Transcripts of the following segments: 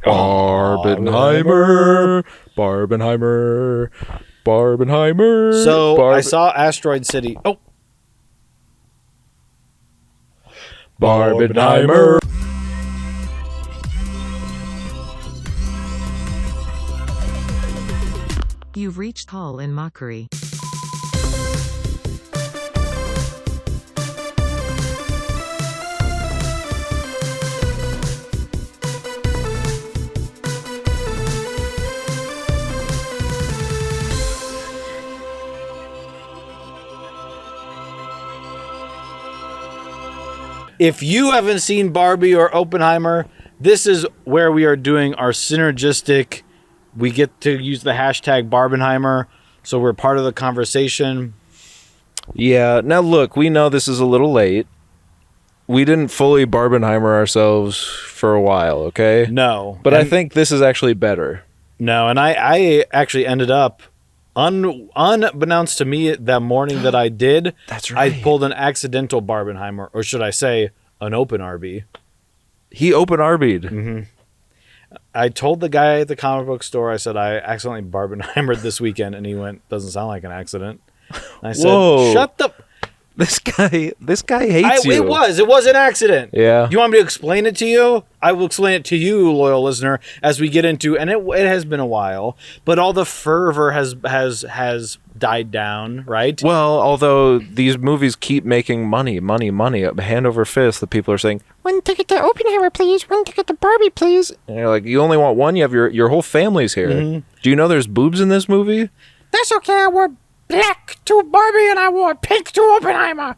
Barbenheimer, Barbenheimer, Barbenheimer. So I saw Asteroid City. Oh, Barbenheimer. You've reached Hall in Mockery. if you haven't seen Barbie or Oppenheimer, this is where we are doing our synergistic. We get to use the hashtag Barbenheimer, so we're part of the conversation. Yeah. Now, look, we know this is a little late. We didn't fully Barbenheimer ourselves for a while, okay? No. But I think this is actually better. No, and I actually ended up, unbeknownst to me that morning that I did, That's right. I pulled an accidental Barbenheimer, or should I say, an open RB. He open RB'd. Mm-hmm. I told the guy at the comic book store, I said, I accidentally Barbenheimered this weekend, and he went, doesn't sound like an accident. And I said, Whoa. Shut the... This guy hates you. It was an accident. Yeah. You want me to explain it to you? I will explain it to you, loyal listener, as we get into, and it has been a while, but all the fervor has died down, right? Well, although these movies keep making money, hand over fist, the people are saying, "One ticket to Oppenheimer, please. One ticket to Barbie, please." And you're like, you only want one. You have your whole family's here. Mm-hmm. Do you know there's boobs in this movie? That's okay. I wore black to Barbie and I wore pink to Oppenheimer.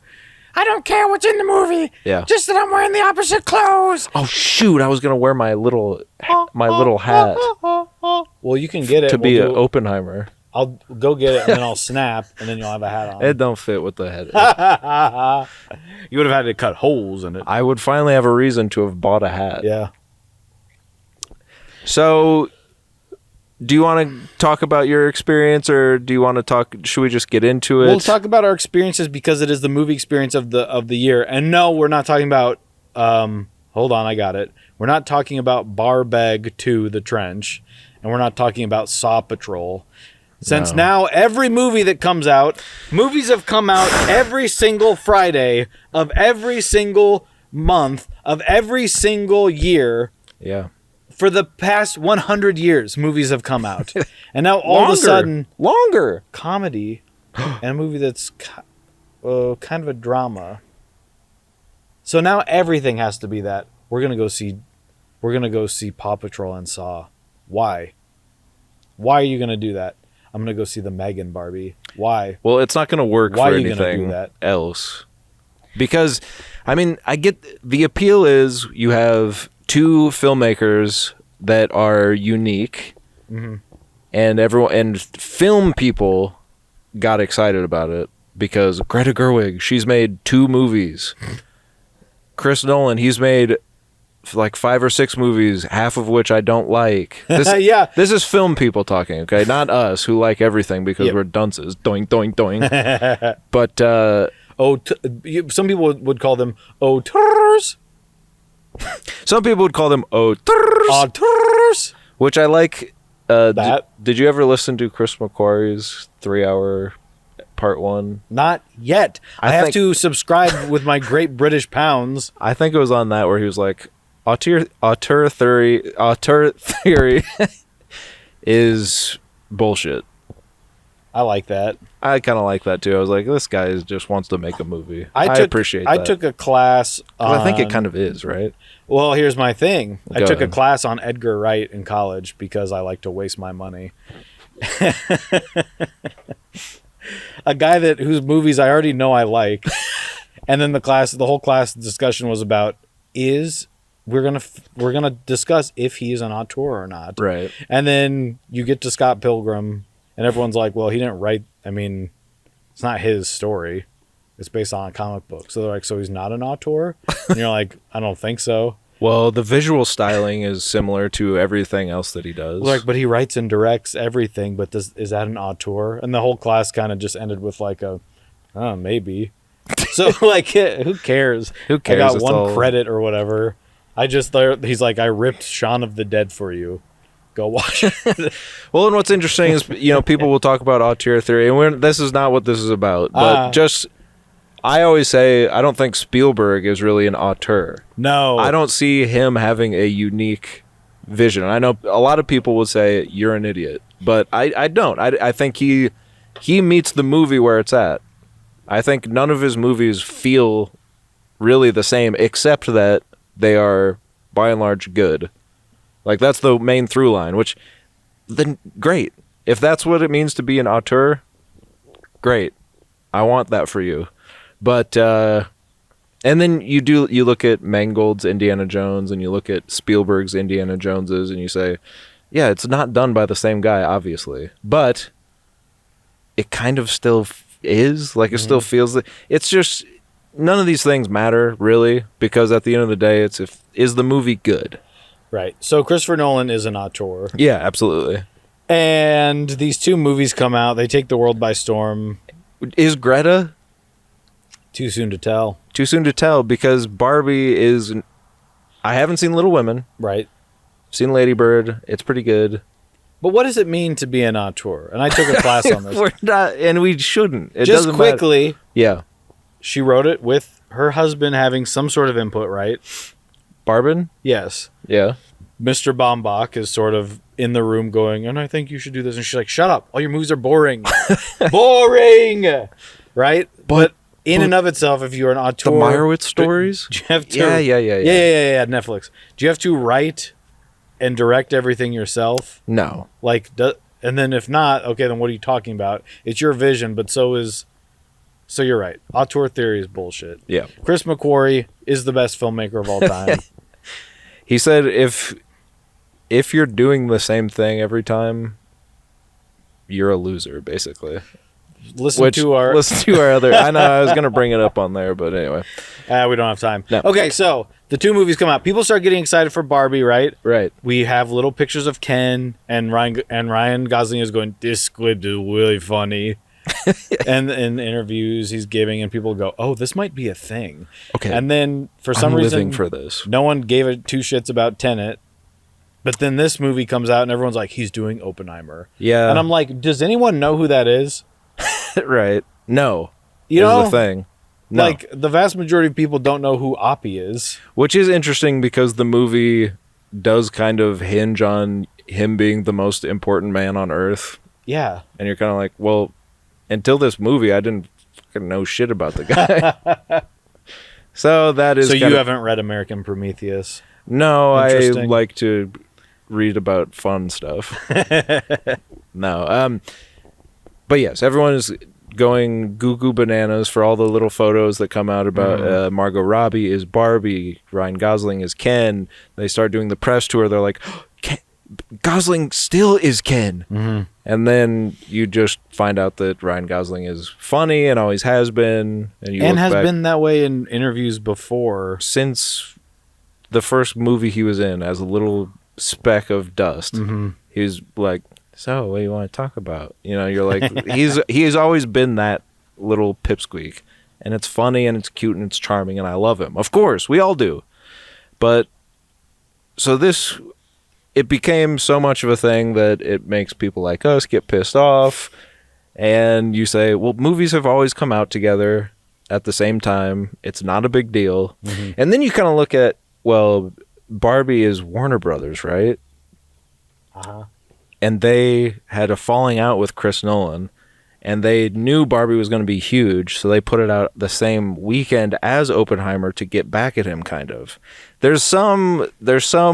I don't care what's in the movie. Yeah. Just that I'm wearing the opposite clothes. Oh shoot! I was gonna wear my little hat Well, you can get it to be an Oppenheimer. I'll go get it and then I'll snap and then you'll have a hat on. It don't fit with the head. You would have had to cut holes in it. I would finally have a reason to have bought a hat. Yeah. So, do you want to talk about your experience, or do you want to talk? Should we just get into it? We'll talk about our experiences because it is the movie experience of the year. And no, we're not talking about. Hold on, I got it. We're not talking about Barbeg 2: The Trench, and we're not talking about Saw Patrol. Since now every movie that comes out, movies have come out every single Friday of every single month of every single year. Yeah. For the past 100 years, movies have come out. And now all of a sudden... Longer! Comedy and a movie that's kind of a drama. So now everything has to be that. We're going to go see Paw Patrol and Saw. Why? Why are you going to do that? I'm going to go see the Megan Barbie. Why? Well, it's not going to work Why for are you gonna do anything that? else. Because, I mean, I get the appeal is you have two filmmakers that are unique, mm-hmm. and film people got excited about it because Greta Gerwig, she's made 2 movies. Chris Nolan, he's made like 5 or 6 movies, half of which I don't like. This, yeah. This is film people talking, okay? Not us who like everything because we're dunces. Doing, doing, doing. But, some people would call them auteurs. Some people would call them auteurs. Which I like. Did you ever listen to Chris McQuarrie's 3-hour part 1? Not yet. I have to subscribe with my Great British Pounds. I think it was on that where he was like, auteur theory is bullshit. I like that. I kind of like that too. I was like, this guy just wants to make a movie. I appreciate that. I took a class on... I think it kind of is, right? Well, here's my thing. I took ahead. a class on Edgar Wright in college because I like to waste my money. A guy whose movies I already know I like. And then the whole class discussion was about we're gonna discuss if he is an auteur or not. Right. And then you get to Scott Pilgrim and everyone's like, well, he didn't write, I mean, it's not his story. It's based on a comic book. So they're like, so he's not an auteur? And you're like, I don't think so. Well, the visual styling is similar to everything else that he does. Like, but he writes and directs everything, but is that an auteur? And the whole class kind of just ended with like maybe. So like, who cares? Who I cares? got It's one all- credit or whatever. I just thought he's like, I ripped Shaun of the Dead for you. Go watch it. Well, and what's interesting is, people will talk about auteur theory, and this is not what this is about. But I always say, I don't think Spielberg is really an auteur. No, I don't see him having a unique vision. I know a lot of people will say, you're an idiot. But I don't. I think he meets the movie where it's at. I think none of his movies feel really the same, except that they are, by and large, good. Like, that's the main through line, which, then, great. If that's what it means to be an auteur, great. I want that for you. But, and then you look at Mangold's Indiana Jones, and you look at Spielberg's Indiana Joneses, and you say, yeah, it's not done by the same guy, obviously. But it kind of still is. Like, it still feels... It's just... None of these things matter, really, because at the end of the day, it's is the movie good? Right. So Christopher Nolan is an auteur. Yeah, absolutely. And these two movies come out. They take the world by storm. Is Greta? Too soon to tell. Too soon to tell, because Barbie is... I haven't seen Little Women. Right. I've seen Lady Bird. It's pretty good. But what does it mean to be an auteur? And I took a class on this. We're not, and we shouldn't. It Just doesn't quickly, matter. Yeah. she wrote it with her husband having some sort of input, right? Barbin? Yes. Yeah. Mr. Baumbach is sort of in the room going, and I think you should do this. And she's like, shut up. All your movies are boring. Boring! Right? But in and of itself, if you're an auteur... The Meyerowitz stories? Do you have to... Yeah. Netflix. Do you have to write and direct everything yourself? No. Like, and then if not, okay, then what are you talking about? It's your vision, but so you're right. Auteur theory is bullshit. Yeah. Chris McQuarrie is the best filmmaker of all time. He said if you're doing the same thing every time, you're a loser, basically. Listen to our other... I know, I was going to bring it up on there, but anyway. we don't have time. No. Okay, so the two movies come out. People start getting excited for Barbie, right? Right. We have little pictures of Ken, and Ryan Gosling is going, this squid is really funny. And in interviews he's giving, and people go, oh, this might be a thing. Okay. And then for some I'm reason, living for this. no one gave it two shits about Tenet. But then this movie comes out, and everyone's like, he's doing Oppenheimer. Yeah. And I'm like, does anyone know who that is? Right. No. You know, the thing. No. like the vast majority of people don't know who Oppie is. Which is interesting because the movie does kind of hinge on him being the most important man on Earth. Yeah. And you're kind of like, well, until this movie, I didn't fucking know shit about the guy. So that is. So you haven't read American Prometheus? No, I Interesting. like to read about fun stuff. No. But yes, everyone is going goo bananas for all the little photos that come out about Margot Robbie is Barbie, Ryan Gosling is Ken. They start doing the press tour. They're like, Gosling still is Ken. Mm-hmm. And then you just find out that Ryan Gosling is funny and always has been. And has been that way in interviews before. Since the first movie he was in as a little speck of dust. Mm-hmm. He was like, so what do you want to talk about? You know, you're like, he's always been that little pipsqueak. And it's funny and it's cute and it's charming and I love him. Of course, we all do. But so it became so much of a thing that it makes people like us get pissed off. And you say, well, movies have always come out together at the same time. It's not a big deal. Mm-hmm. And then you kind of look at, well, Barbie is Warner Brothers, right? Uh-huh. And they had a falling out with Chris Nolan. And they knew Barbie was going to be huge, so they put it out the same weekend as Oppenheimer to get back at him, kind of. There's some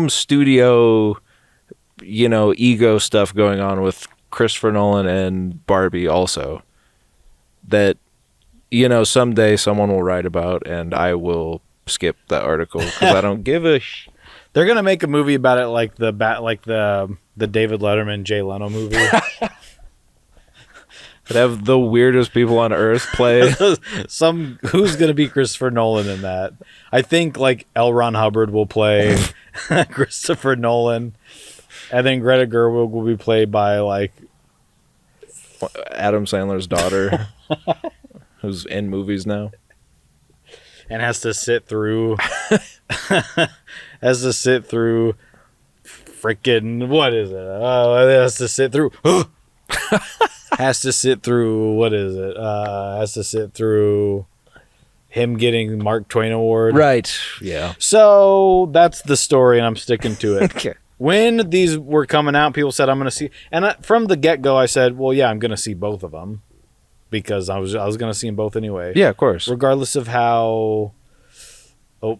studio, ego stuff going on with Christopher Nolan and Barbie also. That, someday someone will write about, and I will skip that article because I don't give a. They're gonna make a movie about it, like the David Letterman Jay Leno movie. But have the weirdest people on earth play. Who's gonna be Christopher Nolan in that? I think like L. Ron Hubbard will play Christopher Nolan, and then Greta Gerwig will be played by like Adam Sandler's daughter, who's in movies now. and has to sit through freaking what is it? Oh, it has to sit through has to sit through what is it? Has to sit through him getting Mark Twain Award. Right. Yeah. So that's the story, and I'm sticking to it. Okay. When these were coming out, people said, I'm going to see... And from the get-go, I said, well, yeah, I'm going to see both of them. Because I was going to see them both anyway. Yeah, of course. Regardless of how... Oh.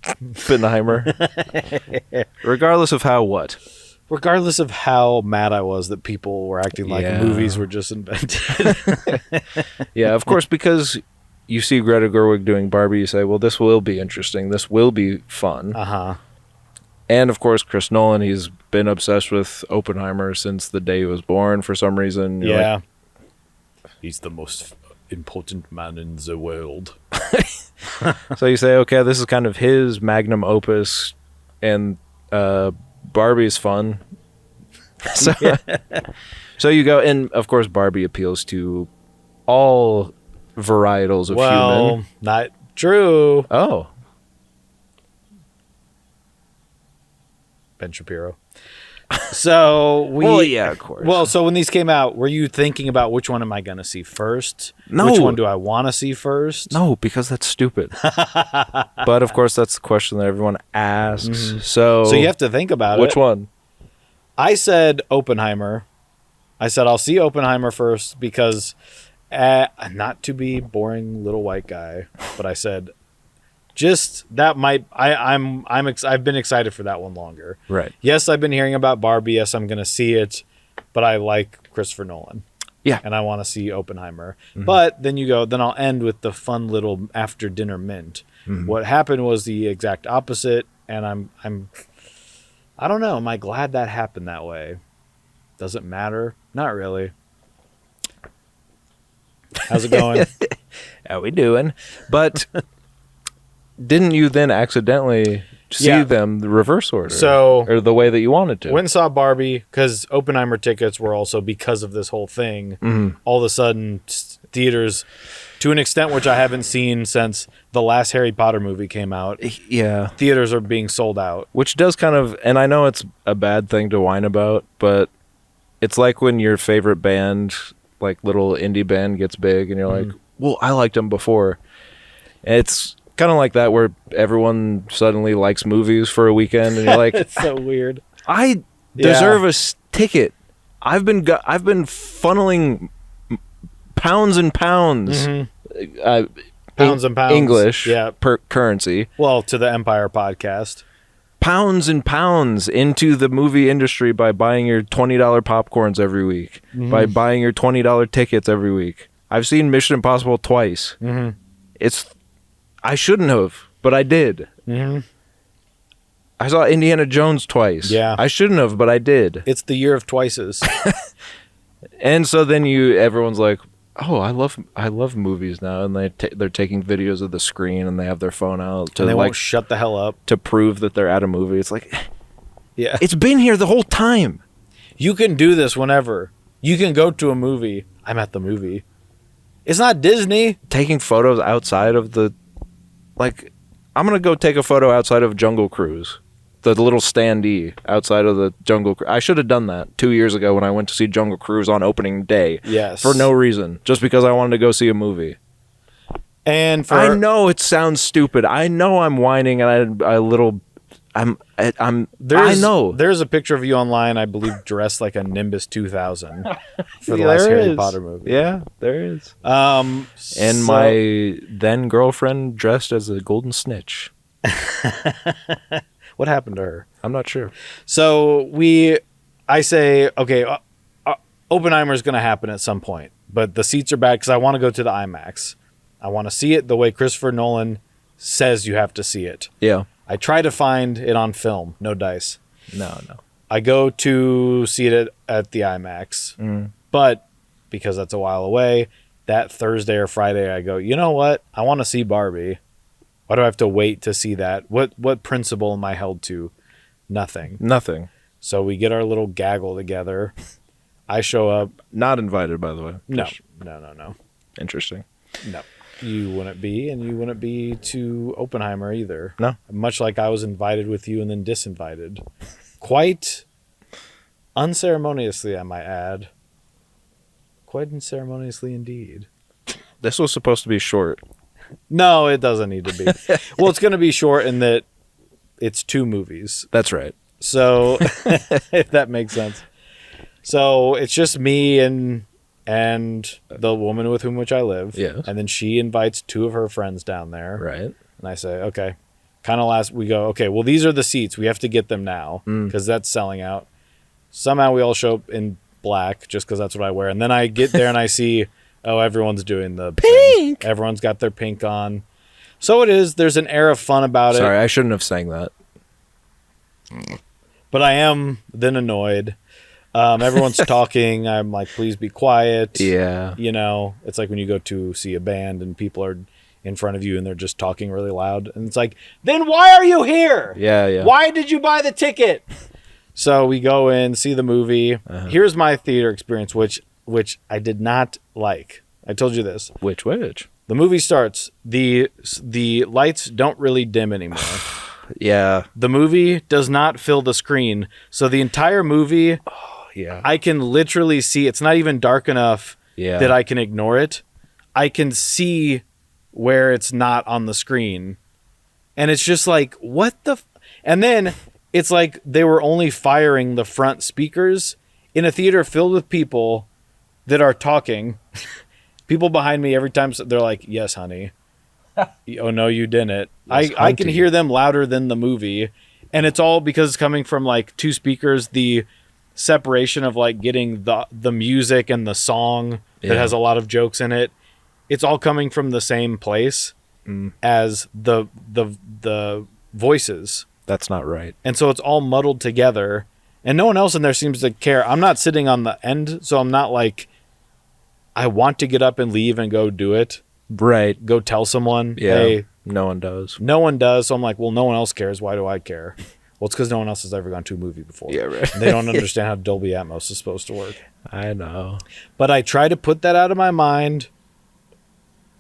Oppenheimer. Regardless of how what? Regardless of how mad I was that people were acting like movies were just invented. Yeah, of course, because you see Greta Gerwig doing Barbie, you say, well, this will be interesting. This will be fun. Uh-huh. And, of course, Chris Nolan, he's been obsessed with Oppenheimer since the day he was born for some reason. You're Yeah. He's the most important man in the world. So you say, okay, this is kind of his magnum opus, and Barbie's fun. So, so you go, and, of course, Barbie appeals to all varietals of human. Not true. Oh. Ben Shapiro. So Well, yeah, of course. Well, so when these came out, were you thinking about which one am I going to see first? No. Which one do I want to see first? No, because that's stupid. But of course, that's the question that everyone asks. So you have to think about it. which one? I said Oppenheimer. I said I'll see Oppenheimer first because, not to be boring little white guy, but I said just that might I've been excited for that one longer. Right. Yes, I've been hearing about Barbie. Yes, I'm going to see it, but I like Christopher Nolan. Yeah. And I want to see Oppenheimer. But then then I'll end with the fun little after dinner mint. What happened was the exact opposite, and I don't know, am I glad that happened that way? Does it matter? Not really. How's it going? How we doing? But didn't you then accidentally see them the reverse order? So, or the way that you wanted to? Went and saw Barbie because Oppenheimer tickets were also because of this whole thing. All of a sudden, theaters, to an extent which I haven't seen since the last Harry Potter movie came out. Yeah. Theaters are being sold out. Which does kind of, and I know it's a bad thing to whine about, but it's like when your favorite band, like little indie band, gets big and you're like, well, I liked them before. And it's kind of like that where everyone suddenly likes movies for a weekend and you're like, It's so weird. I deserve a ticket. I've been funneling pounds and pounds, Pounds and pounds. English, Yeah. per currency, Well, to the Empire podcast. pounds and pounds into the movie industry by buying your $20 popcorns every week, by buying your $20 tickets every week. I've seen Mission Impossible twice. I shouldn't have, but I did. I saw Indiana Jones twice. Yeah. I shouldn't have, but I did. It's the year of twices. And so then everyone's like, oh, I love movies now, and they're taking videos of the screen and they have their phone out to and they won't shut the hell up. to prove that they're at a movie. It's like, Yeah. it's been here the whole time. You can do this whenever. You can go to a movie. I'm at the movie. It's not Disney. Taking photos outside of I'm gonna go take a photo outside of Jungle Cruise, the little standee outside of the Jungle Cruise. I should have done that 2 years ago when I went to see Jungle Cruise on opening day. Yes. For no reason, just because I wanted to go see a movie. And for I know it sounds stupid. I know I'm whining, and I know. There's a picture of you online, I believe, dressed like a Nimbus 2000 for the Yeah, last there Harry is. Potter movie. Yeah, there is. And And my then girlfriend dressed as a golden snitch. what happened to her? I'm not sure. So I say, okay, Oppenheimer's going to happen at some point, but the seats are bad because I want to go to the IMAX. I want to see it the way Christopher Nolan says you have to see it. Yeah. I try to find it on film, no dice. No. I go to see it at the IMAX, but because that's a while away, that Thursday or Friday, I go, you know what? I want to see Barbie. Why do I have to wait to see that? What principle am I held to? Nothing. So we get our little gaggle together. I show up. Not invited, by the way. No. Interesting. No. You wouldn't be, and you wouldn't be to Oppenheimer either. No. Much like I was invited with you and then disinvited. Quite unceremoniously, I might add. Quite unceremoniously indeed. This was supposed to be short. No, it doesn't need to be. Well, it's going to be short in that it's 2 movies. That's right. So, if that makes sense. So, it's just me and the woman with whom which I live. Yes. And then she invites 2 of her friends down there. Right. And I say, okay. We go, okay, well, these are the seats. We have to get them now because that's selling out. Somehow we all show up in black just because that's what I wear. And then I get there and I see, oh, everyone's doing the pink. Everyone's got their pink on. So it is. There's an air of fun about it. Sorry, I shouldn't have sang that. But I am then annoyed. Everyone's talking. I'm like, please be quiet. Yeah. You know, it's like when you go to see a band and people are in front of you and they're just talking really loud. And it's like, then why are you here? Yeah, yeah. Why did you buy the ticket? So we go in, see the movie. Here's my theater experience, which I did not like. I told you this. Which? The movie starts. The lights don't really dim anymore. Yeah. The movie does not fill the screen. So the entire movie, Yeah. I can literally see. It's not even dark enough that I can ignore it. I can see where it's not on the screen. And it's just like, what the... And then it's like they were only firing the front speakers in a theater filled with people that are talking. People behind me, every time they're like, yes, honey. Oh, no, you didn't. Yes, I can hear them louder than the movie. And it's all because it's coming from like 2 speakers. The separation of like getting the music and the song that has a lot of jokes in it. It's all coming from the same place as the voices. That's not right. And so it's all muddled together. And no one else in there seems to care. I'm not sitting on the end, so I'm not like, I want to get up and leave and go do it. Right. Go tell someone, Yeah. hey. No one does. No one does. So I'm like, well, no one else cares. Why do I care? Well, it's because no one else has ever gone to a movie before. Yeah, right. And they don't understand how Dolby Atmos is supposed to work. I know. But I try to put that out of my mind.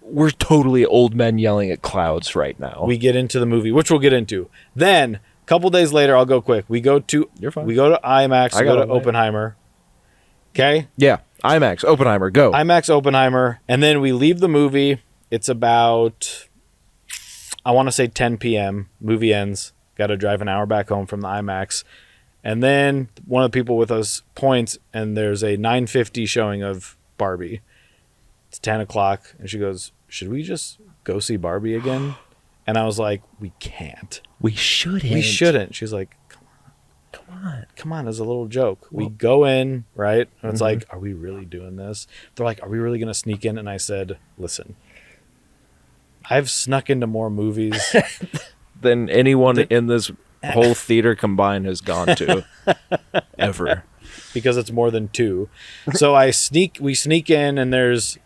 We're totally old men yelling at clouds right now. We get into the movie, which we'll get into. Then, a couple days later, I'll go quick. We go to IMAX. We go to Oppenheimer. Okay? Yeah. IMAX, Oppenheimer, go. IMAX, Oppenheimer. And then we leave the movie. It's about, I want to say 10 p.m. Movie ends. Got to drive an hour back home from the IMAX. And then one of the people with us points, and there's a 9:50 showing of Barbie. It's 10 o'clock. And she goes, should we just go see Barbie again? And I was like, we can't. We shouldn't. We shouldn't. She's like, come on, as a little joke. We go in, right? And it's like, are we really doing this? They're like, are we really going to sneak in? And I said, listen, I've snuck into more movies than anyone in this whole theater combined has gone to ever. Because it's more than 2. So we sneak in, and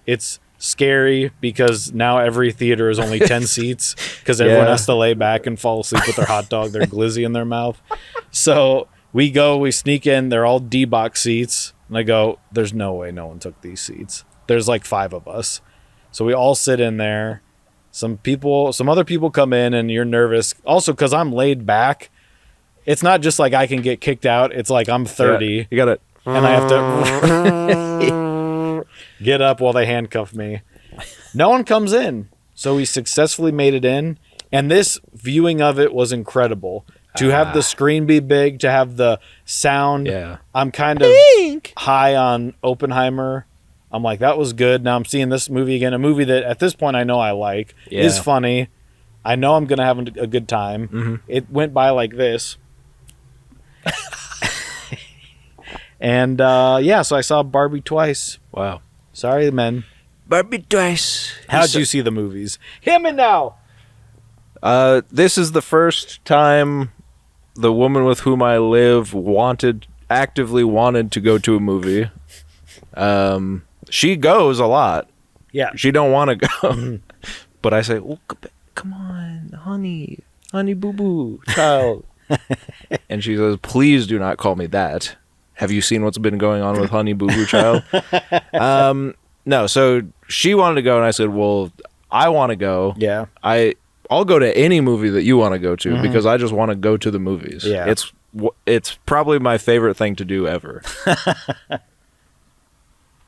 it's scary because now every theater is only 10 seats because everyone has to lay back and fall asleep with their hot dog, their glizzy in their mouth. So we sneak in, they're all D-box seats. And I go, there's no way no one took these seats. There's like 5 of us. So we all sit in there. Some other people come in, and you're nervous. Also, because I'm laid back. It's not just like I can get kicked out. It's like I'm 30. Yeah, you got it. And I have to get up while they handcuff me. No one comes in. So we successfully made it in. And this viewing of it was incredible. To have the screen be big, to have the sound. Yeah. I'm kind of high on Oppenheimer. I'm like, that was good. Now I'm seeing this movie again. A movie that at this point I know I like. Is funny. I know I'm going to have a good time. Mm-hmm. It went by like this. And so I saw Barbie twice. Wow. Sorry, men. Barbie twice. How'd you see the movies? Hear me now. This is the first time the woman with whom I live actively wanted to go to a movie. She goes a lot. Yeah. She don't want to go. But I say, oh, come on, honey boo-boo, child. And she says, please do not call me that. Have you seen what's been going on with honey boo-boo, child? No, so she wanted to go, and I said, well, I want to go. Yeah. I'll go to any movie that you want to go to because I just want to go to the movies. Yeah. It's probably my favorite thing to do ever.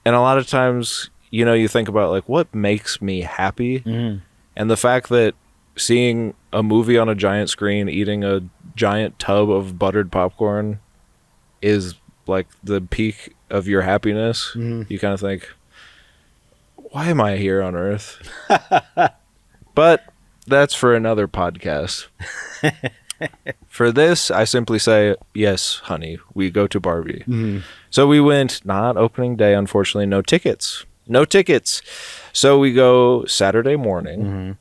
And a lot of times, you know, you think about like what makes me happy, and the fact that seeing a movie on a giant screen, eating a giant tub of buttered popcorn, is like the peak of your happiness. You kind of think, why am I here on Earth? But that's for another podcast. For this, I simply say, yes, honey, we go to Barbie. So we went, not opening day, unfortunately, no tickets. No tickets. So we go Saturday morning,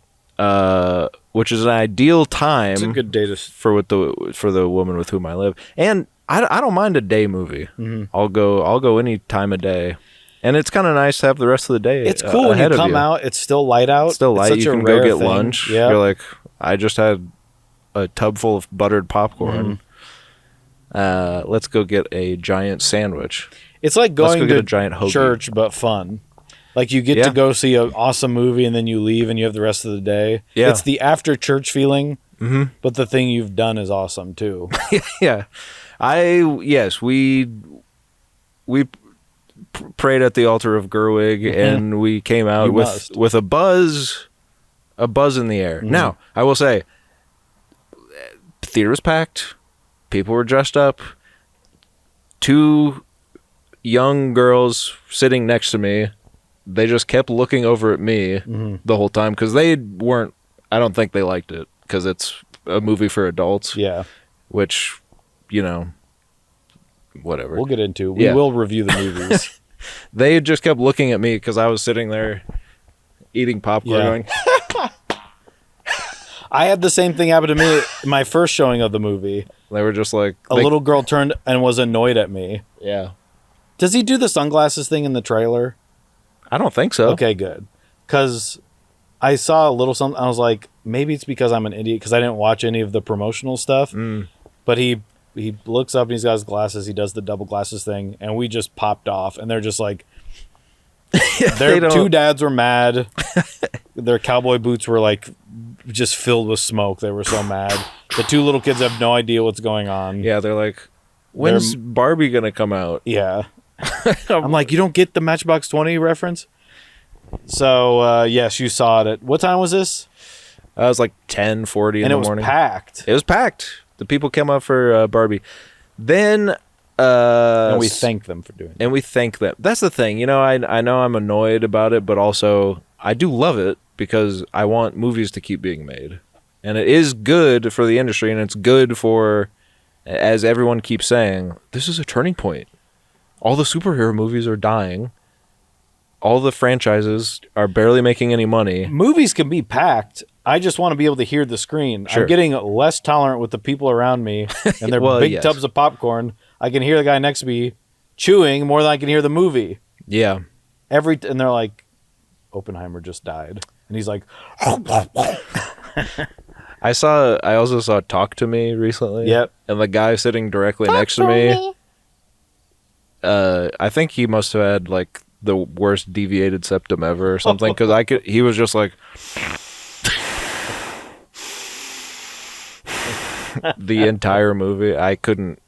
which is an ideal time. It's a good day for the woman with whom I live. And I don't mind a day movie. I'll go any time of day. And it's kind of nice to have the rest of the day. It's cool when you come out. It's still light out. It's still light. It's such you can go get lunch. Yeah. You're like, I just had a tub full of buttered popcorn. Let's go get a giant sandwich. It's like going to a giant hoagie. Church, but fun. Like you get to go see an awesome movie and then you leave and you have the rest of the day. Yeah. It's the after church feeling, but the thing you've done is awesome too. Yeah. We prayed at the altar of Gerwig and we came out with a buzz in the air. Now, I will say, theater was packed. People were dressed up. 2 young girls sitting next to me, they just kept looking over at me the whole time because they weren't, I don't think they liked it because it's a movie for adults. Yeah. Which, you know, whatever. We'll get into. We will review the movies. They just kept looking at me because I was sitting there eating popcorn going, I had the same thing happen to me my first showing of the movie. They were just like... A little girl turned and was annoyed at me. Yeah. Does he do the sunglasses thing in the trailer? I don't think so. Okay, good. Because I saw a little something. I was like, maybe it's because I'm an idiot because I didn't watch any of the promotional stuff. But he looks up and he's got his glasses. He does the double glasses thing. And we just popped off. And they're just like... Their 2 dads were mad. Their cowboy boots were like just filled with smoke. They were so mad. The 2 little kids have no idea what's going on. Yeah, they're like, when's Barbie gonna come out? Yeah. I'm like, you don't get the Matchbox 20 reference? So, yes, you saw it. What time was this? It was like 10:40 in the morning. And it was packed. It was packed. The people came out for Barbie. Then... and we thank them for doing it. And we thank them. That's the thing. You know, I know I'm annoyed about it, but also I do love it because I want movies to keep being made. And it is good for the industry, and it's good for, as everyone keeps saying, this is a turning point. All the superhero movies are dying. All the franchises are barely making any money. Movies can be packed. I just want to be able to hear the screen. Sure. I'm getting less tolerant with the people around me and their big tubs of popcorn. I can hear the guy next to me chewing more than I can hear the movie. Yeah. And they're like, Oppenheimer just died. And he's like, I also saw Talk to Me recently. Yep. And the guy sitting directly next to me, I think he must have had like the worst deviated septum ever or something. Because he was just like the entire movie. I couldn't.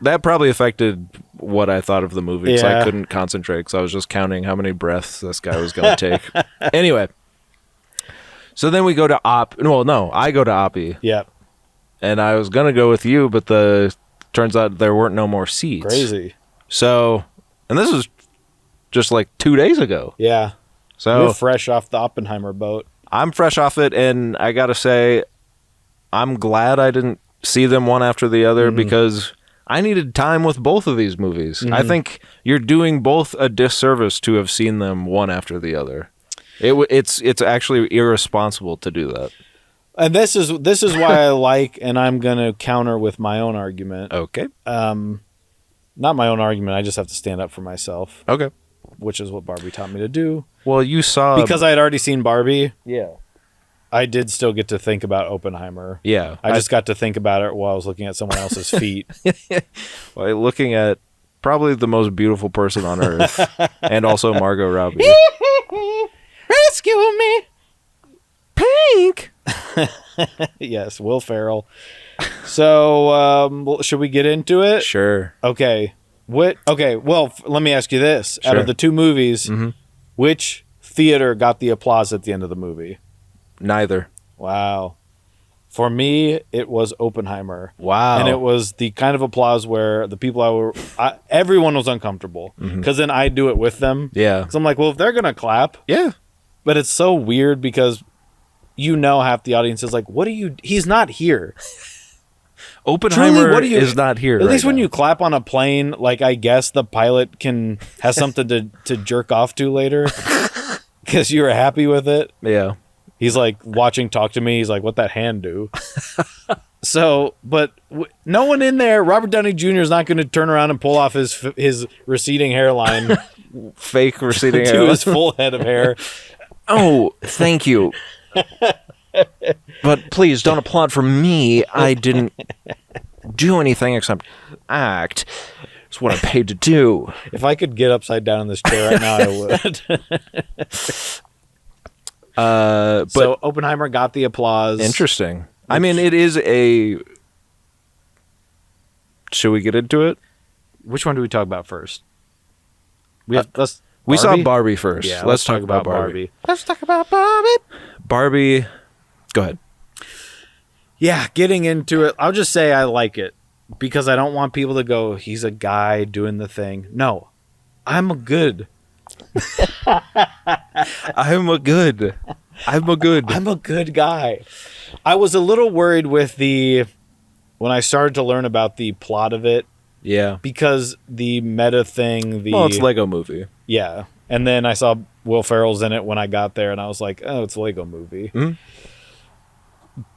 That probably affected what I thought of the movie because I couldn't concentrate because I was just counting how many breaths this guy was going to take. Anyway, so then we go to I go to Oppie. Yeah. And I was going to go with you, but turns out there weren't no more seats. Crazy. So, and this was just like 2 days ago. Yeah. So you're fresh off the Oppenheimer boat. I'm fresh off it, and I got to say, I'm glad I didn't see them one after the other because... I needed time with both of these movies. I think you're doing both a disservice to have seen them one after the other. It's actually irresponsible to do that. And this is why I like, and I'm gonna counter with my own argument. Okay. Not my own argument. I just have to stand up for myself. Okay. Which is what Barbie taught me to do. Well, you saw because I had already seen Barbie. Yeah. I did still get to think about Oppenheimer. Yeah. I just got to think about it while I was looking at someone else's feet. Well, looking at probably the most beautiful person on earth and also Margot Robbie. Rescue me. Yes, Will Ferrell. So, should we get into it? Sure. Okay. Okay. Well, let me ask you this: out Sure. of the two movies, Mhm. which theater got the applause at the end of the movie? Neither. Wow. For me, it was Oppenheimer. Wow. And it was the kind of applause where the people everyone was uncomfortable because then I do it with them. Yeah. Because I'm like, well, if they're gonna clap, Yeah. but it's so weird because half the audience is like, what are you? He's not here. Oppenheimer Truly, what do you- is not here. At least right when now. you clap on a plane, like I guess the pilot has something to jerk off to later because you were happy with it. Yeah. He's like watching Talk to Me. He's like, what that hand do? So, but no one in there. Robert Downey Jr. is not going to turn around and pull off his receding hairline Fake receding to hair. his full head of hair. Oh, thank you. But please don't applaud for me. I didn't do anything except act. It's what I'm paid to do. If I could get upside down in this chair right now, I would. But So Oppenheimer got the applause. interesting. I mean, it is a. Should we get into it? Which one do we talk about first? We We saw Barbie? Barbie first. Yeah, let's talk about Barbie. Let's talk about Barbie. Barbie. Go ahead. Yeah, getting into it. I'll just say I like it because I don't want people to go, he's a guy doing the thing. No, I'm a good. I'm a good. I'm a good guy. I was a little worried with when I started to learn about the plot of it Yeah. because the meta thing, Well, it's Lego Movie. yeah. And then I saw Will Ferrell's in it when I got there and I was like, oh, it's a Lego movie. Mhm.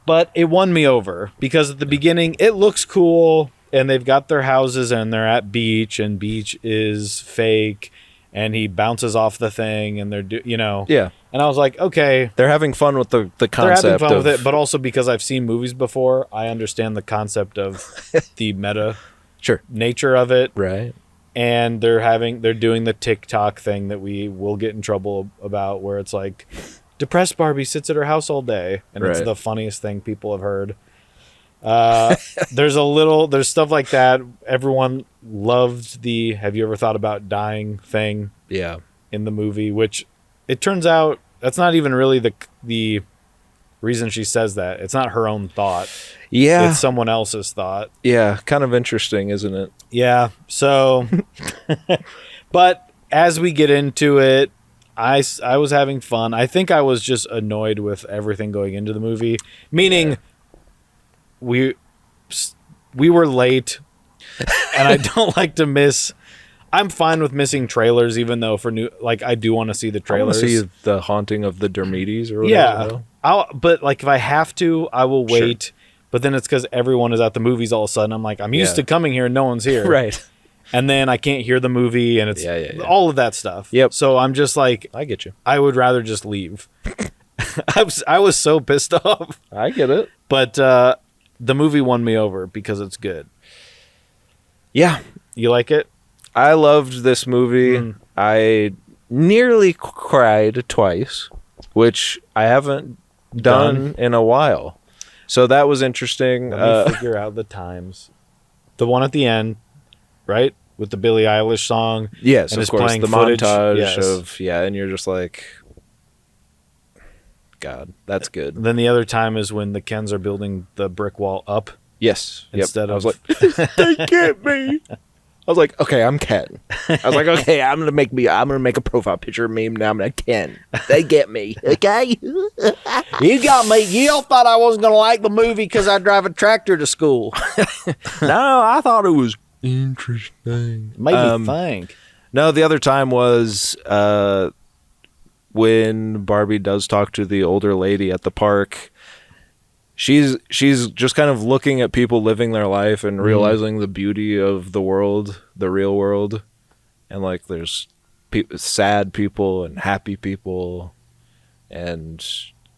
But it won me over because at the beginning it looks cool and they've got their houses and they're at beach and beach is fake and he bounces off the thing and they're Yeah. and I was like, okay, They're having fun with the they're concept having fun of with it, but also because I've seen movies before, I understand the concept of the meta sure. nature of it. Right. And they're doing the TikTok thing that we will get in trouble about where it's like depressed Barbie sits at her house all day and it's Right. the funniest thing people have heard. There's stuff like that. Everyone loved the have you ever thought about dying thing Yeah. in the movie, which it turns out that's not even really the reason she says that. It's not her own thought. Yeah. It's someone else's thought. Yeah. Kind of interesting, isn't it? Yeah. So, but as we get into it, I was having fun. I think I was just annoyed with everything going into the movie, meaning we were late and I don't like to miss. I'm fine with missing trailers, even though I do want to see the I want trailers. to see the haunting of the Dermides or whatever. Yeah. But like if I have to, I will wait. But then it's because everyone is at the movies all of a sudden. I'm like, I'm used to coming here and no one's here. Right. And then I can't hear the movie and it's all of that stuff. Yep. So I'm just like, I get you. I would rather just leave. I was so pissed off. I get it. But the movie won me over because it's good. Yeah. You like it? I loved this movie. I nearly cried twice, which I haven't done in a while. So that was interesting. Let me figure out the times. The one at the end, right? With the Billie Eilish song. Yes, and of it's course. playing The footage. montage Yes. of, and you're just like, God, that's good. Then the other time is when the Kens are building the brick wall up. Yes. Instead I was of- like, they get me. I was like, okay, I'm Ken. I was like, okay, I'm gonna make a profile picture of me now. I'm gonna Ken. They get me, okay? You got me. You all thought I wasn't going to like the movie because I drive a tractor to school. No, I thought it was interesting. Made me think. No, the other time was when Barbie does talk to the older lady at the park. She's just kind of looking at people living their life and realizing the beauty of the world, the real world, and like there's sad people and happy people, and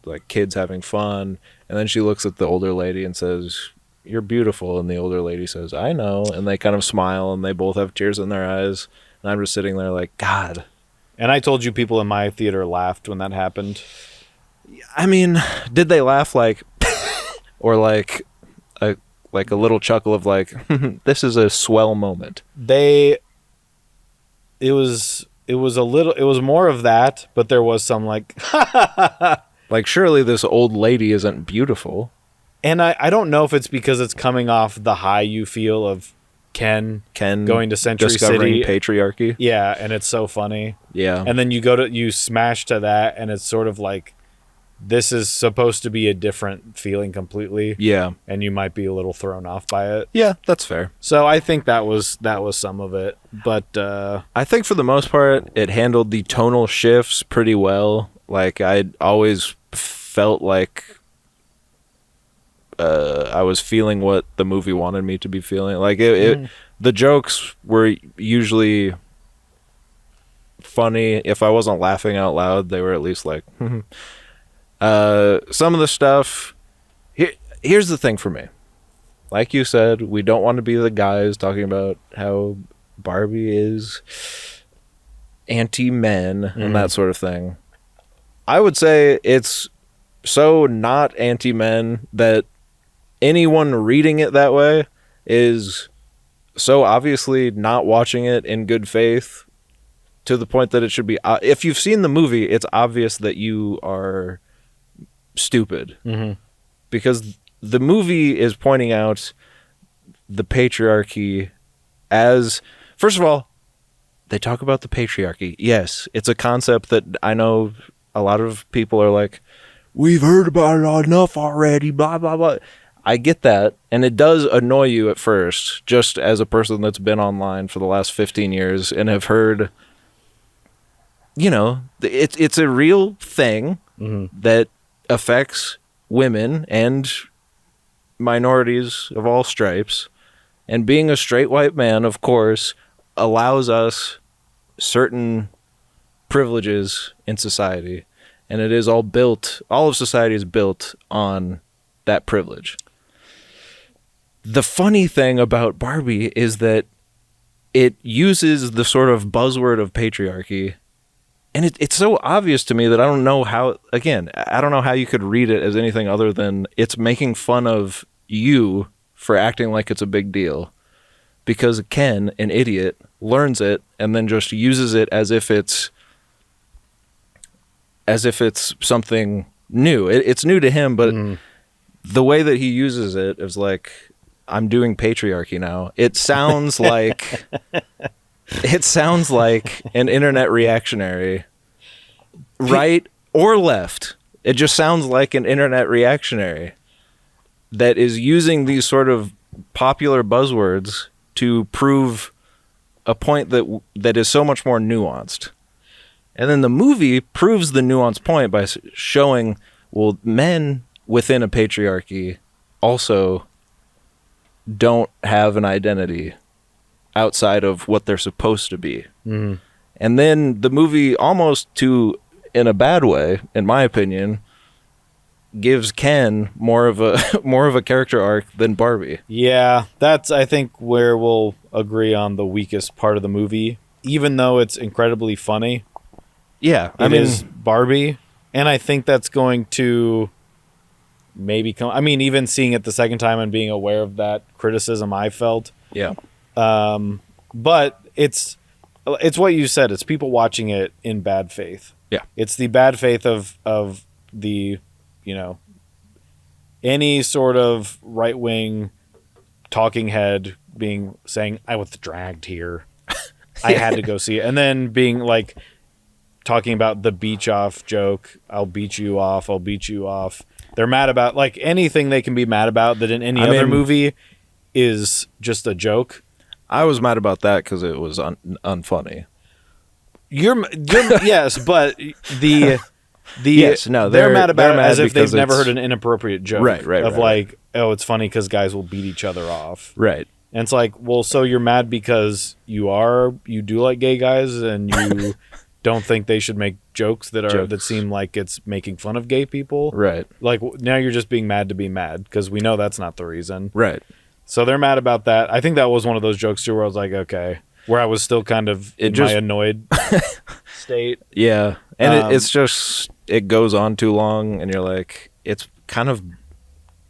like kids having fun. And then she looks at the older lady and says, "You're beautiful," and the older lady says, "I know," and they kind of smile and they both have tears in their eyes. And I'm just sitting there like, God. And I told you people in my theater laughed when that happened. I mean, did they laugh like, or like a little chuckle of like, this is a swell moment? It was more of that, but there was some like, Like, surely this old lady isn't beautiful. and I don't know if it's because it's coming off the high you feel of Ken going to Century discovering City. patriarchy. Yeah, and it's so funny. Yeah. And then you smash to that, and it's sort of like, this is supposed to be a different feeling completely. Yeah. And you might be a little thrown off by it. Yeah, that's fair. So I think that was some of it. But I think for the most part, it handled the tonal shifts pretty well. Like, I'd always felt like I was feeling what the movie wanted me to be feeling. Like, the jokes were usually funny. If I wasn't laughing out loud, they were at least like, some of the stuff. Here's the thing for me. Like you said, we don't want to be the guys talking about how Barbie is anti-men and that sort of thing. I would say it's so not anti-men that anyone reading it that way is so obviously not watching it in good faith, to the point that it should be, if you've seen the movie, it's obvious that you are stupid. Because the movie is pointing out the patriarchy as, first of all, they talk about the patriarchy. Yes, it's a concept that I know a lot of people are like, we've heard about it enough already, blah, blah, blah. I get that, and it does annoy you at first, just as a person that's been online for the last 15 years and have heard, you know, it's a real thing that affects women and minorities of all stripes. And being a straight white man, of course, allows us certain privileges in society, and it is all of society is built on that privilege. The funny thing about Barbie is that it uses the sort of buzzword of patriarchy, and it's so obvious to me that I don't know how you could read it as anything other than it's making fun of you for acting like it's a big deal, because Ken, an idiot, learns it and then just uses it as if it's something new. It's new to him, but the way that he uses it is like, I'm doing patriarchy now. It sounds like an internet reactionary, right or left. It just sounds like an internet reactionary that is using these sort of popular buzzwords to prove a point that is so much more nuanced. And then the movie proves the nuanced point by showing, well, men within a patriarchy also don't have an identity outside of what they're supposed to be. And then the movie, almost in a bad way, in my opinion, gives Ken more of a character arc than Barbie. yeah, that's, I think, where we'll agree on the weakest part of the movie. Even though it's incredibly funny, Yeah, it is Barbie, and I think that's going to maybe come. I mean, even seeing it the second time and being aware of that criticism I felt. Yeah. But it's what you said. It's people watching it in bad faith. Yeah. It's the bad faith of the, any sort of right wing talking head saying, I was dragged here. I had to go see it. And then being like talking about the beach off joke. I'll beat you off. I'll beat you off. They're mad about like anything they can be mad about that in any other movie is just a joke. I was mad about that because it was unfunny. You're yes, but they're mad about it as if they've never heard an inappropriate joke. Right. Like, oh, it's funny because guys will beat each other off. Right. And it's like, well, so you're mad because you do like gay guys and you don't think they should make jokes that seem like it's making fun of gay people. Right. Like, now you're just being mad to be mad because we know that's not the reason. Right. So they're mad about that. I think that was one of those jokes too where I was like, okay, where I was still kind of in my annoyed state. Yeah. And it's just it goes on too long, and you're like, it's kind of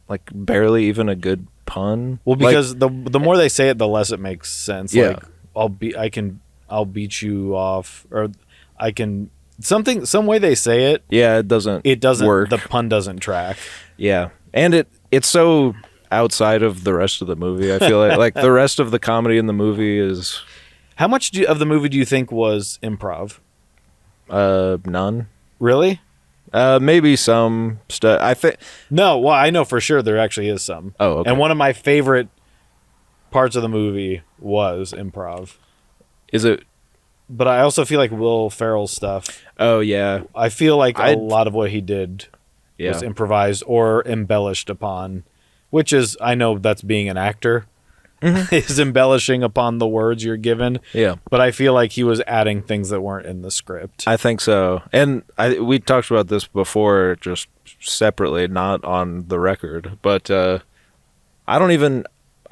like barely even a good pun. Well, because the more they say it, the less it makes sense. Yeah. Like I'll beat you off, or I can some way they say it. Yeah, it doesn't work. The pun doesn't track. Yeah, and it's so outside of the rest of the movie. I feel like the rest of the comedy in the movie is How much of the movie do you think was improv? none. Really? Maybe some stuff. I think No. Well, I know for sure there actually is some. Oh, okay. And one of my favorite parts of the movie was improv. is it. But I also feel like Will Ferrell's stuff. Oh yeah, I feel like a I'd- lot of what he did yeah. was improvised or embellished upon, which is, I know that's being an actor, is embellishing upon the words you're given. Yeah. But I feel like he was adding things that weren't in the script. I think so. And we talked about this before, just separately, not on the record. But I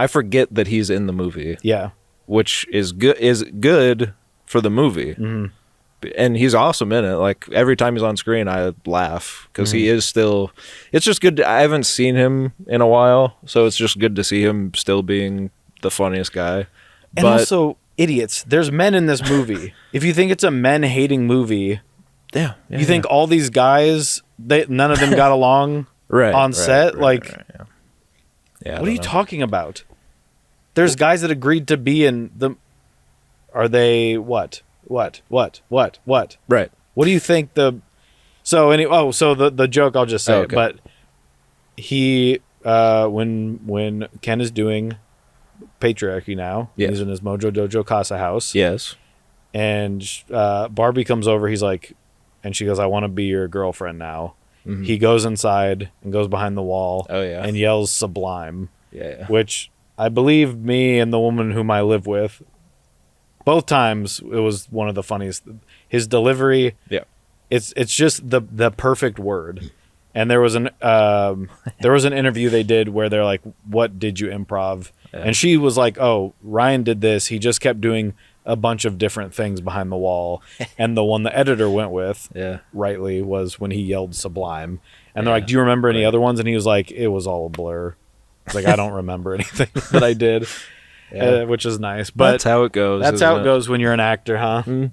forget that he's in the movie, Yeah. which is good for the movie. Mm-hmm. And he's awesome in it. Like every time he's on screen, I laugh because he is still. It's just good. I haven't seen him in a while, so it's just good to see him still being the funniest guy. And also, idiots. There's men in this movie. If you think it's a men-hating movie, yeah, you think all these guys, none of them got along on set? Yeah. What are you talking about? There's guys that agreed to be in the... Are they what? What? Right. What do you think the... So the joke, I'll just say it, Okay. but he, when Ken is doing patriarchy now, Yes. he's in his Mojo Dojo Casa house, Yes. and Barbie comes over, he's like, and she goes, I want to be your girlfriend now. Mhm. He goes inside and goes behind the wall Oh, yeah. and yells sublime, Yeah. which I believe me and the woman whom I live with, both times it was one of the funniest. His delivery, Yeah. it's just the perfect word. And there was an interview they did where they're like, what did you improv? Yeah. And she was like, oh, Ryan did this. He just kept doing a bunch of different things behind the wall. And the one the editor went with, Yeah. rightly, was when he yelled sublime. And they're like, do you remember any other ones? And he was like, it was all a blur. It's like, I don't remember anything that I did, which is nice. But That's how it goes. that's isn't how it goes when you're an actor, huh? Mm.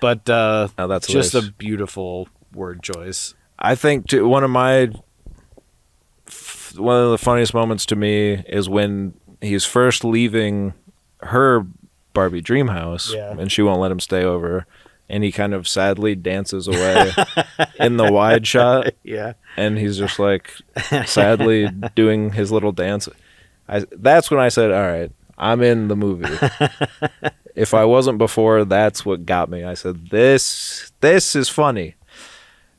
But That's just a hilarious. beautiful word choice. I think one of the funniest moments to me is when he's first leaving her Barbie dream house, Yeah. and she won't let him stay over, and he kind of sadly dances away in the wide shot, Yeah. and he's just like sadly doing his little dance. That's when I said, all right, I'm in the movie. If I wasn't before, that's what got me. I said, this is funny.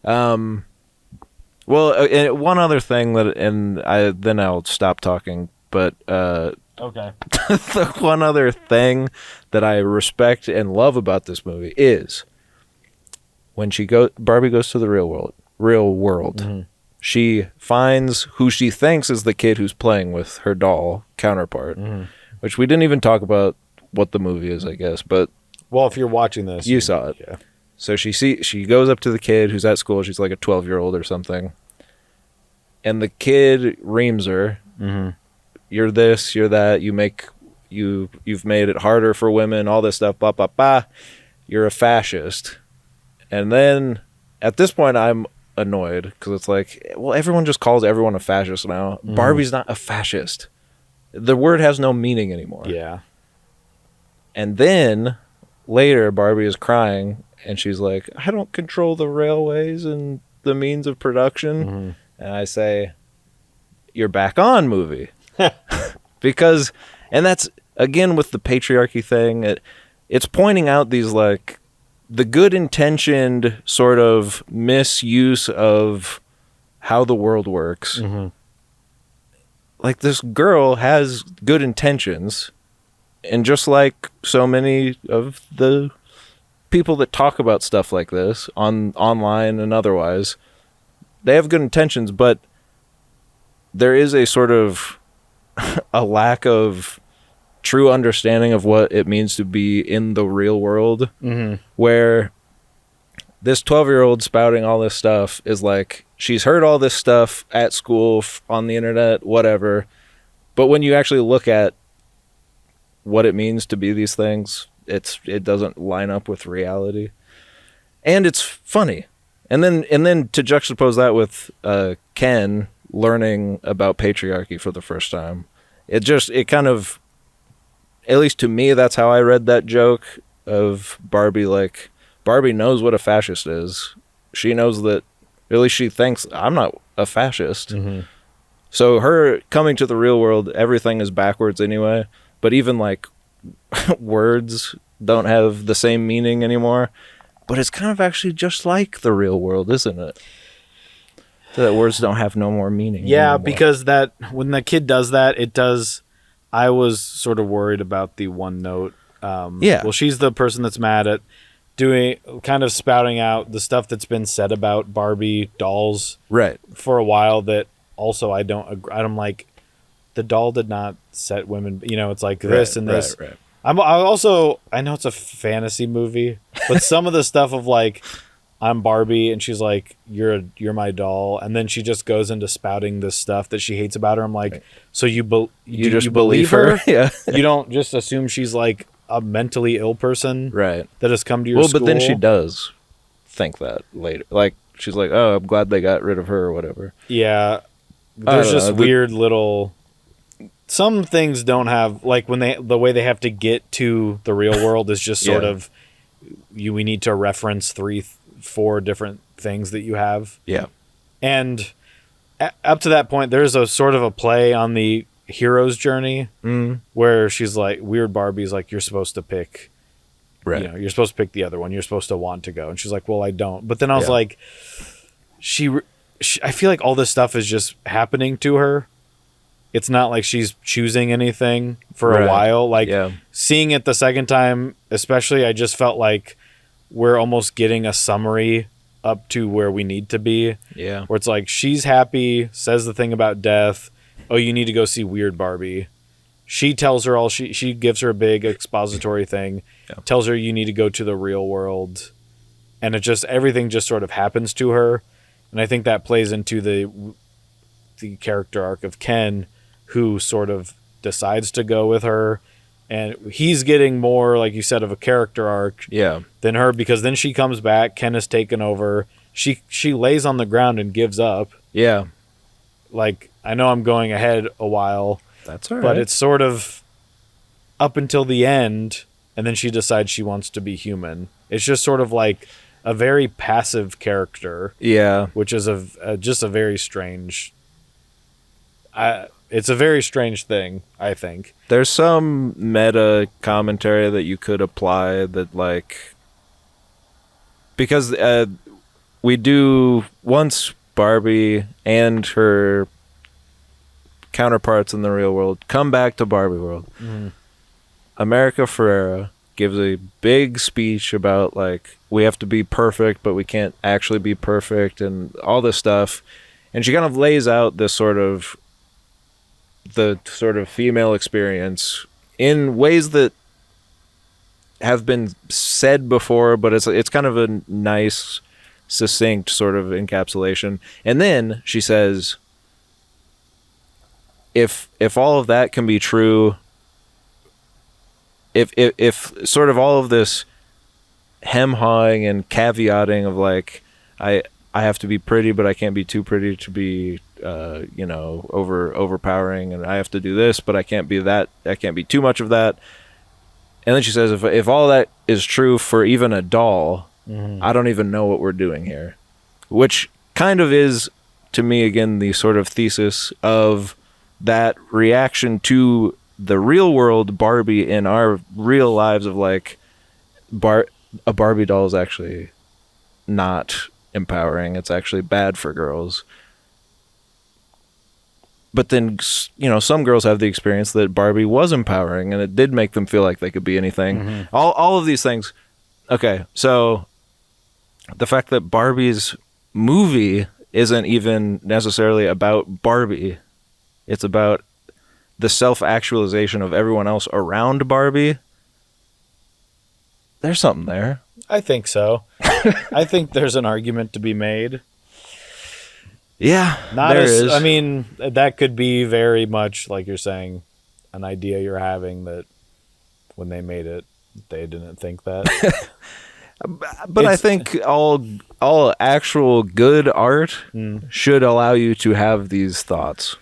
Well, and one other thing then I'll stop talking. But Okay. the one other thing that I respect and love about this movie is when Barbie goes to the real world. Mm-hmm. She finds who she thinks is the kid who's playing with her doll counterpart, which we didn't even talk about what the movie is, I guess. But Well, if you're watching this, you saw it. Yeah. So she goes up to the kid who's at school. She's like a 12-year-old or something. And the kid reams her. Mm-hmm. You're this, you're that. You've made it harder for women, all this stuff, blah, blah, blah. You're a fascist. And then at this point, I'm annoyed because it's like, well, everyone just calls everyone a fascist now. Barbie's not a fascist. The word has no meaning anymore. Yeah. And then later, Barbie is crying and she's like, I don't control the railways and the means of production. Mm-hmm. And I say, you're back on, movie. Because, and that's, again, with the patriarchy thing, it's pointing out these, like, the good-intentioned sort of misuse of how the world works. Mm-hmm. Like, this girl has good intentions, and just like so many of the people that talk about stuff like this online and otherwise, they have good intentions, but there is a sort of a lack of true understanding of what it means to be in the real world, Mm-hmm. where this 12-year-old spouting all this stuff is like, she's heard all this stuff at school, on the internet, whatever. But when you actually look at what it means to be these things, it doesn't line up with reality. And it's funny. And then to juxtapose that with Ken learning about patriarchy for the first time, it kind of, at least to me, that's how I read that joke of Barbie. Like, Barbie knows what a fascist is. She knows that, at least she thinks, I'm not a fascist. Mm-hmm. So her coming to the real world, everything is backwards anyway. But even like words don't have the same meaning anymore. But it's kind of actually just like the real world, isn't it? That words don't have no more meaning. Yeah, anymore. because when the kid does that, it does. I was sort of worried about the one note. Yeah. Well, she's the person that's mad at kind of spouting out the stuff that's been said about Barbie dolls, right, for a while. That also I don't agree. I'm like, the doll did not set women. It's like this and this. Right. I know it's a fantasy movie, but some of the stuff of like, I'm Barbie and she's like, you're my doll, and then she just goes into spouting this stuff that she hates about her. I'm like, right. So you just believe her? Yeah. You don't just assume she's like a mentally ill person, right? That has come to your school. But then she does think that later. Like, she's like, oh, I'm glad they got rid of her or whatever. Yeah, there's just weird little. Some things don't have, like, the way they have to get to the real world is just sort of, we need to reference 3-4 different things that you have. Yeah. And up to that point, there's a sort of a play on the hero's journey where she's like, Weird Barbie's like, you're supposed to pick, right? You're supposed to pick the other one. You're supposed to want to go. And she's like, well, I don't. But then I was like, I feel like all this stuff is just happening to her. It's not like she's choosing anything for a while. Like, seeing it the second time, especially, I just felt like we're almost getting a summary up to where we need to be. Yeah. Where it's like, she's happy, says the thing about death. Oh, you need to go see Weird Barbie. She tells her she gives her a big expository thing, tells her you need to go to the real world. And everything just sort of happens to her. And I think that plays into the character arc of Ken, who sort of decides to go with her, and he's getting more, like you said, of a character arc than her, because then she comes back, Ken has taken over, she lays on the ground and gives up. Yeah. Like, I know I'm going ahead a while. That's all right. But it's sort of up until the end, and then she decides she wants to be human. It's just sort of like a very passive character. Yeah. Which is just a very strange... it's a very strange thing, I think. There's some meta commentary that you could apply that, like, because we do, once Barbie and her counterparts in the real world come back to Barbie world, America Ferrera gives a big speech about, like, we have to be perfect, but we can't actually be perfect, and all this stuff. And she kind of lays out this the sort of female experience in ways that have been said before, but it's kind of a nice, succinct sort of encapsulation. And then she says, if all of that can be true, if sort of all of this hem-hawing and caveating of, like, I have to be pretty, but I can't be too pretty to be overpowering, and I have to do this, but I can't be that. I can't be too much of that. And then she says, if all that is true for even a doll, I don't even know what we're doing here. Which kind of is, to me, again, the sort of thesis of that reaction to the real world Barbie in our real lives of, like, a Barbie doll is actually not empowering. It's actually bad for girls. But then, some girls have the experience that Barbie was empowering, and it did make them feel like they could be anything. All of these things. Okay, so the fact that Barbie's movie isn't even necessarily about Barbie. It's about the self-actualization of everyone else around Barbie. There's something there. I think so. I think there's an argument to be made. Yeah, Not there as is. I mean, that could be very much like you're saying, an idea you're having that when they made it, they didn't think that. But I think all actual good art should allow you to have these thoughts.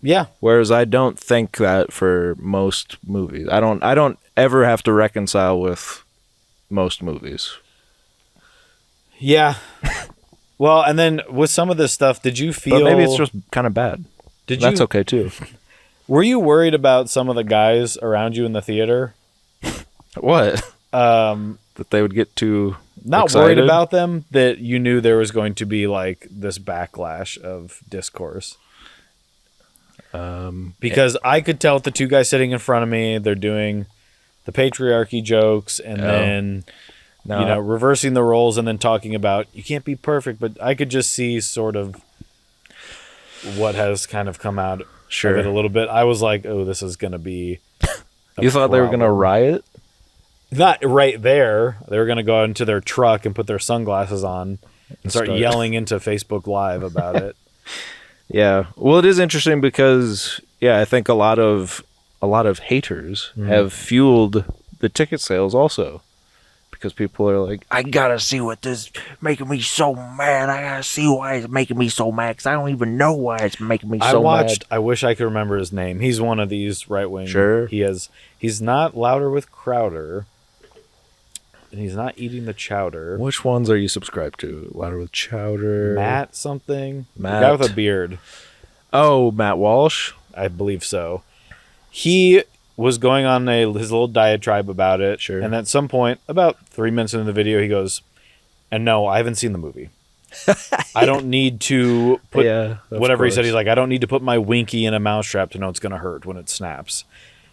Yeah. Whereas I don't think that for most movies. I don't ever have to reconcile with most movies. Yeah. Well, and then with some of this stuff, did you feel? But maybe it's just kind of bad. That's okay too. Were you worried about some of the guys around you in the theater? What? That they would get too not excited? worried about them, that you knew there was going to be like this backlash of discourse. Because I could tell with the two guys sitting in front of me, they're doing the patriarchy jokes and then reversing the roles and then talking about you can't be perfect, but I could just see sort of what has kind of come out of it a little bit. I was like, oh, this is going to be You thought they were going to riot? Not right there. They were going to go into their truck and put their sunglasses on and start yelling into Facebook Live about it. Yeah. Well, it is interesting because I think a lot of haters have fueled the ticket sales also. Because people are like, I gotta see what this making me so mad. I gotta see why it's making me so mad. Because I don't even know why it's making me so mad. I wish I could remember his name. He's one of these right wing. Sure. He's not Louder with Crowder. And he's not eating the chowder. Which ones are you subscribed to? Louder with Chowder. Matt something. Matt. The guy with a beard. Oh, Matt Walsh. I believe so. He was going on his little diatribe about it. Sure. And at some point, about 3 minutes into the video, he goes, and no, I haven't seen the movie. I don't need to put whatever he said. He's like, I don't need to put my winky in a mousetrap to know it's going to hurt when it snaps.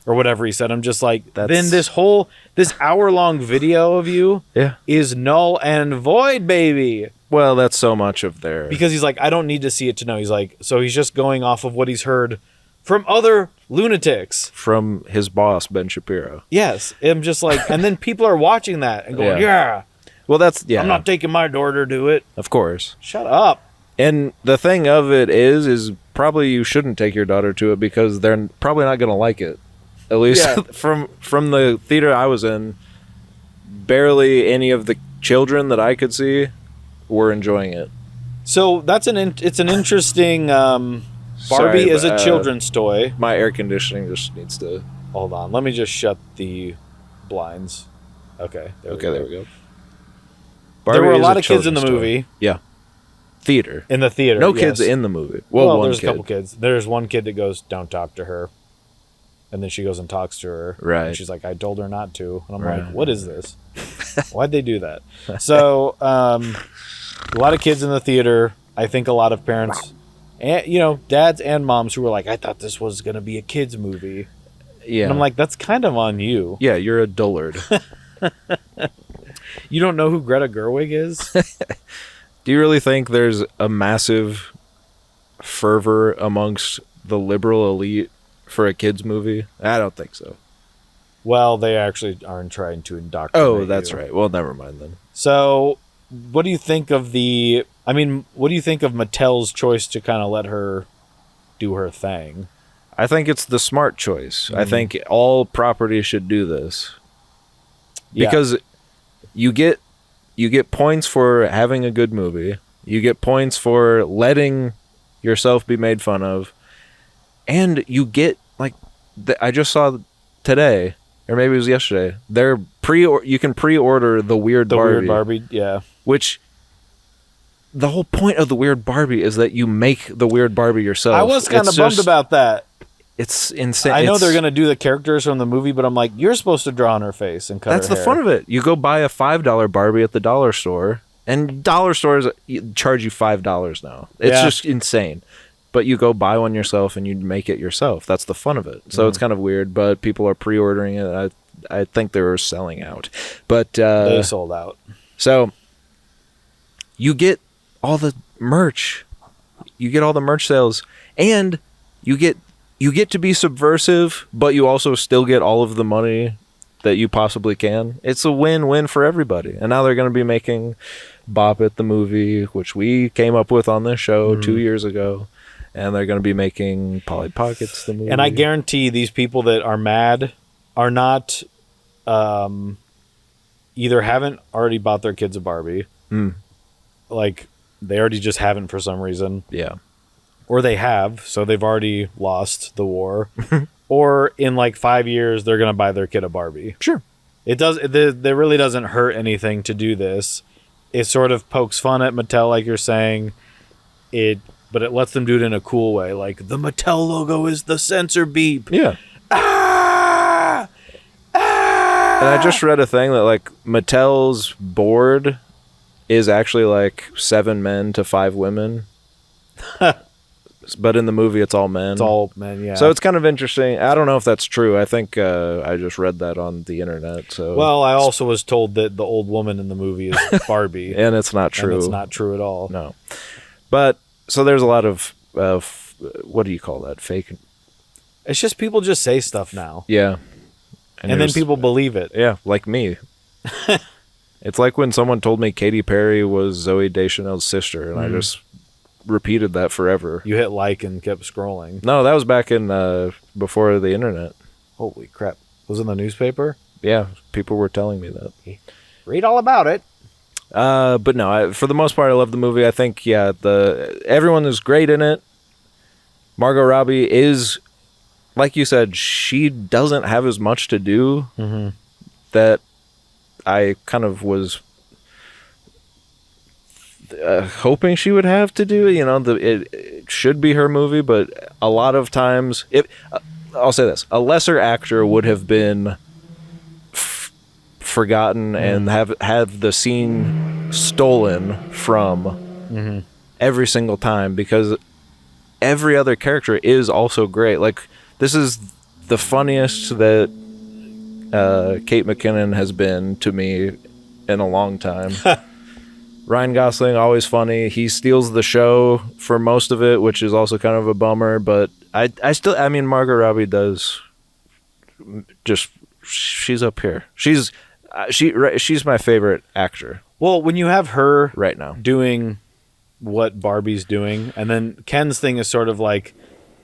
Or whatever he said. I'm just like, then this hour-long video of you is null and void, baby. Well, that's so much of their... Because he's like, I don't need to see it to know. He's like, so he's just going off of what he's heard from other lunatics. From his boss, Ben Shapiro. Yes. I'm just like, and then people are watching that and going, yeah. Well, that's, I'm not taking my daughter to it. Of course. Shut up. And the thing of it is probably you shouldn't take your daughter to it because they're probably not going to like it. At least from the theater I was in, barely any of the children that I could see were enjoying it. So that's it's an interesting... Barbie is a children's toy. My air conditioning just needs to... Hold on. Let me just shut the blinds. Okay. There we go. There were a lot of kids in the movie. Yeah. Theater. In the theater. No kids in the movie. Well, there's a couple kids. There's one kid that goes, don't talk to her. And then she goes and talks to her. Right. And she's like, I told her not to. And I'm like, what is this? Why'd they do that? So, a lot of kids in the theater. I think a lot of parents... And, dads and moms who were like, I thought this was going to be a kid's movie. Yeah. And I'm like, that's kind of on you. Yeah, you're a dullard. You don't know who Greta Gerwig is? Do you really think there's a massive fervor amongst the liberal elite for a kid's movie? I don't think so. Well, they actually aren't trying to indoctrinate Oh, that's right. Well, never mind then. So, what do you think of what do you think of Mattel's choice to kind of let her do her thing? I think it's the smart choice. I think all properties should do this. Because you get points for having a good movie. You get points for letting yourself be made fun of. And you get, I just saw today, or maybe it was yesterday, you can pre-order the Weird Barbie. The Weird Barbie, yeah. Which... The whole point of the Weird Barbie is that you make the Weird Barbie yourself. I was kind of bummed about that. It's insane. I know they're going to do the characters from the movie, but I'm like, you're supposed to draw on her face and cut her hair. That's the fun of it. You go buy a $5 Barbie at the dollar store, and dollar stores charge you $5 now. It's just insane. But you go buy one yourself and you make it yourself. That's the fun of it. So it's kind of weird, but people are pre-ordering it. I think they were selling out. But they sold out. So you get all the merch. You get all the merch sales, and you get to be subversive, but you also still get all of the money that you possibly can. It's a win-win for everybody. And now they're going to be making Bop It the movie, which we came up with on this show 2 years ago. And they're going to be making Polly Pockets the movie. And I guarantee these people that are mad are not either haven't already bought their kids a Barbie. Like, they already just haven't for some reason. Yeah. Or they have, so they've already lost the war. Or in like 5 years, they're going to buy their kid a Barbie. Sure. It really doesn't hurt anything to do this. It sort of pokes fun at Mattel, like you're saying. But it lets them do it in a cool way. Like, the Mattel logo is the censor beep. Yeah. Ah! Ah! And I just read a thing that, like, Mattel's board is actually, like, 7 men to 5 women. But in the movie, it's all men. It's all men, yeah. So it's kind of interesting. I don't know if that's true. I think I just read that on the internet. So well, I also was told that the old woman in the movie is Barbie. and it's not true. And it's not true at all. No. But, so there's a lot of, what do you call that? Fake? It's just people just say stuff now. Yeah. And then people believe it. Yeah, like me. It's like when someone told me Katy Perry was Zooey Deschanel's sister, and I just repeated that forever. You hit like and kept scrolling. No, that was back in before the internet. Holy crap. Was it in the newspaper? Yeah, people were telling me that. Read all about it. But no, for the most part, I love the movie. I think, yeah, everyone is great in it. Margot Robbie is, like you said, she doesn't have as much to do that I kind of was hoping she would have to do. You know, it should be her movie, but a lot of times, I'll say this: a lesser actor would have been forgotten and have the scene stolen from every single time, because every other character is also great. Like, this is the funniest that Kate McKinnon has been to me in a long time. Ryan Gosling, always funny. He steals the show for most of it, which is also kind of a bummer. But I mean, Margot Robbie does just, she's up here. She's my favorite actor. Well, when you have her right now doing what Barbie's doing, and then Ken's thing is sort of like,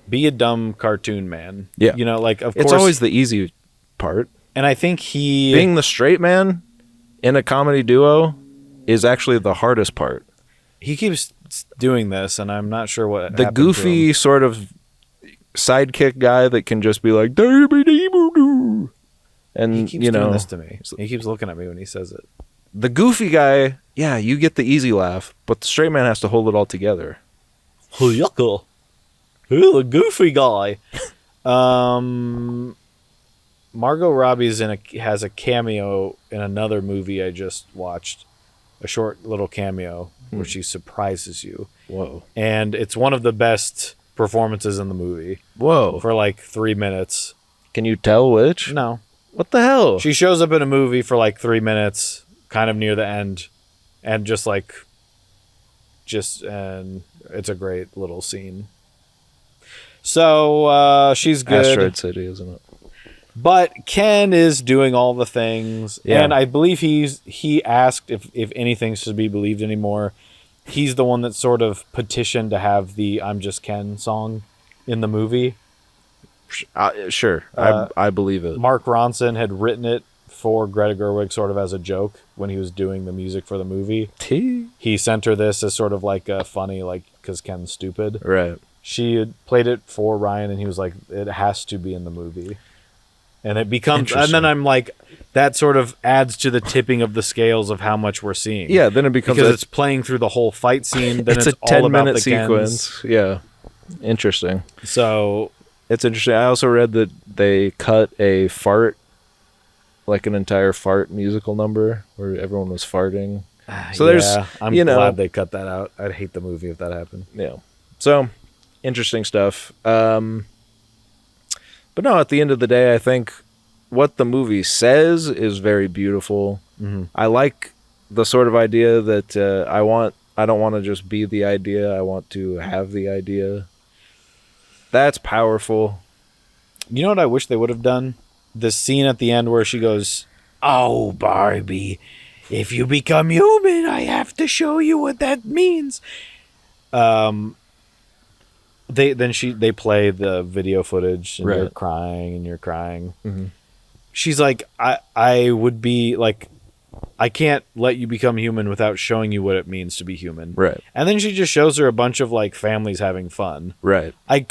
be a dumb cartoon man. Yeah. You know, like, of course. It's always the easy part. And I think being the straight man in a comedy duo is actually the hardest part. He keeps doing this, and I'm not sure what the goofy sort of sidekick guy that can just be like, and he keeps doing this to me. He keeps looking at me when he says it. The goofy guy, yeah, you get the easy laugh, but the straight man has to hold it all together. Yuckle. Who the goofy guy? Margot Robbie's has a cameo in another movie I just watched, a short little cameo where she surprises you. Whoa. And it's one of the best performances in the movie. Whoa. For like 3 minutes. Can you tell which? No. What the hell? She shows up in a movie for like 3 minutes, kind of near the end, and and it's a great little scene. So she's good. Asteroid City, isn't it? But Ken is doing all the things, and I believe he asked if anything should be believed anymore. He's the one that sort of petitioned to have the "I'm Just Ken" song in the movie. Sure, I believe it. Mark Ronson had written it for Greta Gerwig sort of as a joke when he was doing the music for the movie. He sent her this as sort of like a funny, like, because Ken's stupid. Right. She had played it for Ryan, and he was like, it has to be in the movie. And it becomes, and then I'm like, that sort of adds to the tipping of the scales of how much we're seeing. Yeah, then it becomes, because it's playing through the whole fight scene. Then it's a all about 10-minute the sequence. Kens. Yeah, interesting. So it's interesting. I also read that they cut a fart, like an entire fart musical number where everyone was farting. So I'm glad they cut that out. I'd hate the movie if that happened. Yeah. So interesting stuff. But no, at the end of the day, I think what the movie says is very beautiful. Mm-hmm. I like the sort of idea that I don't want to just be the idea. I want to have the idea. That's powerful. You know what I wish they would have done? this scene at the end where she goes, "Oh, Barbie, if you become human, I have to show you what that means." They play the video footage, and you're crying and you're crying. Mm-hmm. She's like, I would be like, I can't let you become human without showing you what it means to be human. Right. And then she just shows her a bunch of like families having fun. Right. I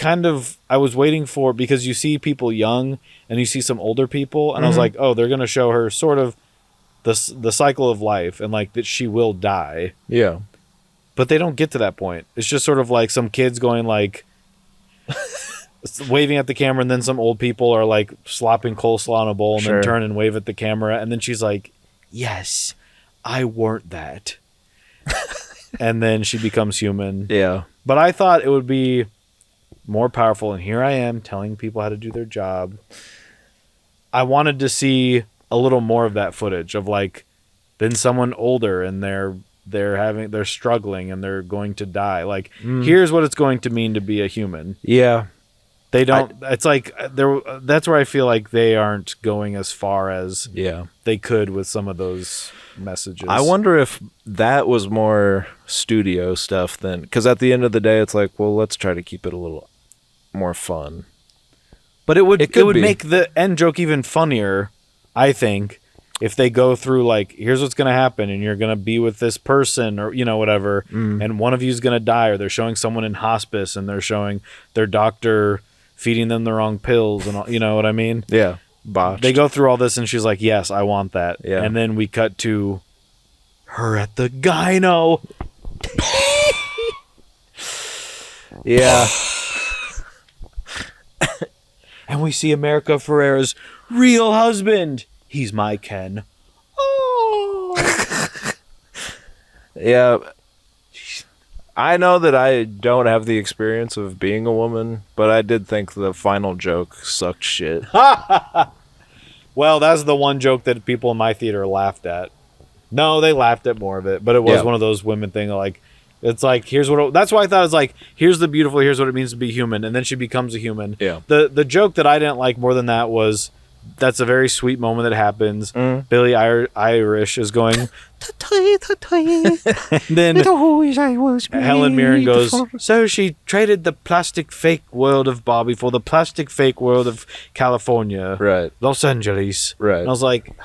was waiting for, because you see people young and you see some older people, and I was like, oh, they're going to show her sort of the cycle of life and like that she will die. Yeah. But they don't get to that point. It's just sort of like some kids going like waving at the camera, and then some old people are like slopping coleslaw in a bowl and then turn and wave at the camera, and then she's like, "Yes, I weren't that." And then she becomes human. Yeah. But I thought it would be more powerful, and here I am telling people how to do their job. I wanted to see a little more of that footage of like then someone older and they're struggling and they're going to die. Like, here's what it's going to mean to be a human. Yeah. They don't. It's like that's where I feel like they aren't going as far as they could with some of those messages. I wonder if that was more studio stuff than, because at the end of the day, it's like, well, let's try to keep it a little more fun. But it would be. make the end joke even funnier, I think, if they go through like, here's what's going to happen, and you're going to be with this person, or whatever, and one of you is going to die, or they're showing someone in hospice and they're showing their doctor feeding them the wrong pills, and all, you know what I mean? Yeah. Botched. They go through all this, and she's like, "Yes, I want that." Yeah. And then we cut to her at the gyno. Yeah. And we see America Ferrera's real husband. He's my Ken. Oh. Yeah. I know that I don't have the experience of being a woman, but I did think the final joke sucked shit. Well, that's the one joke that people in my theater laughed at. No, they laughed at more of it, but it was one of those women thing. Like, it's like, that's why I thought it was like, here's the beautiful, here's what it means to be human, and then she becomes a human. Yeah. The joke that I didn't like more than that was, that's a very sweet moment that happens. Billie Irish is going, and then Helen Mirren goes, so she traded the plastic fake world of Barbie for the plastic fake world of California. Right. Los Angeles. Right. And I was like,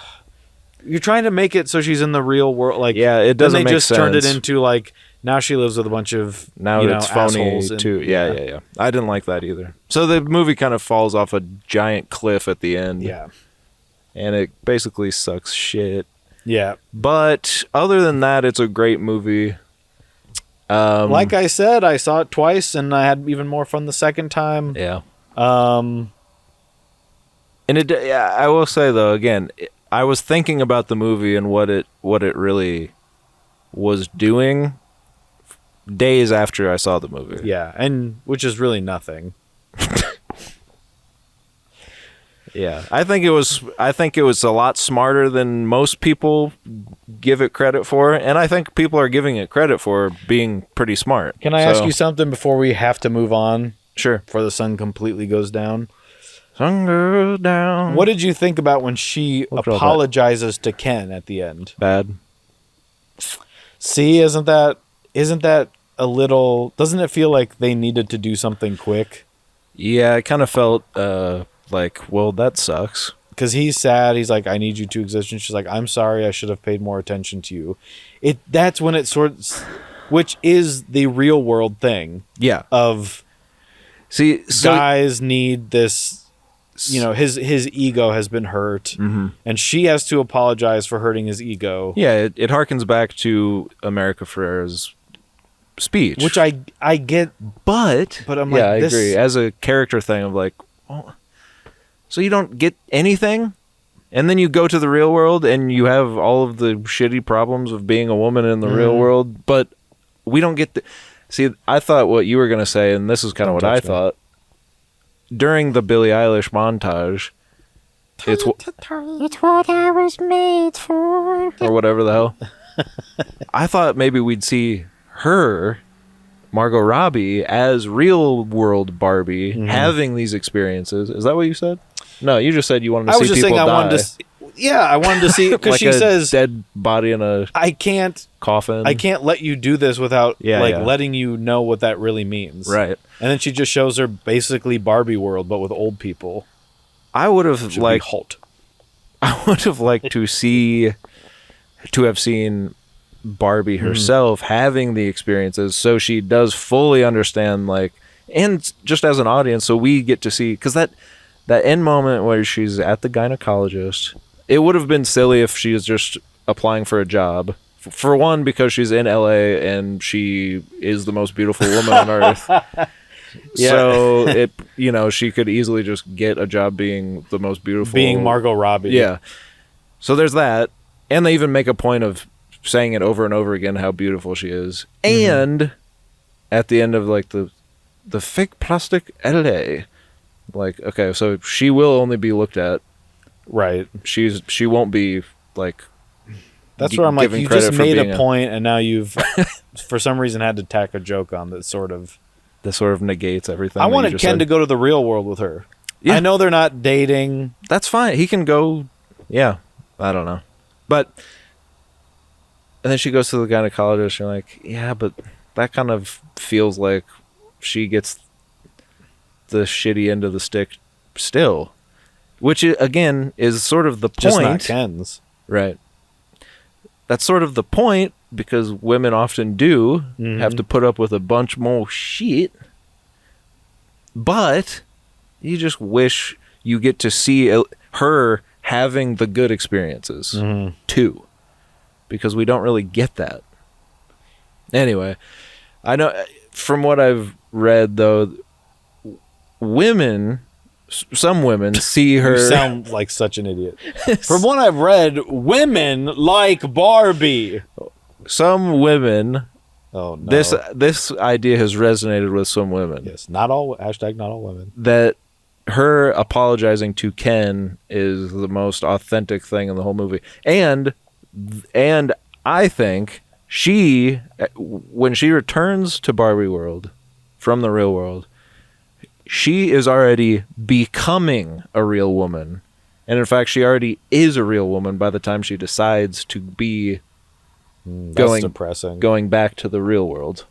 you're trying to make it so she's in the real world. Like, yeah, it doesn't make sense. Then they just turned it into like, now she lives with a bunch of it's phony assholes too. Yeah. I didn't like that either. So the movie kind of falls off a giant cliff at the end. Yeah. And it basically sucks shit. Yeah. But other than that, it's a great movie. Like I said, I saw it twice, and I had even more fun the second time. Yeah. And I will say though, again, I was thinking about the movie and what it really was doing days after I saw the movie. Yeah, and which is really nothing. Yeah, I think it was a lot smarter than most people give it credit for, and I think people are giving it credit for being pretty smart. Can I ask you something before we have to move on? Sure. Before the sun completely goes down. Sun goes down. What did you think about when she apologizes to Ken at the end? Bad. See, isn't that a little? Doesn't it feel like they needed to do something quick? Yeah, it kind of felt like, well, that sucks. Because he's sad. He's like, I need you to exist. And she's like, I'm sorry. I should have paid more attention to you. That's when it which is the real world thing. Yeah. Of, see, guys need this. His ego has been hurt, and she has to apologize for hurting his ego. Yeah, it harkens back to America Ferrera's speech, which I get, but I'm like, I agree. As a character thing of like, well, so you don't get anything, and then you go to the real world and you have all of the shitty problems of being a woman in the real world, but we don't get see. I thought what you were gonna say, and this is kind of what I thought. During the Billie Eilish montage, it's what I was made for, or whatever the hell. I thought maybe we'd see her, Margot Robbie, as real world Barbie, having these experiences. Is that what you said? No, you just said you wanted to I was see just people saying I die. wanted to. Yeah, I wanted to see because Like she a says dead body in a I can't coffin. let you do this without Yeah, yeah. letting you know what that really means. Right. And then she just shows her basically Barbie world, but with old people. I would have Should liked. be halt. I would have liked to have seen Barbie herself having the experiences, so she does fully understand, like, and just as an audience, so we get to see, because that end moment where she's at the gynecologist, it would have been silly if she was just applying for a job. For one, because she's in LA and she is the most beautiful woman on earth. Yeah. So she could easily just get a job being the most beautiful, Being Margot Robbie. Yeah. So there's that, and they even make a point of saying it over and over again how beautiful she is. And at the end of like the fake plastic LA, like, okay, so she will only be looked at. Right. She won't be like. That's where I'm like, giving you credit just for made being a point, and now you've, for some reason, had to tack a joke on that sort of. That sort of negates everything. I that wanted you just Ken said. to go to the real world with her. Yeah. I know they're not dating. That's fine. He can go. Yeah, I don't know, but. And then she goes to the gynecologist. You're like, yeah, but that kind of feels like she gets the shitty end of the stick still, which again is sort of the point. Just not Ken's. Right. That's sort of the point, because women often do have to put up with a bunch more shit. But you just wish you get to see her having the good experiences too, because we don't really get that. Anyway, I know from what I've read, though, some women see her. You sound like such an idiot. From what I've read, women like Barbie. Some women. Oh no! This idea has resonated with some women. Yes, not all. Hashtag not all women. That her apologizing to Ken is the most authentic thing in the whole movie, and I think she, when she returns to Barbie world from the real world, she is already becoming a real woman. And in fact, she already is a real woman by the time she decides to be That's depressing. going back to the real world.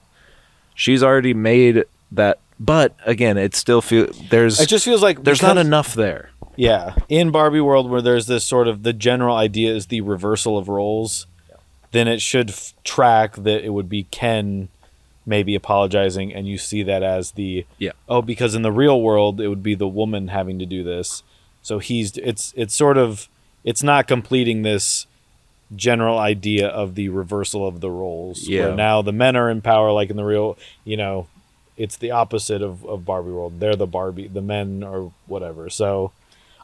She's already made that, but again, it still feels It just feels like there's not enough there. Yeah, in Barbie world, where there's this sort of the general idea is the reversal of roles, then it should track that it would be Ken maybe apologizing, and you see that as because in the real world it would be the woman having to do this, so it's not completing this general idea of the reversal of the roles, where now the men are in power, like in the real, it's the opposite of Barbie world. They're the Barbie, the men or whatever. So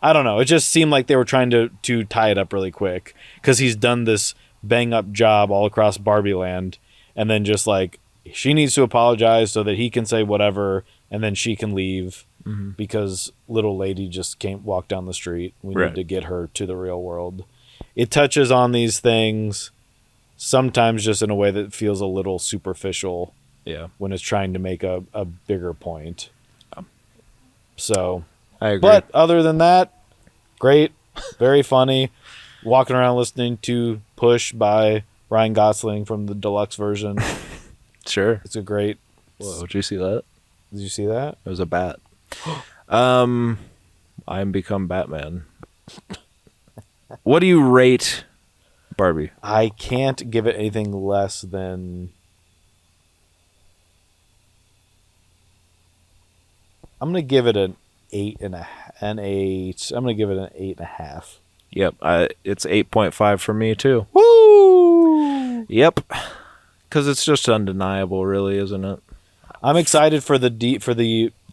I don't know, it just seemed like they were trying to tie it up really quick, because he's done this bang up job all across Barbie land, and then just like she needs to apologize so that he can say whatever, and then she can leave because little lady just can't walk down the street. We need to get her to the real world. It touches on these things sometimes just in a way that feels a little superficial when it's trying to make a bigger point. So I agree. but other than that, great, very funny. Walking around listening to Push by Ryan Gosling from the deluxe version. Sure. It's a great. Whoa, did you see that? Did you see that? It was a bat. I'm become Batman. What do you rate Barbie? I can't give it anything less than. I'm gonna give it an 8 and an 8. I'm gonna give it an 8.5. Yep, it's 8.5 for me too. Woo! Yep, because it's just undeniable, really, isn't it? I'm excited for the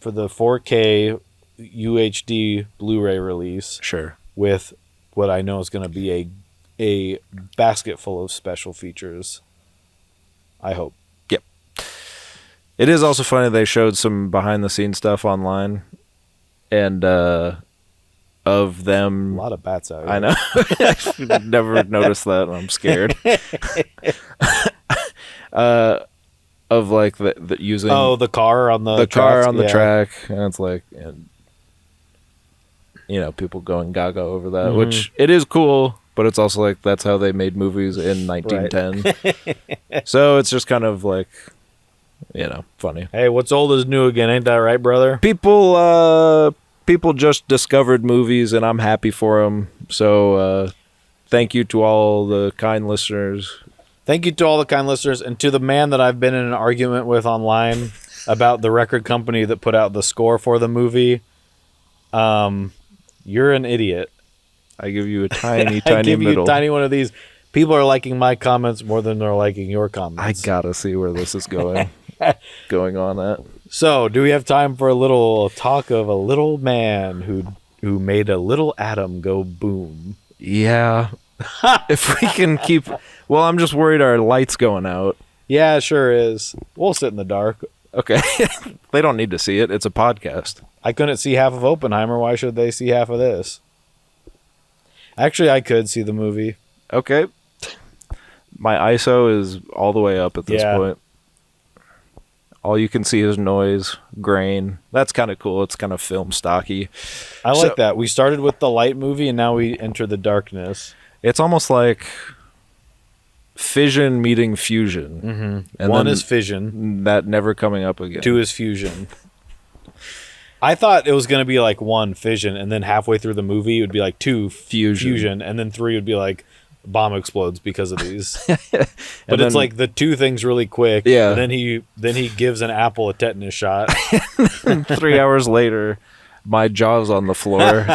4K UHD Blu-ray release. Sure. With what I know is going to be a basket full of special features. I hope. Yep. It is also funny they showed some behind-the-scenes stuff online, and of them. A lot of bats out here. I know. I've never noticed that, and I'm scared. Of like the using the car on the car tracks? on the track, and it's like, and people going gaga over that, which it is cool, but it's also like that's how they made movies in 1910. So it's just kind of like, funny. Hey, what's old is new again, ain't that right, brother? People just discovered movies, and I'm happy for them. So thank you to all the kind listeners. Thank you to all the kind listeners, and to the man that I've been in an argument with online about the record company that put out the score for the movie. You're an idiot. I give you a tiny, I give middle. you a tiny one of these. People are liking my comments more than they're liking your comments. I gotta see where this is going. Going on at. So, do we have time for a little talk of a little man who made a little atom go boom? Yeah. If we can keep... Well, I'm just worried our light's going out. Yeah, it sure is. We'll sit in the dark. Okay. They don't need to see it. It's a podcast. I couldn't see half of Oppenheimer. Why should they see half of this? Actually, I could see the movie. Okay. My ISO is all the way up at this point. All you can see is noise, grain. That's kind of cool. It's kind of film stocky. I like that. We started with the light movie, and now we enter the darkness. It's almost like fission meeting fusion. Mm-hmm. And one is fission. That never coming up again. Two is fusion. I thought it was going to be like one fission, and then halfway through the movie, it would be like two fusion, and then three would be like bomb explodes because of these. But it's like the two things really quick. Yeah. And then he gives an apple a tetanus shot. 3 hours later, my jaw's on the floor.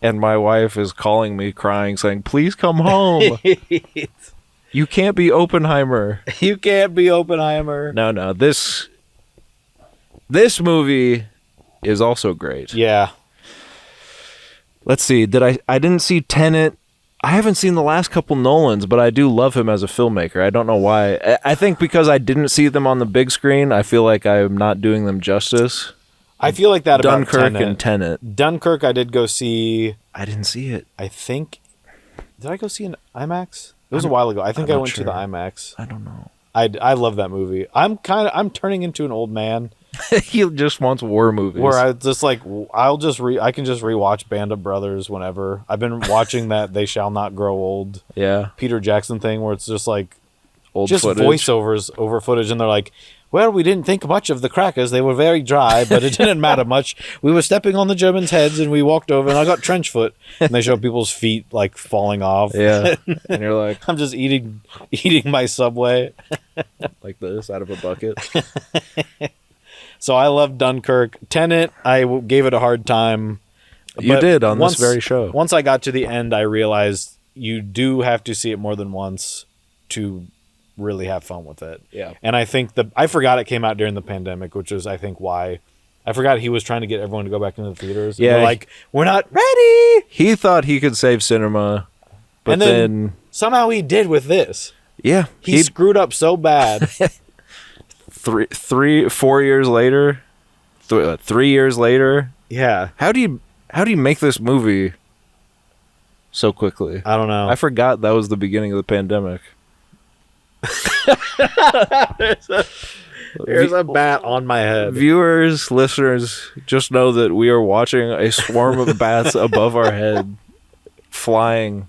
And my wife is calling me crying, saying, "Please come home. You can't be Oppenheimer. You can't be Oppenheimer." No. This movie is also great. Yeah. Let's see. I didn't see Tenet. I haven't seen the last couple Nolans, but I do love him as a filmmaker. I don't know why. I think because I didn't see them on the big screen, I feel like I'm not doing them justice. I feel like that about Dunkirk and Tenet. Dunkirk, I did go see. I didn't see it. I think. Did I go see an IMAX? It was a while ago. I think I went to the IMAX. I don't know. I love that movie. I'm turning into an old man. He just wants war movies. Where I just like I can just rewatch Band of Brothers whenever. I've been watching that They Shall Not Grow Old. Yeah. Peter Jackson thing where it's just like old just footage. voiceovers over footage, and they're like, "Well, we didn't think much of the crackers. They were very dry, but it didn't matter much. We were stepping on the Germans' heads, and we walked over, and I got trench foot." And they show people's feet like falling off. Yeah. And you're like, I'm just eating my Subway like this out of a bucket. So I love Dunkirk. Tenet, I gave it a hard time. You did on this very show. Once I got to the end, I realized you do have to see it more than once to really have fun with it. Yeah. And I think I forgot it came out during the pandemic, which is I think why. I forgot he was trying to get everyone to go back into the theaters. Yeah. And like, we're not ready. He thought he could save cinema, but and then somehow he did with this. Yeah. He screwed up so bad. 4 years later, 3 years later. Yeah. How do you make this movie so quickly? I don't know. I forgot that was the beginning of the pandemic. There's a bat on my head. Viewers, listeners, just know that we are watching a swarm of bats above our head flying.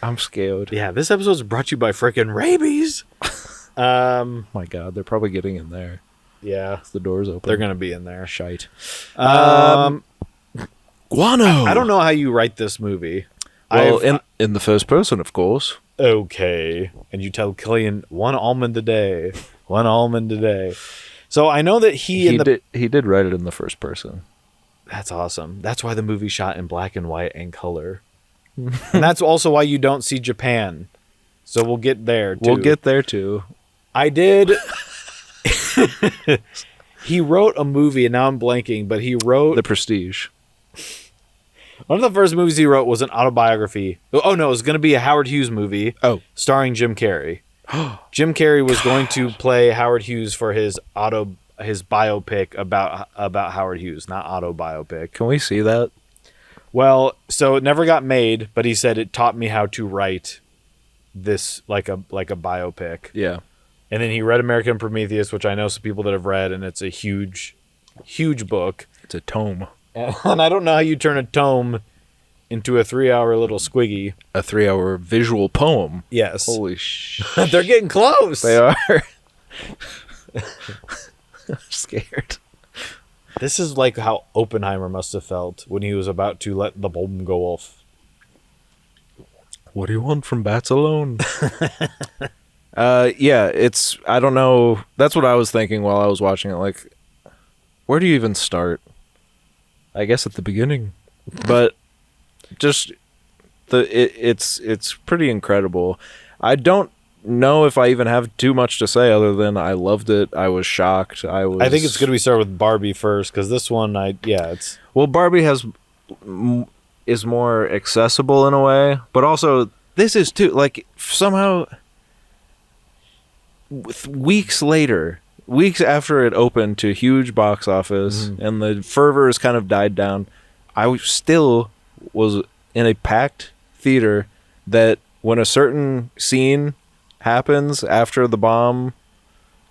I'm scared. Yeah, this episode is brought to you by frickin' rabies. My God, they're probably getting in there. Yeah, The door's open. they're gonna be in there. Shite. Guano. I don't know how you write this movie. Well, in the first person, of course. Okay, and you tell Killian one almond a day. So I know that he did write it in the first person. That's awesome. That's why the movie shot in black and white and color. And that's also why you don't see Japan. So we'll get there too. We'll get there too. I did. He wrote a movie, and now I'm blanking, but he wrote The Prestige. one of the first movies he wrote was an autobiography. Oh no, it was going to be a Howard Hughes movie. Oh, starring Jim Carrey. Jim Carrey was going to play Howard Hughes for his biopic about Howard Hughes, not autobiopic. Can we see that? Well, so it never got made, but he said it taught me how to write this like a biopic. Yeah. And then he read American Prometheus, which I know some people that have read, and it's a huge huge book. It's a tome. And I don't know how you turn a tome into a 3-hour little squiggy. A 3-hour visual poem. Yes. Holy shit. They're getting close. They are. I'm scared. This is like how Oppenheimer must have felt when he was about to let the bomb go off. What do you want from bats alone? Yeah, it's, I don't know. That's what I was thinking while I was watching it. Like, where do you even start? I guess at the beginning. But just it's pretty incredible. I don't know if I even have too much to say other than I loved it. I was shocked. I think it's good we start with Barbie first, because this one, it's... Well, Barbie is more accessible in a way, but also this is too, like, somehow weeks after it opened to huge box office and the fervor has kind of died down, I still was in a packed theater that when a certain scene happens after the bomb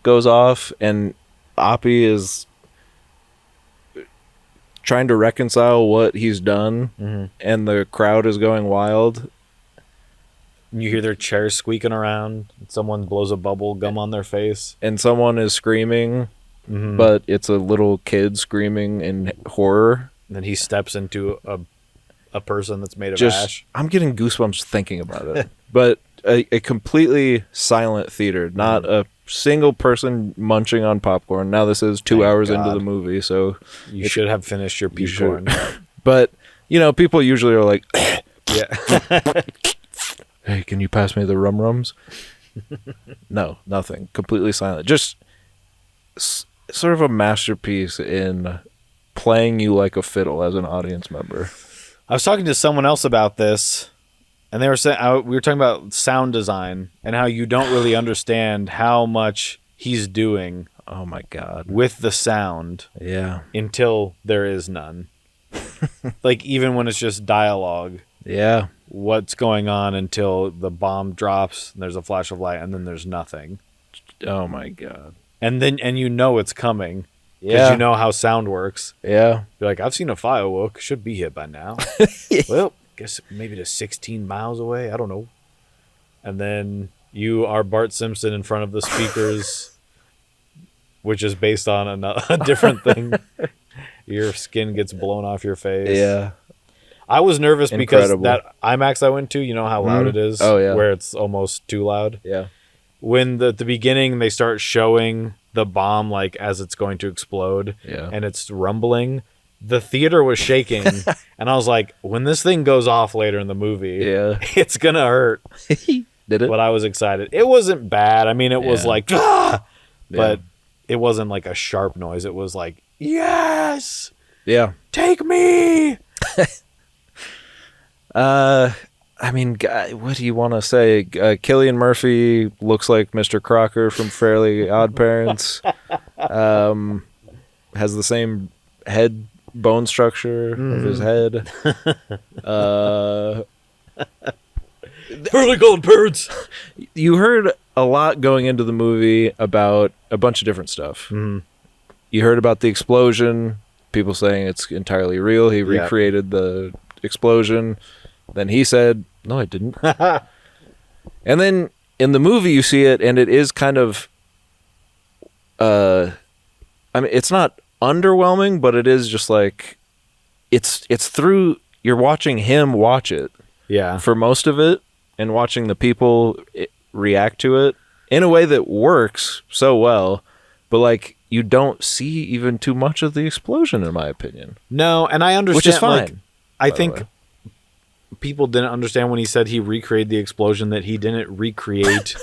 goes off and Oppie is trying to reconcile what he's done and the crowd is going wild. You hear their chairs squeaking around. Someone blows a bubble gum on their face. And someone is screaming, but it's a little kid screaming in horror. And then he steps into a person that's made of ash. I'm getting goosebumps thinking about it. But a completely silent theater, not a single person munching on popcorn. Now this is 2 hours into the movie, so you should have finished your popcorn. But, people usually are like, yeah. Hey, can you pass me the rum-rums? No, nothing. Completely silent. Just sort of a masterpiece in playing you like a fiddle as an audience member. I was talking to someone else about this, and they were saying we were talking about sound design and how you don't really understand how much he's doing. Oh my God. With the sound. Yeah. Until there is none. Like, even when it's just dialogue. Yeah. What's going on until the bomb drops and there's a flash of light and then there's nothing. Oh my God. And you know it's coming. Because you know how sound works. Yeah. You're like, I've seen a firework. Should be here by now. Well, guess maybe to 16 miles away. I don't know. And then you are Bart Simpson in front of the speakers, which is based on a different thing. Your skin gets blown off your face. Yeah. I was nervous because that IMAX I went to, you know how loud it is? Oh, yeah. Where it's almost too loud? Yeah. When at the beginning they start showing the bomb like as it's going to explode and it's rumbling, the theater was shaking. And I was like, when this thing goes off later in the movie, it's going to hurt. Did it? But I was excited. It wasn't bad. I mean, it was like, ah! But it wasn't like a sharp noise. It was like, yes! Yeah. Take me! I mean, what do you want to say? Cillian Murphy looks like Mr. Crocker from Fairly Odd Parents. Has the same head bone structure of his head. Fairly Odd Parents. You heard a lot going into the movie about a bunch of different stuff. You heard about the explosion. People saying it's entirely real. He recreated the explosion. Then he said, no, I didn't. And then in the movie you see it, and it is kind of, I mean, it's not underwhelming, but it is just like, it's through, you're watching him watch it. Yeah. For most of it, and watching the people react to it in a way that works so well, but like, you don't see even too much of the explosion, in my opinion. No, and I understand. Which is fine. Like, I think people didn't understand when he said he recreated the explosion that he didn't recreate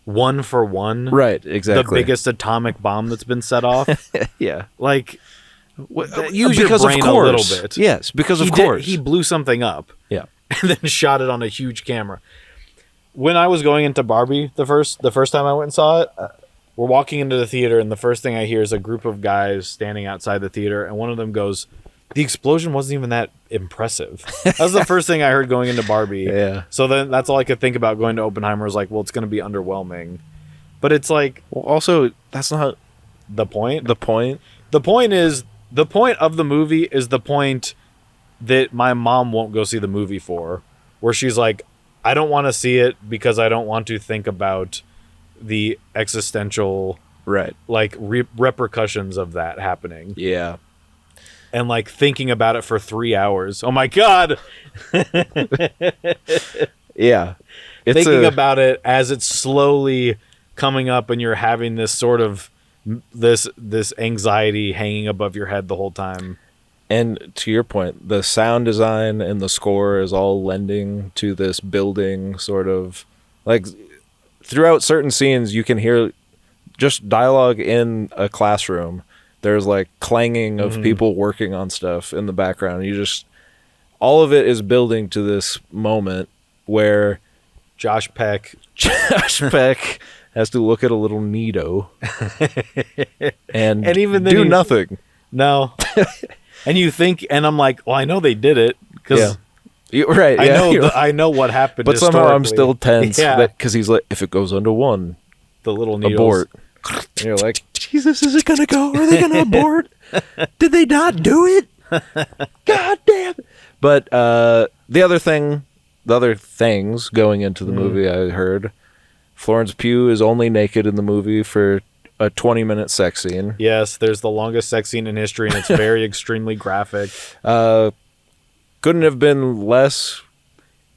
one for one. Right, exactly. The biggest atomic bomb that's been set off. Yeah. Like, use your brain a little bit. Yes, because of course. He blew something up. Yeah. And then shot it on a huge camera. When I was going into Barbie the first time I went and saw it, we're walking into the theater, and the first thing I hear is a group of guys standing outside the theater, and one of them goes, the explosion wasn't even that impressive. That was the first thing I heard going into Barbie. Yeah. So then that's all I could think about going to Oppenheimer was like, well, it's going to be underwhelming. But it's like... Well, also, that's not the point. The point? The point is the point of the movie is the point that my mom won't go see the movie for, where she's like, I don't want to see it because I don't want to think about the existential Right. like repercussions of that happening. Yeah. And like thinking about it for 3 hours. Oh my God. Yeah. Thinking about it as it's slowly coming up and you're having this sort of this anxiety hanging above your head the whole time. And to your point, the sound design and the score is all lending to this building sort of like throughout certain scenes you can hear just dialogue in a classroom. There's like clanging of people working on stuff in the background. You just all of it is building to this moment where Josh Peck has to look at a little neato and even then do nothing. No. And you think, and I'm like, well, I know they did it because right. I know what happened. But somehow I'm still tense because he's like, if it goes under one, the little needles. Abort. And you're like, Jesus, is it gonna go? Are they gonna abort? Did they not do it? God damn. But the other things going into the movie, I heard Florence Pugh is only naked in the movie for a 20-minute sex scene. Yes, there's the longest sex scene in history, and it's very extremely graphic. Couldn't have been less.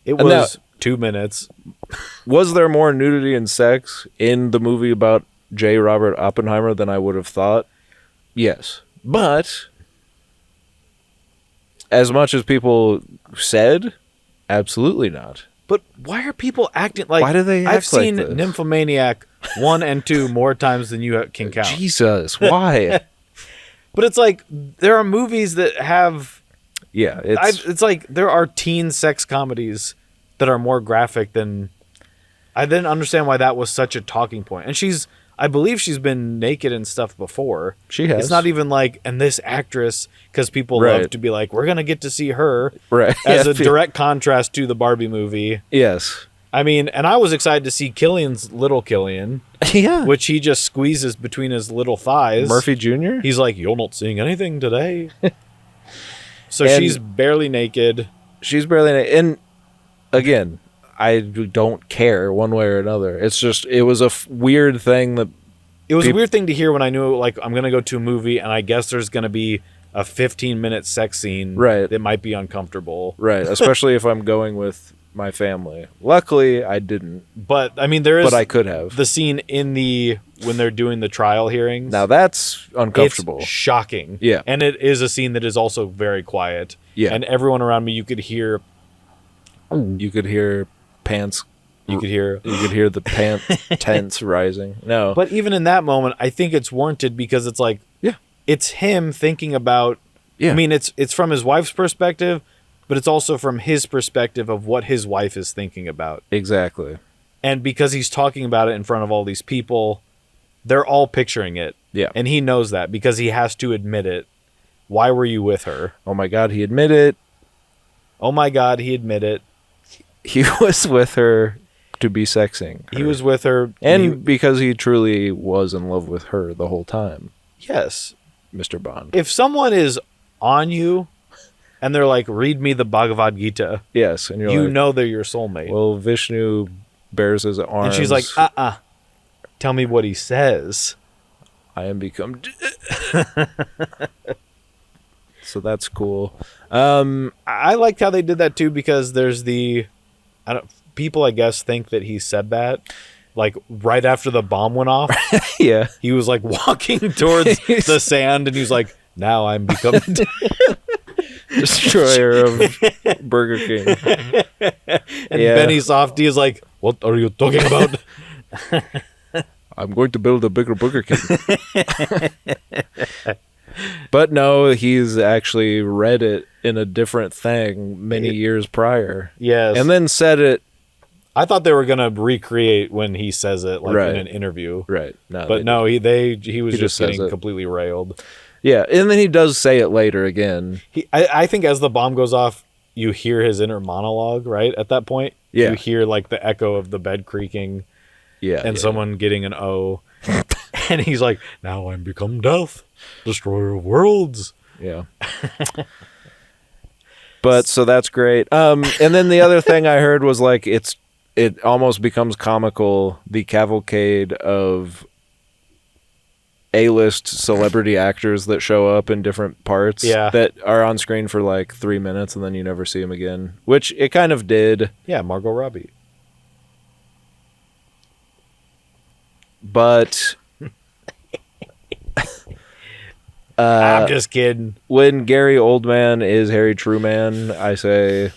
It was 2 minutes. Was there more nudity and sex in the movie about J. Robert Oppenheimer than I would have thought? Yes. But as much as people said, absolutely not. But why are people acting like... Why do they act I've seen like this? Nymphomaniac 1 and 2 more times than you can count. Jesus, why? But it's like, there are movies that have... Yeah, it's like, there are teen sex comedies that are more graphic than... I didn't understand why that was such a talking point. And I believe she's been naked and stuff before. She has. It's not even like, and this actress, because people love to be like, we're going to get to see her. Right. As a direct contrast to the Barbie movie. Yes. I mean, and I was excited to see Killian's little Killian. Yeah. Which he just squeezes between his little thighs. Murphy Jr.? He's like, you're not seeing anything today. So she's barely naked. She's barely naked. And again, I don't care one way or another. It's just, it was a weird thing that... It was a weird thing to hear when I knew, like, I'm going to go to a movie and I guess there's going to be a 15-minute sex scene that might be uncomfortable. Right, especially if I'm going with my family. Luckily, I didn't. But, I mean, there is... But I could have. The scene when they're doing the trial hearings. Now, that's uncomfortable. It's shocking. Yeah. And it is a scene that is also very quiet. Yeah. And everyone around me, you could hear... You could hear pants... You could hear the pant tents rising. No. But even in that moment, I think it's warranted because it's like, it's him thinking about, I mean, it's from his wife's perspective, but it's also from his perspective of what his wife is thinking about. Exactly. And because he's talking about it in front of all these people, they're all picturing it. Yeah. And he knows that because he has to admit it. Why were you with her? Oh my God, he admitted. Oh my God, he admitted. He was with her to be sexing her. He was with her. And because he truly was in love with her the whole time. Yes. Mr. Bond. If someone is on you and they're like, read me the Bhagavad Gita. Yes. And you know they're your soulmate. Well, Vishnu bears his arms. And she's like, tell me what he says. I am become... So that's cool. I liked how they did that too because there's people, I guess, think that he said that like right after the bomb went off. Yeah. He was like walking towards the sand and he was like, now I'm becoming destroyer of Burger King. And Benny Safdie is like, what are you talking about? I'm going to build a bigger Burger King. But no, he's actually read it in a different thing many years prior. Yes. And then said it. I thought they were going to recreate when he says it like in an interview. Right. No, but no, he was just getting completely railed. Yeah. And then he does say it later again. I think as the bomb goes off, you hear his inner monologue, right? At that point. Yeah. You hear like the echo of the bed creaking. Yeah. And someone getting an O. And he's like, now I'm become death, destroyer of worlds. Yeah. But so that's great. And then the other thing I heard was like it almost becomes comical, the cavalcade of A-list celebrity actors that show up in different parts that are on screen for like 3 minutes and then you never see them again, which it kind of did. Yeah, Margot Robbie. But I'm just kidding. When Gary Oldman is Harry Truman, I say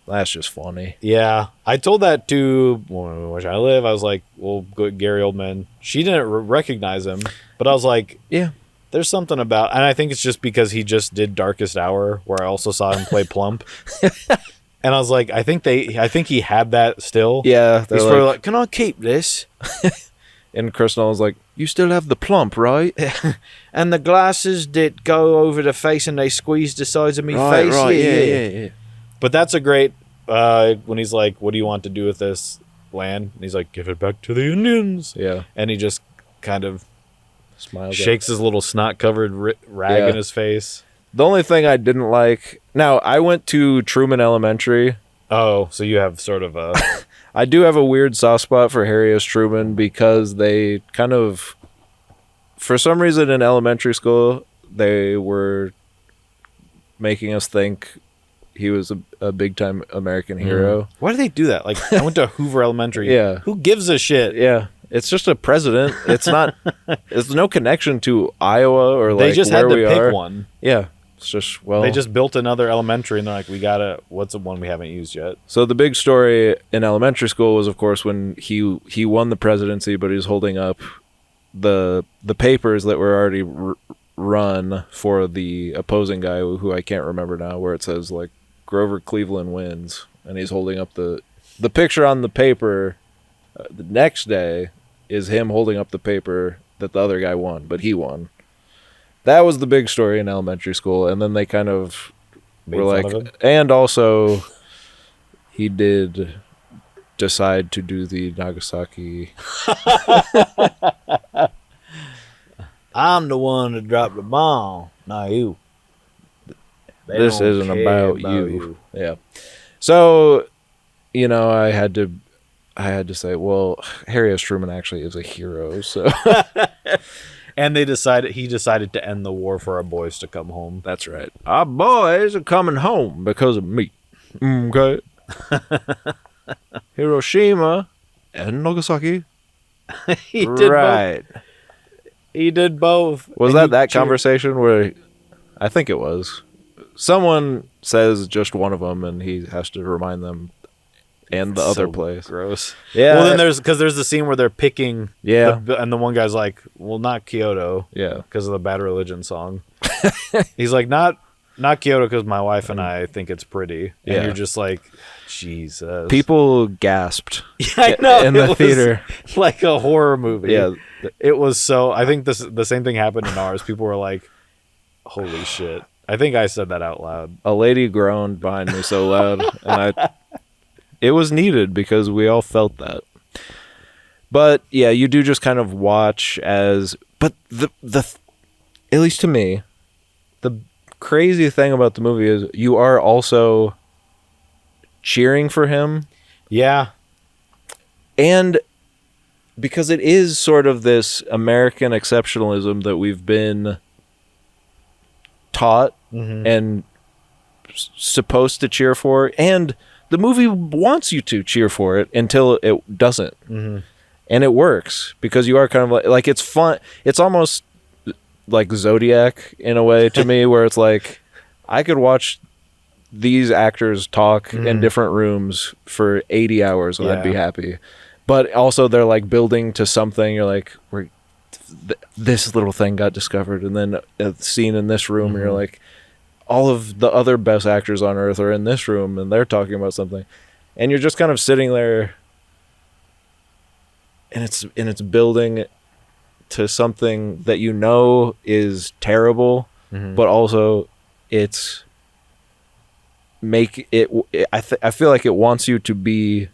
that's just funny. Yeah, I told that to Wish I Live. I was like, well, good Gary Oldman. She didn't recognize him, but I was like, yeah, there's something about, and I think it's just because he just did Darkest Hour, where I also saw him play Plump. And I was like, I think he had that still. Yeah, he's probably like, can I keep this? And Chris Nolan's like, you still have the plump, right? And the glasses that go over the face and they squeeze the sides of me face. Right, yeah. But that's a great, when he's like, what do you want to do with this land? And he's like, give it back to the Indians. Yeah. And he just kind of smiles, shakes his little snot-covered rag in his face. The only thing I didn't like, now I went to Truman Elementary. Oh, so you have sort of a... I do have a weird soft spot for Harry S. Truman because they kind of, for some reason in elementary school, they were making us think he was a big-time American hero. Why do they do that? Like, I went to Hoover Elementary. Yeah. Who gives a shit? Yeah. It's just a president. It's not, it's no connection to Iowa or like they just where had to we pick are. one. Yeah. It's just, well, they just built another elementary and they're like, what's the one we haven't used yet? So the big story in elementary school was, of course, when he won the presidency, but he was holding up the papers that were already run for the opposing guy, who I can't remember now, where it says like Grover Cleveland wins, and he's holding up the picture on the paper. The next day is him holding up the paper that the other guy won, but he won. That was the big story in elementary school, and then they kind of were like, and also he did decide to do the Nagasaki. I'm the one that dropped the bomb, not you. This isn't about you. Yeah. So, I had to say, well, Harry S. Truman actually is a hero, so. And he decided to end the war for our boys to come home. That's right. Our boys are coming home because of me. Okay. Hiroshima and Nagasaki. He did right. Both. He did both. Was that conversation where, I think it was, someone says just one of them and he has to remind them and the other place. Gross. Yeah. Well, then there's the scene where they're picking. Yeah. And the one guy's like, well, not Kyoto. Yeah. Because of the Bad Religion song. He's like, not Kyoto because my wife and I think it's pretty. And you're just like, Jesus. People gasped. Yeah, I know. In the theater. Like a horror movie. Yeah. It was so. I think the same thing happened in ours. People were like, holy shit. I think I said that out loud. A lady groaned behind me so loud. And it was needed because we all felt that. But yeah, you do just kind of watch as, but the at least to me, the crazy thing about the movie is you are also cheering for him. Yeah. And because it is sort of this American exceptionalism that we've been taught and supposed to cheer for, and the movie wants you to cheer for it until it doesn't. And it works because you are kind of like it's fun. It's almost like Zodiac in a way to me, where it's like I could watch these actors talk in different rooms for 80 hours and I'd be happy. But also they're like building to something. You're like, this little thing got discovered, and then a scene in this room, and you're like, all of the other best actors on earth are in this room and they're talking about something, and you're just kind of sitting there, and it's building to something that is terrible, but also it's I feel like it wants you to be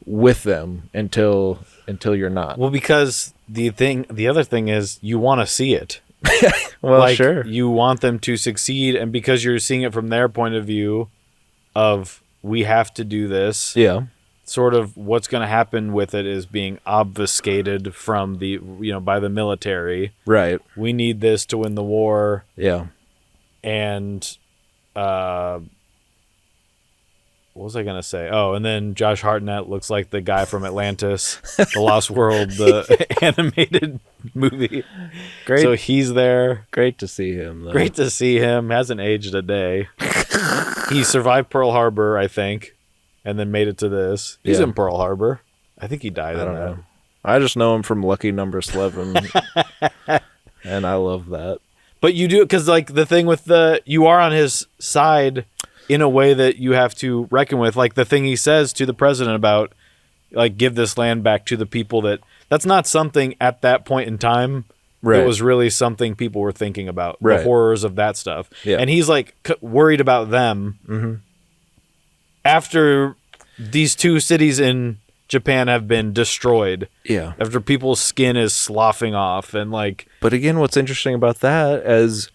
with them until you're not. Well, because the other thing is you want to see it. Well, like, sure. you want them to succeed, and because you're seeing it from their point of view of we have to do this, Yeah. sort of what's going to happen with it is being obfuscated from the, by the military. Right. We need this to win the war. Yeah. And what was I going to say? Oh, and then Josh Hartnett looks like the guy from Atlantis, The Lost World, the animated movie. Great. So he's there. Great to see him, though. Great to see him. Hasn't aged a day. He survived Pearl Harbor, I think, and then made it to this. He's Yeah. in Pearl Harbor. I think he died I in don't that. know. I just know him from Lucky Number 11, and I love that. But you do, because like the thing with you are on his side in a way that you have to reckon with. Like the thing he says to the president about, like, give this land back to the people that's not something at that point in time. Right. It was really something people were thinking about, Right. the horrors of that stuff. Yeah. And he's like worried about them after these two cities in Japan have been destroyed. Yeah. After people's skin is sloughing off and like. But again, what's interesting about that is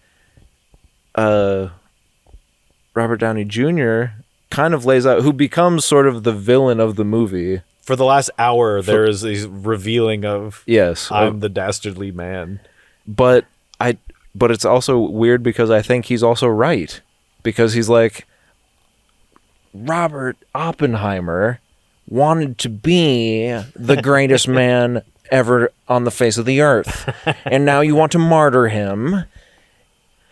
Robert Downey Jr. kind of lays out who becomes sort of the villain of the movie. For the last hour, there is a revealing of Yes. I'm the dastardly man. But it's also weird because I think he's also right. Because he's like, Robert Oppenheimer wanted to be the greatest man ever on the face of the earth. And now you want to martyr him.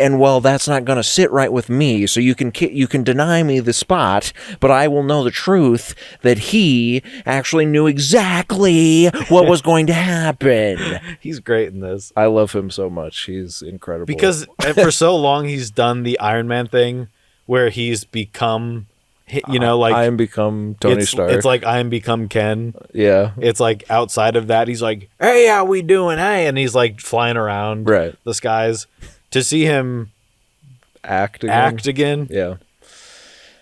And well, that's not going to sit right with me. So you can deny me the spot, but I will know the truth that he actually knew exactly what was going to happen. He's great in this. I love him so much. He's incredible. Because for so long he's done the Iron Man thing where he's become, like I am become Tony Stark. It's like I am become Ken. Yeah. It's like outside of that, he's like, hey, how we doing? Hey. And he's like flying around Right. the skies. To see him Act again Yeah.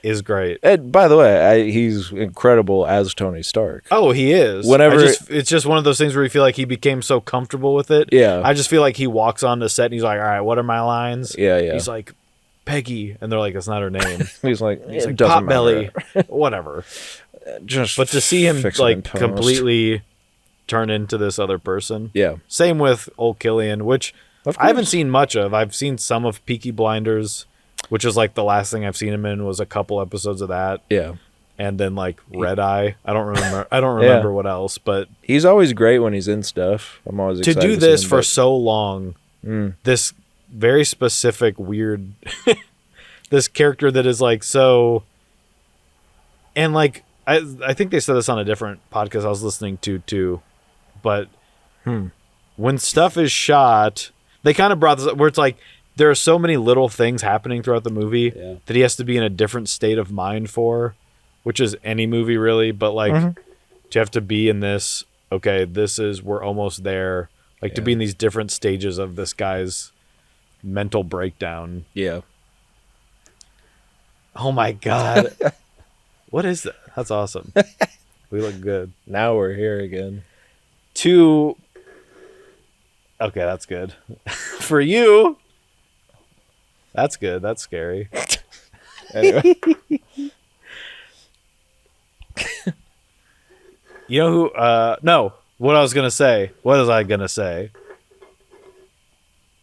is great. And by the way, he's incredible as Tony Stark. Oh, he is. Whenever it's just one of those things where you feel like he became so comfortable with it. Yeah. I just feel like he walks on the set and he's like, all right, what are my lines? Yeah, yeah. He's like, Peggy. And they're like, that's not her name. He's like, He's it like, doesn't Potbelly. matter. Whatever. Just But to see him fix it in like post. completely turn into this other person. Yeah. Same with old Killian, which Of I haven't course. seen much of. I've seen some of Peaky Blinders, which is like the last thing I've seen him in was a couple episodes of that. Yeah. And then like Red Eye. I don't remember what else, but He's always great when he's in stuff. I'm always to excited do see this him, for but- so long, this very specific weird this character that is like so, and like I think they said this on a different podcast I was listening to too, but when stuff is shot, they kind of brought this up where it's like there are so many little things happening throughout the movie that he has to be in a different state of mind for, which is any movie really, but like to have to be in this, okay, we're almost there, like to be in these different stages of this guy's mental breakdown. Yeah. Oh my God. What is that? That's awesome. We look good. Now we're here again. Okay, that's good. For you, that's good. That's scary. Anyway. You know who? No. What I was gonna say. What was I gonna say?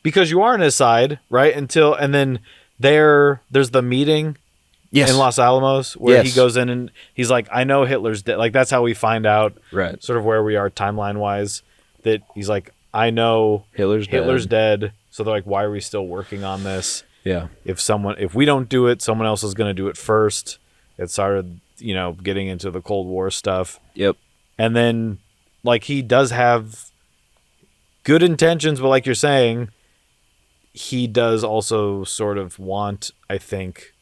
Because you are on his side, right? And then there's the meeting Yes. in Los Alamos where he Yes. goes in and he's like, I know Hitler's dead. Like that's how we find out Right. sort of where we are timeline wise. That he's like, I know Hitler's dead. So they're like, why are we still working on this? Yeah. If we don't do it, someone else is going to do it first. It started, getting into the Cold War stuff. Yep. And then like he does have good intentions, but like you're saying, he does also sort of want, I think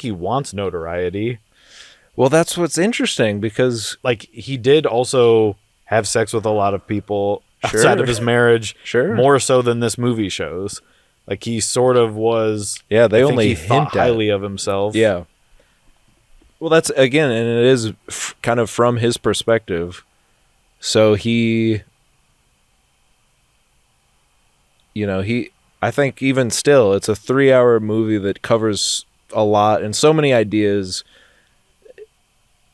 he wants notoriety. Well, that's what's interesting because Like he did also have sex with a lot of people Sure. outside of his marriage. Sure. More so than this movie shows. Like he sort of was. Yeah, they I think only he thought hint at it. highly of himself. yeah. Well, that's again, and it is kind of from his perspective. So he I think even still, it's a 3-hour movie that covers a lot and so many ideas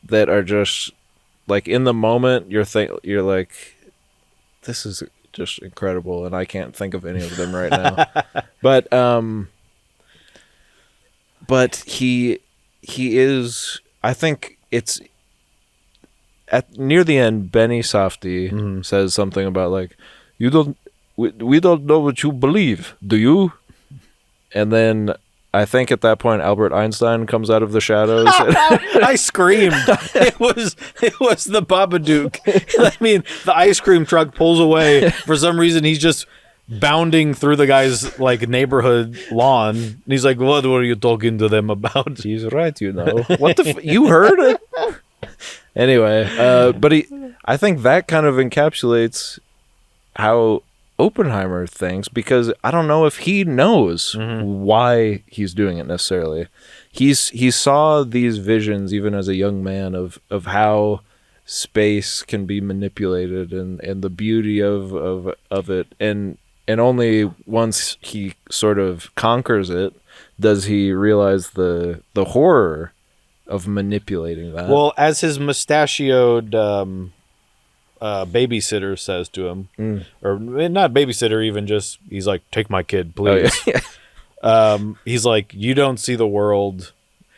that are just like in the moment you're like, this is just incredible, and I can't think of any of them right now. But he is, I think it's at near the end, Benny Safdie says something about like, we don't know what you believe, do you? And then I think at that point Albert Einstein comes out of the shadows. I screamed. It was the Babadook. I mean, the ice cream truck pulls away. For some reason, he's just bounding through the guy's like neighborhood lawn. And he's like, "What were you talking to them about?" He's right, What the you heard it? Anyway, but I think that kind of encapsulates how Oppenheimer thinks, because I don't know if he knows why he's doing it necessarily. He saw these visions even as a young man of how space can be manipulated and the beauty of it, and only once he sort of conquers it does he realize the horror of manipulating that. Well, as his mustachioed babysitter says to him, or not babysitter, even just, he's like, "Take my kid, please." Oh, yeah. He's like, "You don't see the world."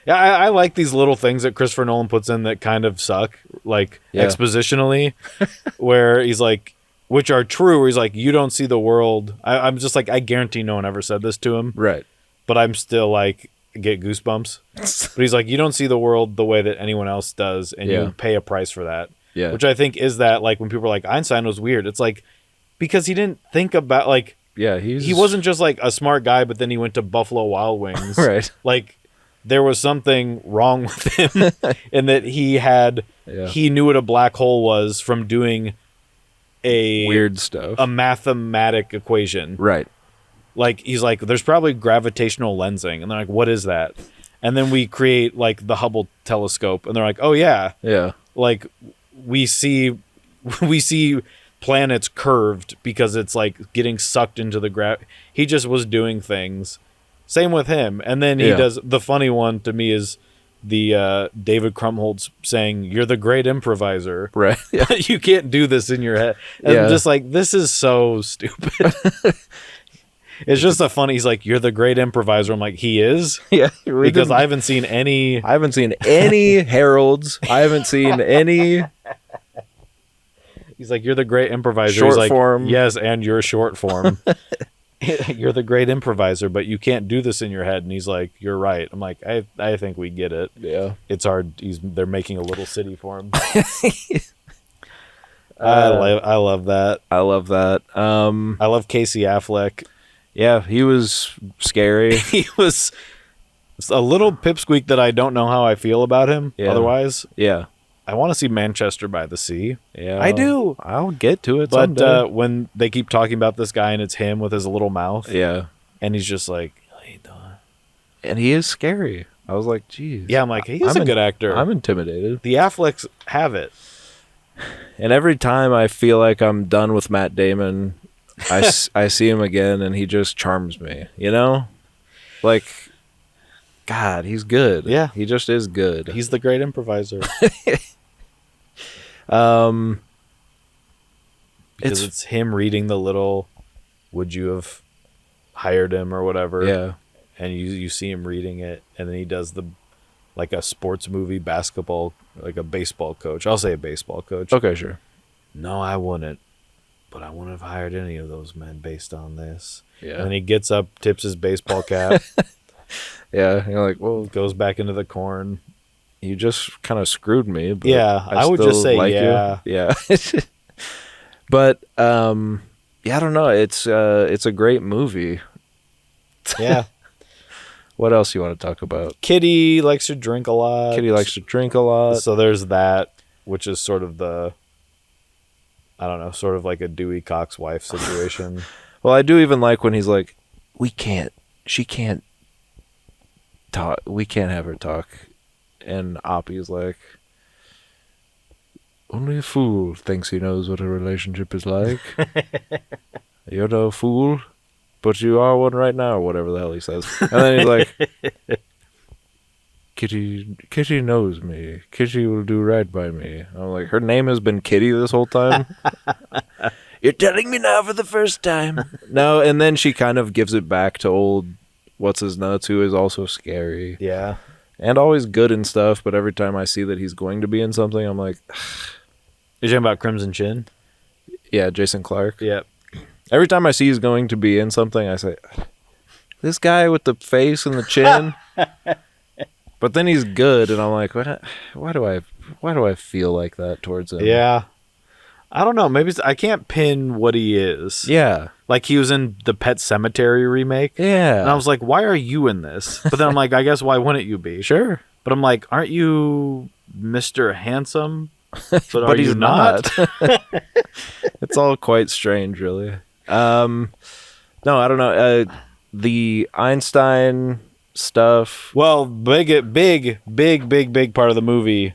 Yeah, I like these little things that Christopher Nolan puts in that kind of suck, like expositionally, where he's like, which are true, where he's like, "You don't see the world." I'm just like, I guarantee no one ever said this to him. Right. But I'm still like, get goosebumps. But he's like, "You don't see the world the way that anyone else does, and you pay a price for that." Yeah. Which I think is that, like, when people are like, Einstein was weird, it's like, because he didn't think about, like, he wasn't just like a smart guy, but then he went to Buffalo Wild Wings. Right. Like, there was something wrong with him in that he knew what a black hole was from doing a weird stuff, a mathematic equation. Right. Like, he's like, there's probably gravitational lensing. And they're like, what is that? And then we create, like, the Hubble telescope. And they're like, oh, yeah. Yeah. Like, we see planets curved because it's, like, getting sucked into the He just was doing things. Same with him. And then he does, the funny one to me is the David Krumholtz saying, "You're the great improviser." Right. Yeah. You can't do this in your head. And I'm just like, this is so stupid. It's just a funny. He's like, "You're the great improviser." I'm like, he is. Yeah, because I haven't seen any heralds. I haven't seen any. He's like, "You're the great improviser." Short He's like, form. Yes, and you're short form. You're the great improviser, but you can't do this in your head. And he's like, "You're right." I'm like, I think we get it. Yeah, it's hard. They're making a little city for him. I love that. I love that. I love Casey Affleck. Yeah, he was scary. He was a little pipsqueak that I don't know how I feel about him. Yeah. Otherwise, yeah, I want to see Manchester by the Sea. Yeah, I do. I'll get to it. But when they keep talking about this guy and it's him with his little mouth, and he's just like, "How you doing?" And he is scary. I was like, "Geez." Yeah, I'm like, he's a good actor. I'm intimidated. The Afflecks have it. And every time I feel like I'm done with Matt Damon, I see him again, and he just charms me. You know, like, God, he's good. Yeah, he just is good. He's the great improviser. Because it's him reading the little, "Would you have hired him?" or whatever. Yeah, and you see him reading it, and then he does like a sports movie basketball, like a baseball coach. I'll say a baseball coach. Okay, sure. "No, I wouldn't. But I wouldn't have hired any of those men based on this." Yeah. And then he gets up, tips his baseball cap. Yeah. You're like, well, goes back into the corn. You just kind of screwed me. But yeah. I would just say, like yeah. You. Yeah. But, yeah, I don't know. It's a great movie. Yeah. What else you want to talk about? Kitty likes to drink a lot. So there's that, which is sort of sort of like a Dewey Cox wife situation. Well, I do even like when he's like, she can't talk. We can't have her talk. And Oppie's like, only a fool thinks he knows what a relationship is like. You're no fool. but you are one right now, or whatever the hell he says. And then he's like, Kitty knows me. Kitty will do right by me. I'm like, her name has been Kitty this whole time? You're telling me now for the first time. No, and then she kind of gives it back to old what's-his-nuts, who is also scary. Yeah. And always good and stuff, but every time I see that he's going to be in something, I'm like... You're talking about Crimson Chin? Yeah, Jason Clarke. Yep. Every time I see he's going to be in something, I say, this guy with the face and the chin. But then he's good, and I'm like, why do I feel like that towards him? Yeah. I don't know. Maybe I can't pin what he is. Yeah. Like he was in the Pet Cemetery remake. Yeah. And I was like, why are you in this? But then I'm like, I guess why wouldn't you be? Sure. But I'm like, aren't you Mr. Handsome? But he's not. It's all quite strange, really. No, I don't know. The Einstein stuff. Well, big part of the movie.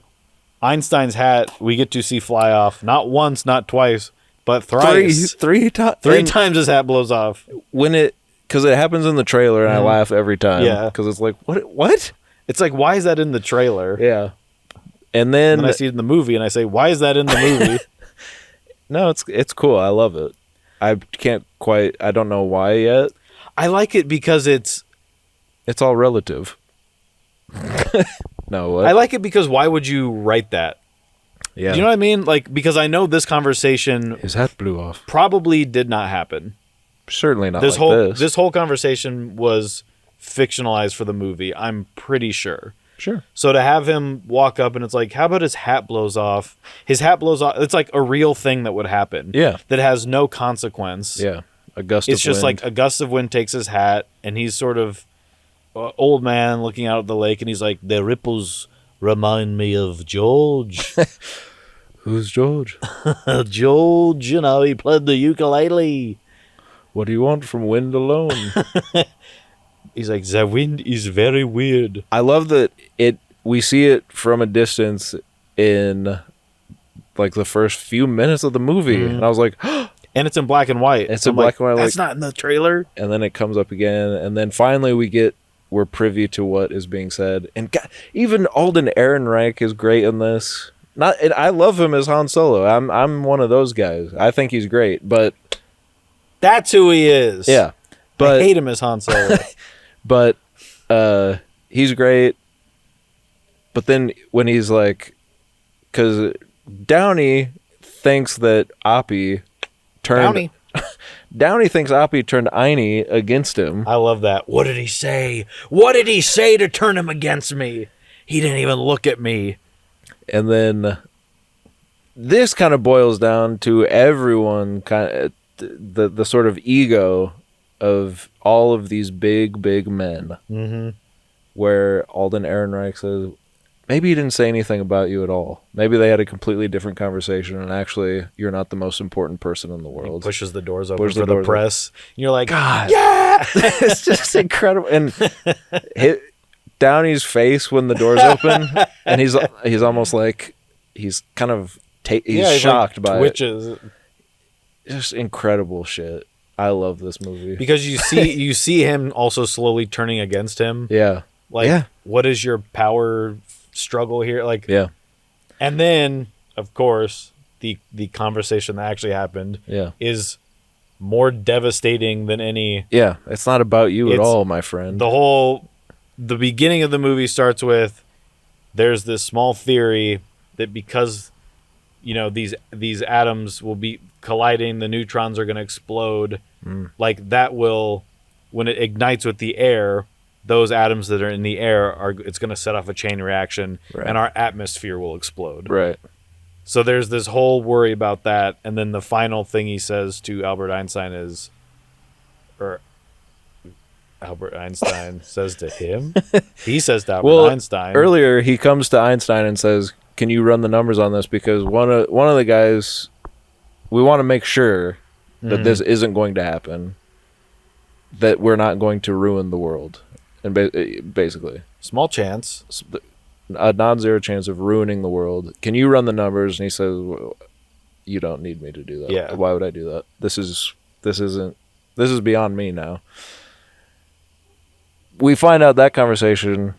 Einstein's hat we get to see fly off not once, not twice, but thrice. Three times his hat blows off. Because it happens in the trailer, and I laugh every time. Yeah. Because it's like, what? It's like, why is that in the trailer? Yeah. And then I see it in the movie, and I say, why is that in the movie? No, it's cool. I love it. I don't know why yet. I like it because it's all relative. No, what? I like it because why would you write that? Yeah. Do you know what I mean? Like, because I know this conversation His hat blew off. probably did not happen. Certainly not This like this whole conversation was fictionalized for the movie. I'm pretty sure. Sure. So to have him walk up and it's like, how about his hat blows off? His hat blows off. It's like a real thing that would happen. Yeah. That has no consequence. Yeah. A gust of It's just wind. like a gust of wind takes his hat, and he's sort of old man looking out at the lake, and he's like, the ripples remind me of George. Who's George? George, he played the ukulele. What do you want from wind alone? He's like, the wind is very weird. I love that we see it from a distance in like the first few minutes of the movie. And I was like, and it's in black and white. It's in black and white. That's not in the trailer. And then it comes up again. And then finally we're privy to what is being said. And God, even Alden Ehrenreich is great in this. And I love him as Han Solo. I'm one of those guys. I think he's great, but that's who he is. yeah. But I hate him as Han Solo. But he's great. But then when he's like, because Downey thinks that Oppie turned Downey thinks Oppie turned Einie against him. I love that. What did he say? What did he say to turn him against me? He didn't even look at me. And then this kind of boils down to everyone kind of the sort of ego of all of these big men. Mm-hmm. Where Alden Ehrenreich says, maybe he didn't say anything about you at all. Maybe they had a completely different conversation, and actually, you're not the most important person in the world. He pushes the doors open for the press. And you're like, God, yeah! It's just incredible. And Downey's face when the doors open, and he's almost like he's kind of he's shocked by twitches. it. Just incredible shit. I love this movie because you see him also slowly turning against him. Yeah. Like, what is your power struggle here? Like, yeah. And then, of course, the conversation that actually happened is more devastating than any. Yeah, it's not about you at all, my friend. The beginning of the movie starts with there's this small theory that because these atoms will be colliding, the neutrons are going to explode. Like that will, when it ignites with the air, those atoms that are in the air it's going to set off a chain reaction, and our atmosphere will explode. Right. So there's this whole worry about that, and then the final thing he says to Albert Einstein Albert Einstein says to him. He says to Albert Einstein. Earlier he comes to Einstein and says, "Can you run the numbers on this? Because one of the guys, we want to make sure that this isn't going to happen. That we're not going to ruin the world." And basically, small chance, a non-zero chance of ruining the world. Can you run the numbers? And he says, "You don't need me to do that. Yeah. Why would I do that? This isn't This is beyond me now. We find out that conversation.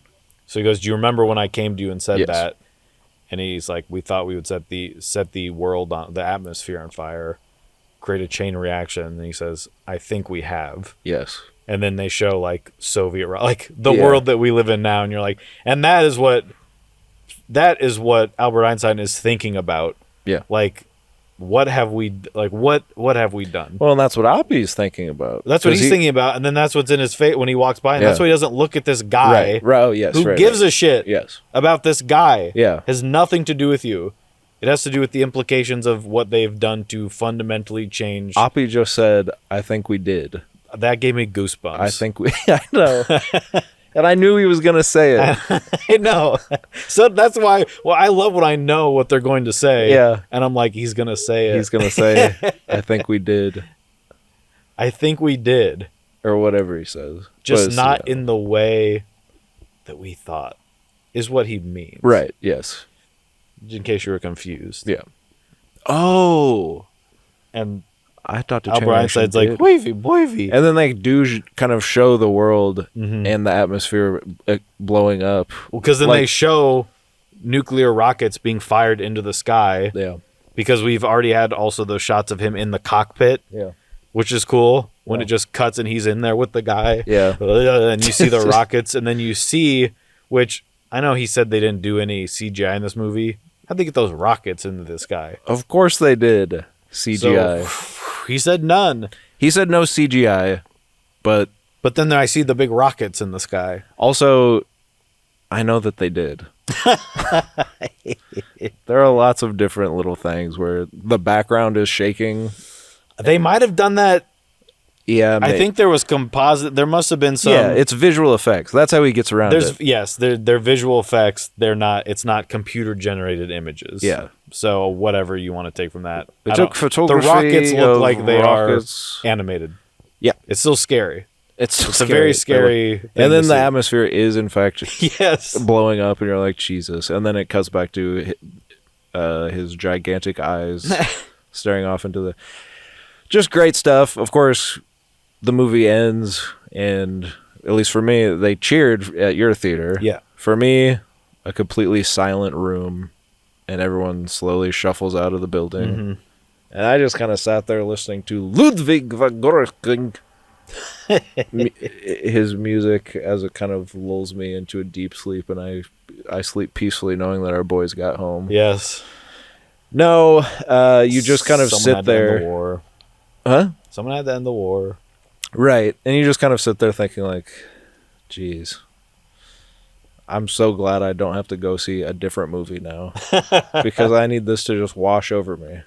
So he goes, "Do you remember when I came to you and said Yes. that?" And he's like, "We thought we would set the world on the atmosphere on fire, create a chain reaction." And he says, "I think we have." Yes. And then they show like Soviet, like the world that we live in now, and you're like, and that is what Albert Einstein is thinking about. Yeah. Like, what have we what have we done? Well, and that's what Oppie's thinking about. That's what he's thinking about, and then that's what's in his face when he walks by, and Yeah. that's why he doesn't look at this guy. Right. Oh, yes. Who gives a shit Yes. about this guy? Yeah. Has nothing to do with you. It has to do with the implications of what they've done to fundamentally change. Oppie just said, "I think we did." That gave me goosebumps. I think we. I know. And I knew he was gonna say it. I know. So that's why. Well, I love when I know what they're going to say. Yeah. And I'm like, he's gonna say it. He's gonna say, "I think we did," I think we did, or whatever he says. just But not yeah. in the way that we thought. Is what he means. Right. Yes. In case you were confused. Yeah. Oh, And I thought the Albert generation Einstein's like, did. "Wavy, boyvy." And then they do kind of show the world Mm-hmm. and the atmosphere blowing up. Well, because then like- they show nuclear rockets being fired into the sky. Yeah. Because we've already had also those shots of him in the cockpit, Yeah. which is cool when it just cuts and he's in there with the guy. Yeah. And you see the rockets, and then you see, which I know he said they didn't do any CGI in this movie. How'd they get those rockets into the sky? Of course they did CGI. So, he said none. He said no CGI, but But then I see the big rockets in the sky. also I know that they did. There are lots of different little things where the background is shaking. They might have done that. Yeah, I think there was composite. There must have been some. yeah, it's visual effects. That's how he gets around There's it. yes, they're visual effects. They're not. It's not computer generated images. Yeah. So whatever you want to take from that. It I took don't- photography. The rockets look of like they rockets. are animated. Yeah. It's still scary. It's a very scary thing And then to the see. atmosphere is in fact Yes. blowing up, and you're like, Jesus. And then it cuts back to his gigantic eyes staring off into the. Just great stuff. Of course, the movie ends, and at least for me, they cheered at your theater. Yeah. For me, a completely silent room, and everyone slowly shuffles out of the building. Mm-hmm. And I just kind of sat there listening to Ludwig van Beethoven. His music as it kind of lulls me into a deep sleep, and I sleep peacefully knowing that our boys got home. Yes. No, you just kind of Someone sit had to end there. the war. Huh? Someone had to end the war. Right. And you just kind of sit there thinking like, geez, I'm so glad I don't have to go see a different movie now because I need this to just wash over me.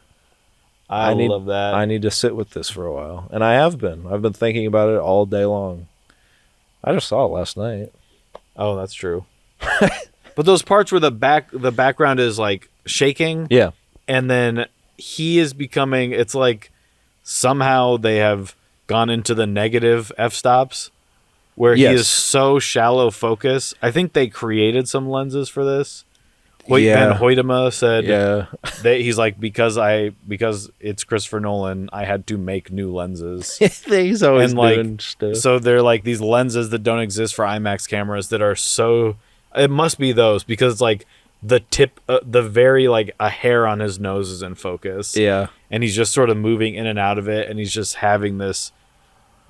I need, love that. I need to sit with this for a while. And I have been. I've been thinking about it all day long. I just saw it last night. Oh, that's true. But those parts where the background is like shaking, Yeah. and then he is becoming, it's like somehow they have gone into the negative f-stops where he Yes. is so shallow focus. I think they created some lenses for this. Yeah. Ben Hoytema said Yeah. that he's like, because it's Christopher Nolan, I had to make new lenses. He's always And, like, doing stuff. So they're like these lenses that don't exist for IMAX cameras that are so, it must be those because it's like the tip, the very like a hair on his nose is in focus. Yeah. And he's just sort of moving in and out of it, and he's just having this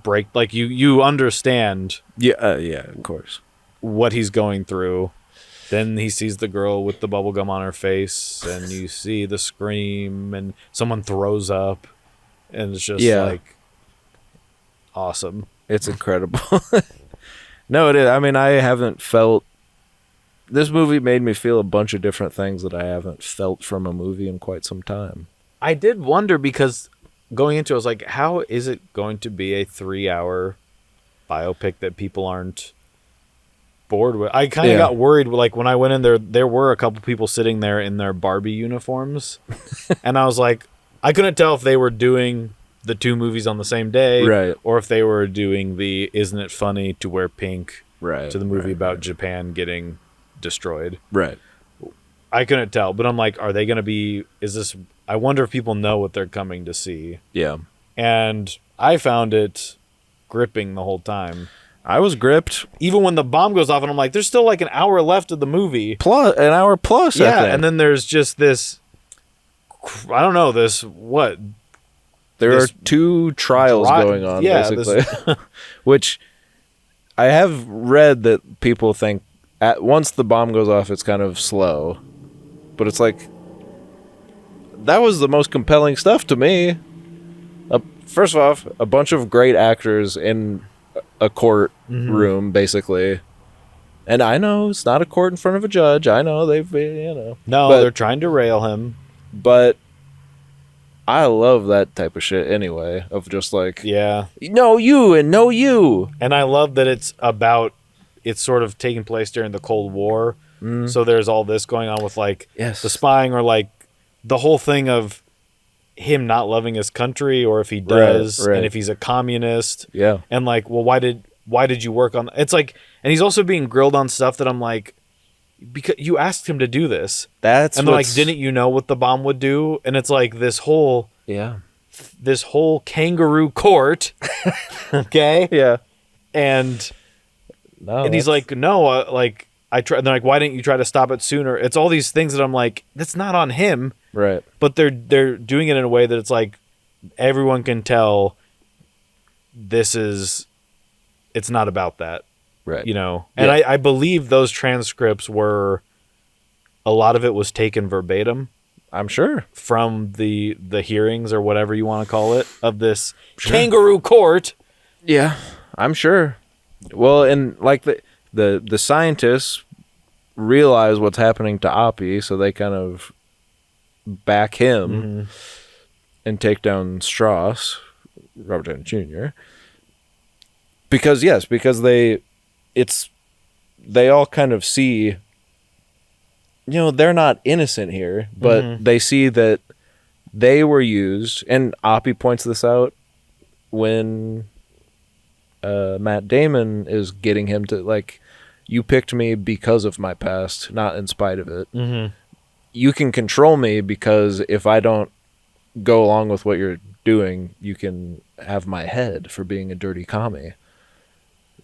break. Like you understand Yeah. Yeah, of course. what he's going through. Then he sees the girl with the bubble gum on her face, and you see the scream, and someone throws up, and it's just like awesome. It's incredible. No, it is. I mean, I haven't felt. This movie made me feel a bunch of different things that I haven't felt from a movie in quite some time. I did wonder because going into it, I was like, how is it going to be a 3-hour biopic that people aren't bored with? I kind of got worried. Like when I went in there were a couple people sitting there in their Barbie uniforms. And I was like, I couldn't tell if they were doing the two movies on the same day. Right. Or if they were doing the Isn't It Funny to Wear Pink Right. to the movie about Japan getting destroyed. Right. I couldn't tell, but I'm like, are they going to be, I wonder if people know what they're coming to see. Yeah. And I found it gripping the whole time. I was gripped. Even when the bomb goes off, and I'm like, there's still like an hour left of the movie. Plus an hour plus. Yeah, I think. and then there's just this. I don't know this what. There this are two trials going on, basically, which I have read that people think once the bomb goes off, it's kind of slow, but it's like that was the most compelling stuff to me. First off, a bunch of great actors in a court room, basically. And I know it's not a court in front of a judge. I know No, but they're trying to rail him. But I love that type of shit anyway, of just like, no you and no you. And I love that it's sort of taking place during the Cold War. So there's all this going on with like the spying, or like the whole thing of him not loving his country, or if he does, and if he's a communist. Yeah. And like, well, why did you work on it's like, and he's also being grilled on stuff that I'm like, because you asked him to do this. And they're like, didn't you know what the bomb would do? And it's like this whole kangaroo court. Okay. Yeah. And he's like, no, like I tried. They're like, why didn't you try to stop it sooner? It's all these things that I'm like, that's not on him. Right. But they're doing it in a way that it's like everyone can tell it's not about that. Right. You know, and I believe those transcripts were, a lot of it was taken verbatim. I'm sure. From the hearings, or whatever you want to call it, of this kangaroo court. Yeah, I'm sure. Well, and like the scientists realize what's happening to Oppie, so they kind of back him and take down Strauss, Robert Downey Jr. Because they all kind of see, they're not innocent here, but they see that they were used, and Oppie points this out when Matt Damon is getting him to, like, you picked me because of my past, not in spite of it. You can control me because if I don't go along with what you're doing, you can have my head for being a dirty commie.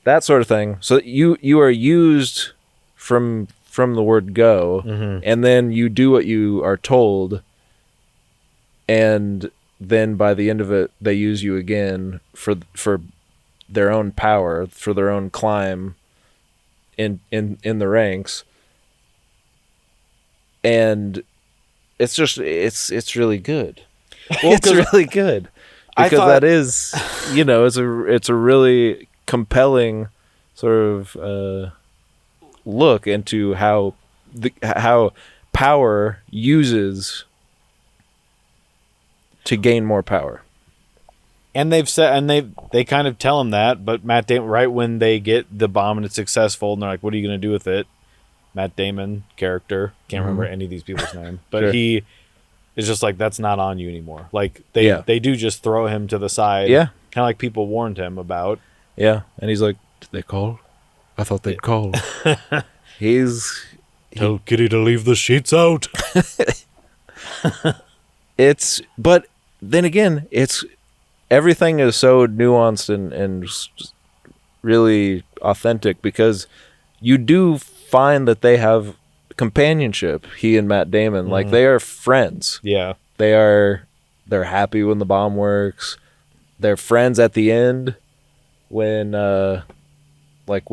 That sort of thing. So you are used from the word go, and then you do what you are told, and then by the end of it, they use you again for their own power, for their own climb in the ranks. And it's just it's really good. Well, it's really good because that is, it's a really compelling sort of look into how power uses to gain more power. And they've said, and they kind of tell him that, but Matt Damon, right when they get the bomb and it's successful, and they're like, "What are you going to do with it?" Matt Damon character, can't remember any of these people's name, but he is just like, "That's not on you anymore." Like they do just throw him to the side, kind of like people warned him about. Yeah, and he's like, "Did they call? I thought they'd call." Tell Kitty to leave the sheets out. But then again, everything is so nuanced and really authentic, because you do find that they have companionship, he and Matt Damon. Like, they are friends. Yeah. They're happy when the bomb works. They're friends at the end when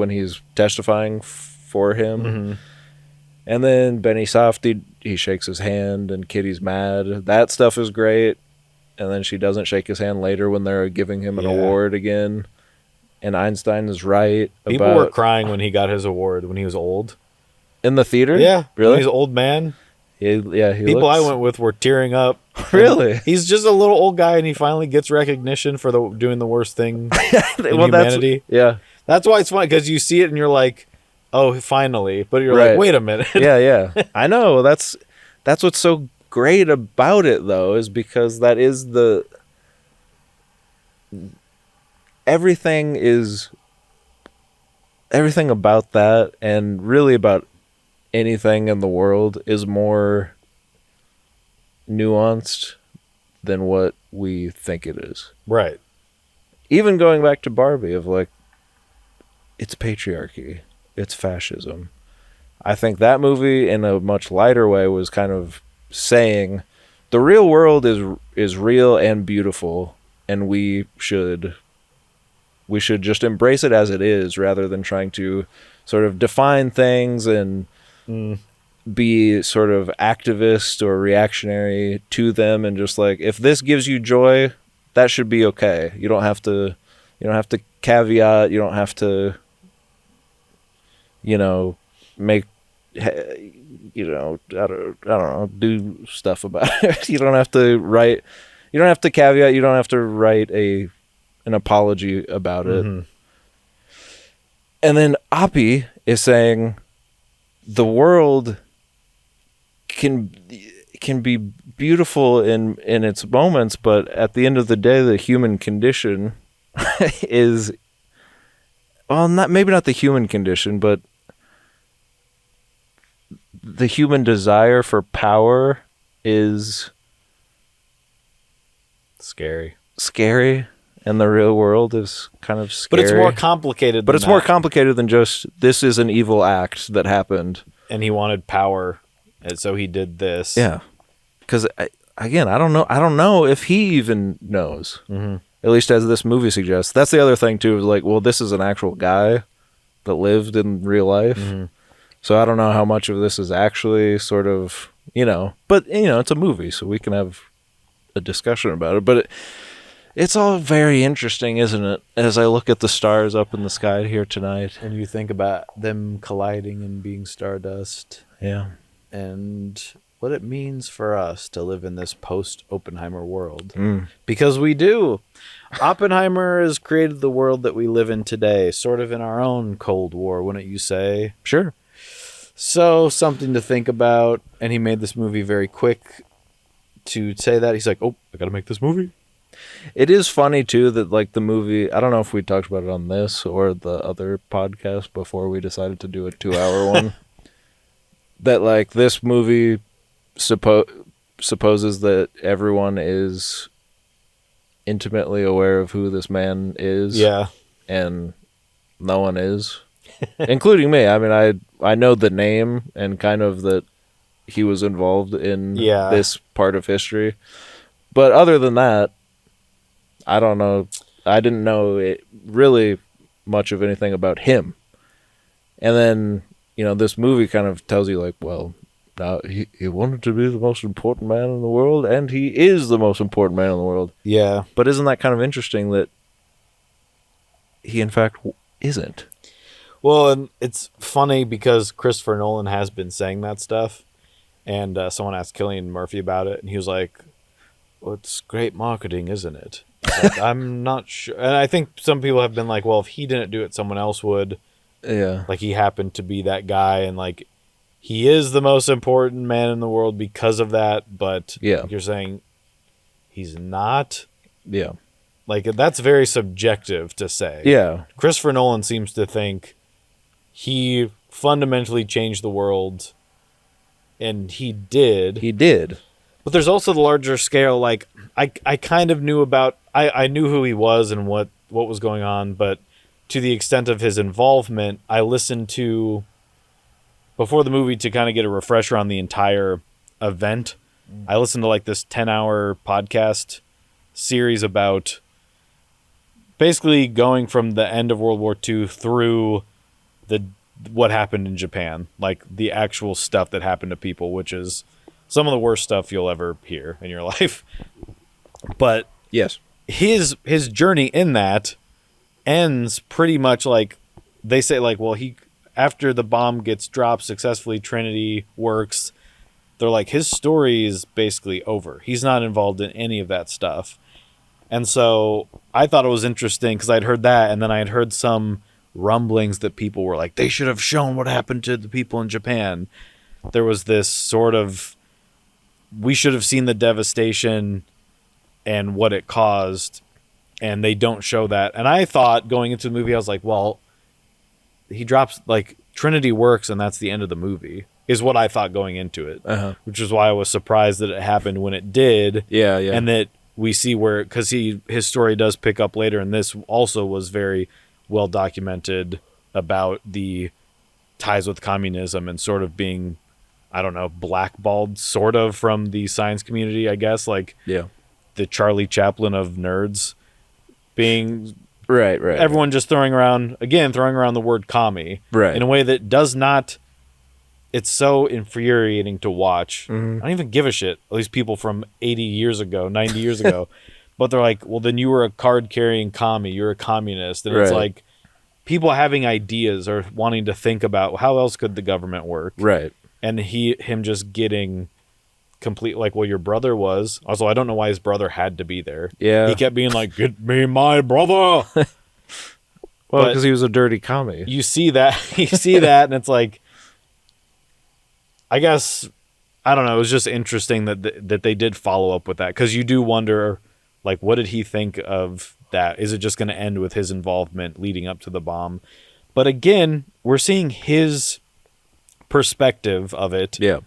he's testifying for him. And then Benny Safdie, he shakes his hand and Kitty's mad. That stuff is great. And then she doesn't shake his hand later when they're giving him an award again. And Einstein is right. People were crying when he got his award when he was old. In the theater? Yeah. Really? He's an old man. People I went with were tearing up. Really? He's just a little old guy, and he finally gets recognition for doing the worst thing in humanity. That's why it's funny, because you see it and you're like, oh, finally. But you're like, wait a minute. Yeah. I know. That's what's so great about it, though, is because that is everything about that, and really about anything in the world, is more nuanced than what we think it is. Right. Even going back to Barbie of like, it's patriarchy, it's fascism. I think that movie in a much lighter way was kind of saying the real world is real and beautiful, and we should just embrace it as it is rather than trying to sort of define things and be sort of activist or reactionary to them, and just like, if this gives you joy, that should be okay. You don't have to caveat, you don't have to make I don't know, do stuff about it. You don't have to caveat, you don't have to write an apology about it. And then Oppie is saying the world can be beautiful in its moments, but at the end of the day, the human condition is, well, maybe not the human condition, but the human desire for power is scary, and the real world is kind of scary. but it's more complicated. More complicated than just, this is an evil act that happened, and he wanted power, and so he did this. Yeah, because again, I don't know if he even knows. At least as this movie suggests. That's the other thing too. Is like, well, this is an actual guy that lived in real life. So I don't know how much of this is actually sort of, but it's a movie, so we can have a discussion about it. But it's all very interesting, isn't it? As I look at the stars up in the sky here tonight, and you think about them colliding and being stardust. Yeah. And what it means for us to live in this post-Oppenheimer world. Because we do. Oppenheimer has created the world that we live in today, sort of in our own Cold War, wouldn't you say? Sure. So, something to think about. And he made this movie very quick to say that. He's like, oh, I gotta make this movie. It is funny, too, that, like, the movie, I don't know if we talked about it on this or the other podcast before we decided to do a 2-hour one, that, like, this movie supposes that everyone is intimately aware of who this man is. Yeah. And no one is. Including me. I mean, I know the name and kind of that he was involved in this part of history. But other than that, I don't know. I didn't know really much of anything about him. And then, this movie kind of tells you, like, well, now he wanted to be the most important man in the world, and he is the most important man in the world. Yeah. But isn't that kind of interesting that he, in fact, isn't? Well, and it's funny because Christopher Nolan has been saying that stuff, and someone asked Cillian Murphy about it, and he was like, well, it's great marketing, isn't it? Like, I'm not sure. And I think some people have been like, well, if he didn't do it, someone else would. Yeah. Like, he happened to be that guy, and, like, he is the most important man in the world because of that, but you're saying he's not? Yeah. Like, that's very subjective to say. Yeah. Christopher Nolan seems to think he fundamentally changed the world, and he did. He did. But there's also the larger scale, like, I kind of knew about, I knew who he was and what was going on, but to the extent of his involvement, I listened to, before the movie, to kind of get a refresher on the entire event, I listened to, like, this 10-hour podcast series about basically going from the end of World War II through what happened in Japan, like the actual stuff that happened to people, which is some of the worst stuff you'll ever hear in your life. But yes, his journey in that ends pretty much like they say, like, well, after the bomb gets dropped successfully, Trinity works. They're like, his story is basically over. He's not involved in any of that stuff. And so I thought it was interesting because I'd heard that, and then I had heard some rumblings that people were like, they should have shown what happened to the people in Japan. There was this sort of, we should have seen the devastation and what it caused, and they don't show that. And I thought going into the movie, I was like, well, he drops, like, Trinity works, and that's the end of the movie, is what I thought going into it, which is why I was surprised that it happened when it did. Yeah. And that we see where, because his story does pick up later, and this also was very well documented about the ties with communism and sort of being, I don't know, blackballed sort of from the science community, I guess, like the Charlie Chaplin of nerds being right. Everyone just throwing around the word commie in a way that does not. It's so infuriating to watch. I don't even give a shit. At least people from 80 years ago, 90 years ago. But they're like, well, then you were a card-carrying commie. You're a communist. And it's like people having ideas or wanting to think about how else could the government work. Right. And him just getting complete, like, well, your brother was. Also, I don't know why his brother had to be there. Yeah. He kept being like, get me my brother. Well, because he was a dirty commie. You see that. And it's like, I guess, I don't know. It was just interesting that they did follow up with that, because you do wonder, like, what did he think of that? Is it just going to end with his involvement leading up to the bomb? But again, we're seeing his perspective of it. Yeah.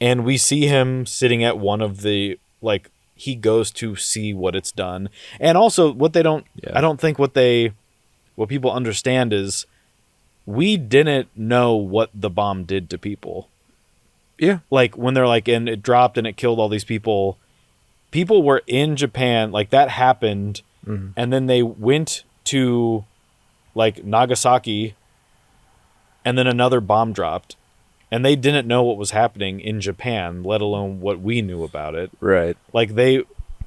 And we see him sitting at one of the, like, he goes to see what it's done. And also what they don't, I don't think what people understand is we didn't know what the bomb did to people. Yeah. Like, when they're like, and it dropped and it killed all these people were in Japan, like, that happened, and then they went to, like, Nagasaki, and then another bomb dropped, and they didn't know what was happening in Japan, let alone what we knew about it. Right. Like,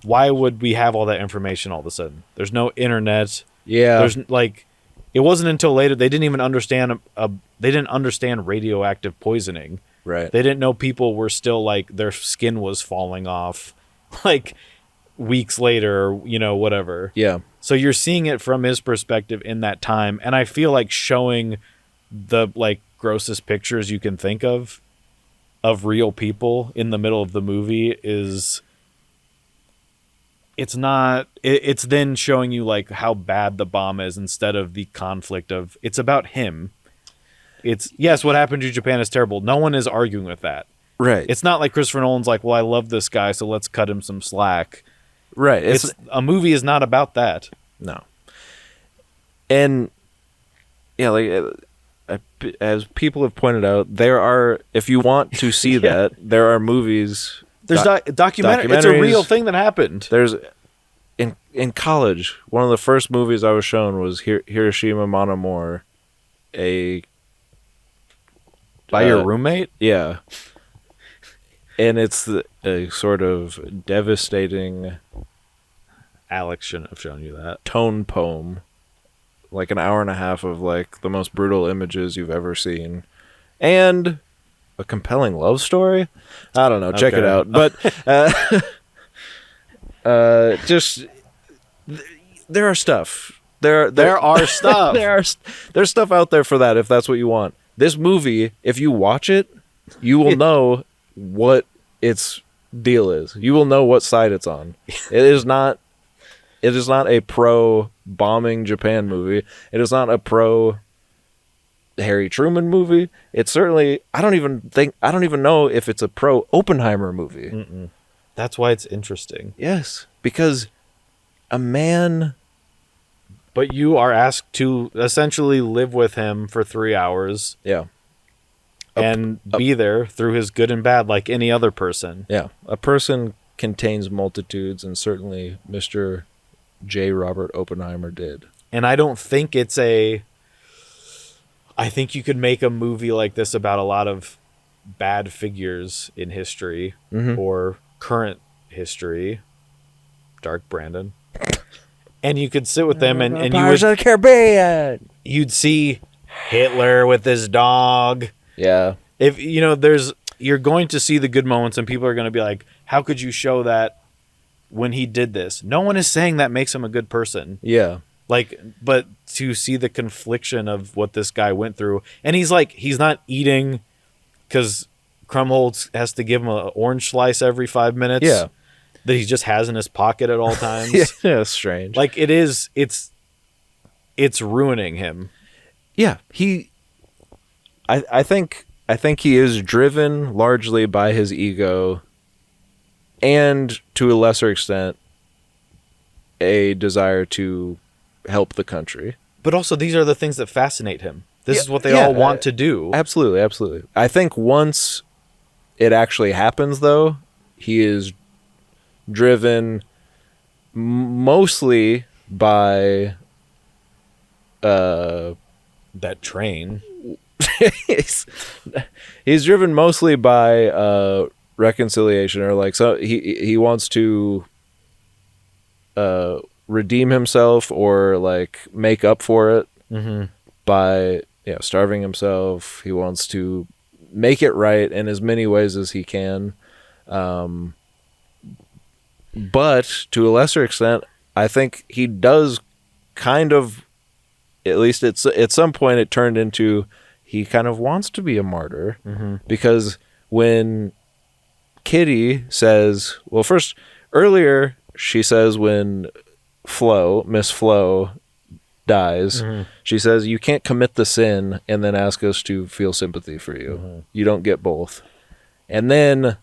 why would we have all that information all of a sudden? There's no internet. Yeah. There's, like, it wasn't until later they didn't even understand radioactive poisoning. Right. They didn't know people were still, like, their skin was falling off, like, weeks later, or, you know, whatever. Yeah. So you're seeing it from his perspective in that time, and I feel like showing the, like, grossest pictures you can think of real people in the middle of the movie is, it's then showing you, like, how bad the bomb is instead of the conflict of, it's about him. It's, yes, what happened to Japan is terrible. No one is arguing with that. Right. It's not like Christopher Nolan's like, well, I love this guy, so let's cut him some slack. Right. It's a movie is not about that. No. And yeah, like, as people have pointed out, there are, if you want to see that, there are movies. There's documentaries. It's a real thing that happened. There's in college, one of the first movies I was shown was Hiroshima Mon Amour, by your roommate? Yeah. And it's a sort of devastating, Alex shouldn't have shown you that, tone poem. Like an hour and a half of, like, the most brutal images you've ever seen. And a compelling love story? I don't know. Check it out. But just, there are stuff. There are stuff. There's stuff out there for that if that's what you want. This movie, if you watch it, you will know what its deal is. You will know what side it's on. It is not a pro bombing Japan movie. It is not a pro Harry Truman movie. It's certainly, I don't even know if it's a pro Oppenheimer movie. Mm-mm. That's why it's interesting. Yes, because a man. But you are asked to essentially live with him for 3 hours. Yeah. And be there through his good and bad like any other person. Yeah. A person contains multitudes, and certainly Mr. J. Robert Oppenheimer did. And I don't think I think you could make a movie like this about a lot of bad figures in history or current history. Dark Brandon. And you could sit with them and you Pirates of the Caribbean. You'd see Hitler with his dog. Yeah. If you know, you're going to see the good moments, and people are going to be like, how could you show that when he did this? No one is saying that makes him a good person. Yeah. Like, but to see the confliction of what this guy went through, and he's not eating because Krumholtz has to give him an orange slice every 5 minutes. Yeah. That he just has in his pocket at all times. Yeah, strange. Like, it's ruining him. Yeah, I think he is driven largely by his ego, and to a lesser extent, a desire to help the country. But also, these are the things that fascinate him. This Yeah, is what they yeah, all want to do. Absolutely, absolutely. I think once it actually happens, though, he is driven mostly by That train. he's driven mostly by reconciliation, or like, so he wants to redeem himself or like make up for it by starving himself. He wants to make it right in as many ways as he can, but to a lesser extent, I think he does kind of, at least at some point it turned into, he kind of wants to be a martyr, because when Kitty says, well, first, earlier she says when Miss Flo dies, she says, you can't commit the sin and then ask us to feel sympathy for you. You don't get both. And then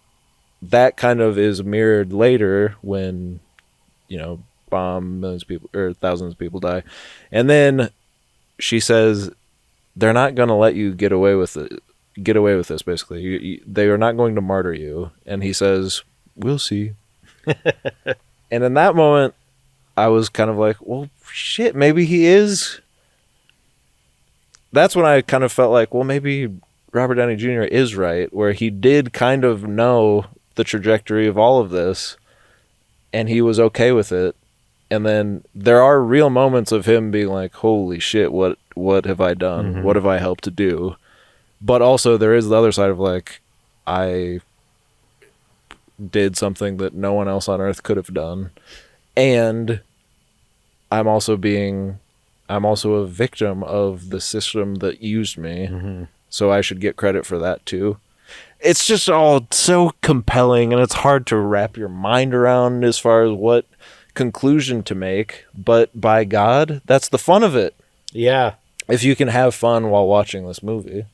that kind of is mirrored later when, millions of people or thousands of people die. And then she says, they're not going to let you get away with it. Get away with this, basically. They are not going to martyr you. And he says, we'll see. And in that moment, I was kind of like, well, shit, maybe he is. That's when I kind of felt like, well, maybe Robert Downey Jr. is right, where he did kind of know the trajectory of all of this, and he was okay with it. And then there are real moments of him being like, holy shit, what have I done? What have I helped to do? But also there is the other side of like, I did something that no one else on earth could have done. And I'm also a victim of the system that used me. So I should get credit for that too. It's just all so compelling, and it's hard to wrap your mind around as far as what conclusion to make, but by God, that's the fun of it. Yeah. If you can have fun while watching this movie.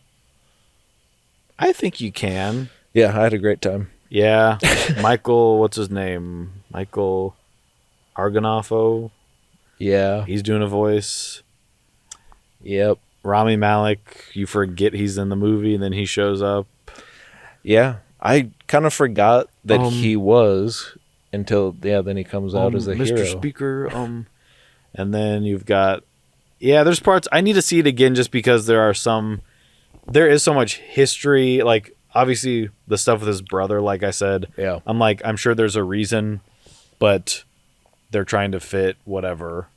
I think you can. Yeah, I had a great time. Yeah. Michael, what's his name? Michael Argonauto. Yeah. He's doing a voice. Yep. Rami Malek, you forget he's in the movie, and then he shows up. Yeah. I kind of forgot that he was until, then he comes out as a Mr. hero. Speaker, and then you've got, there's parts, I need to see it again just because there is so much history, like, obviously, the stuff with his brother, like I said, I'm sure there's a reason, but they're trying to fit whatever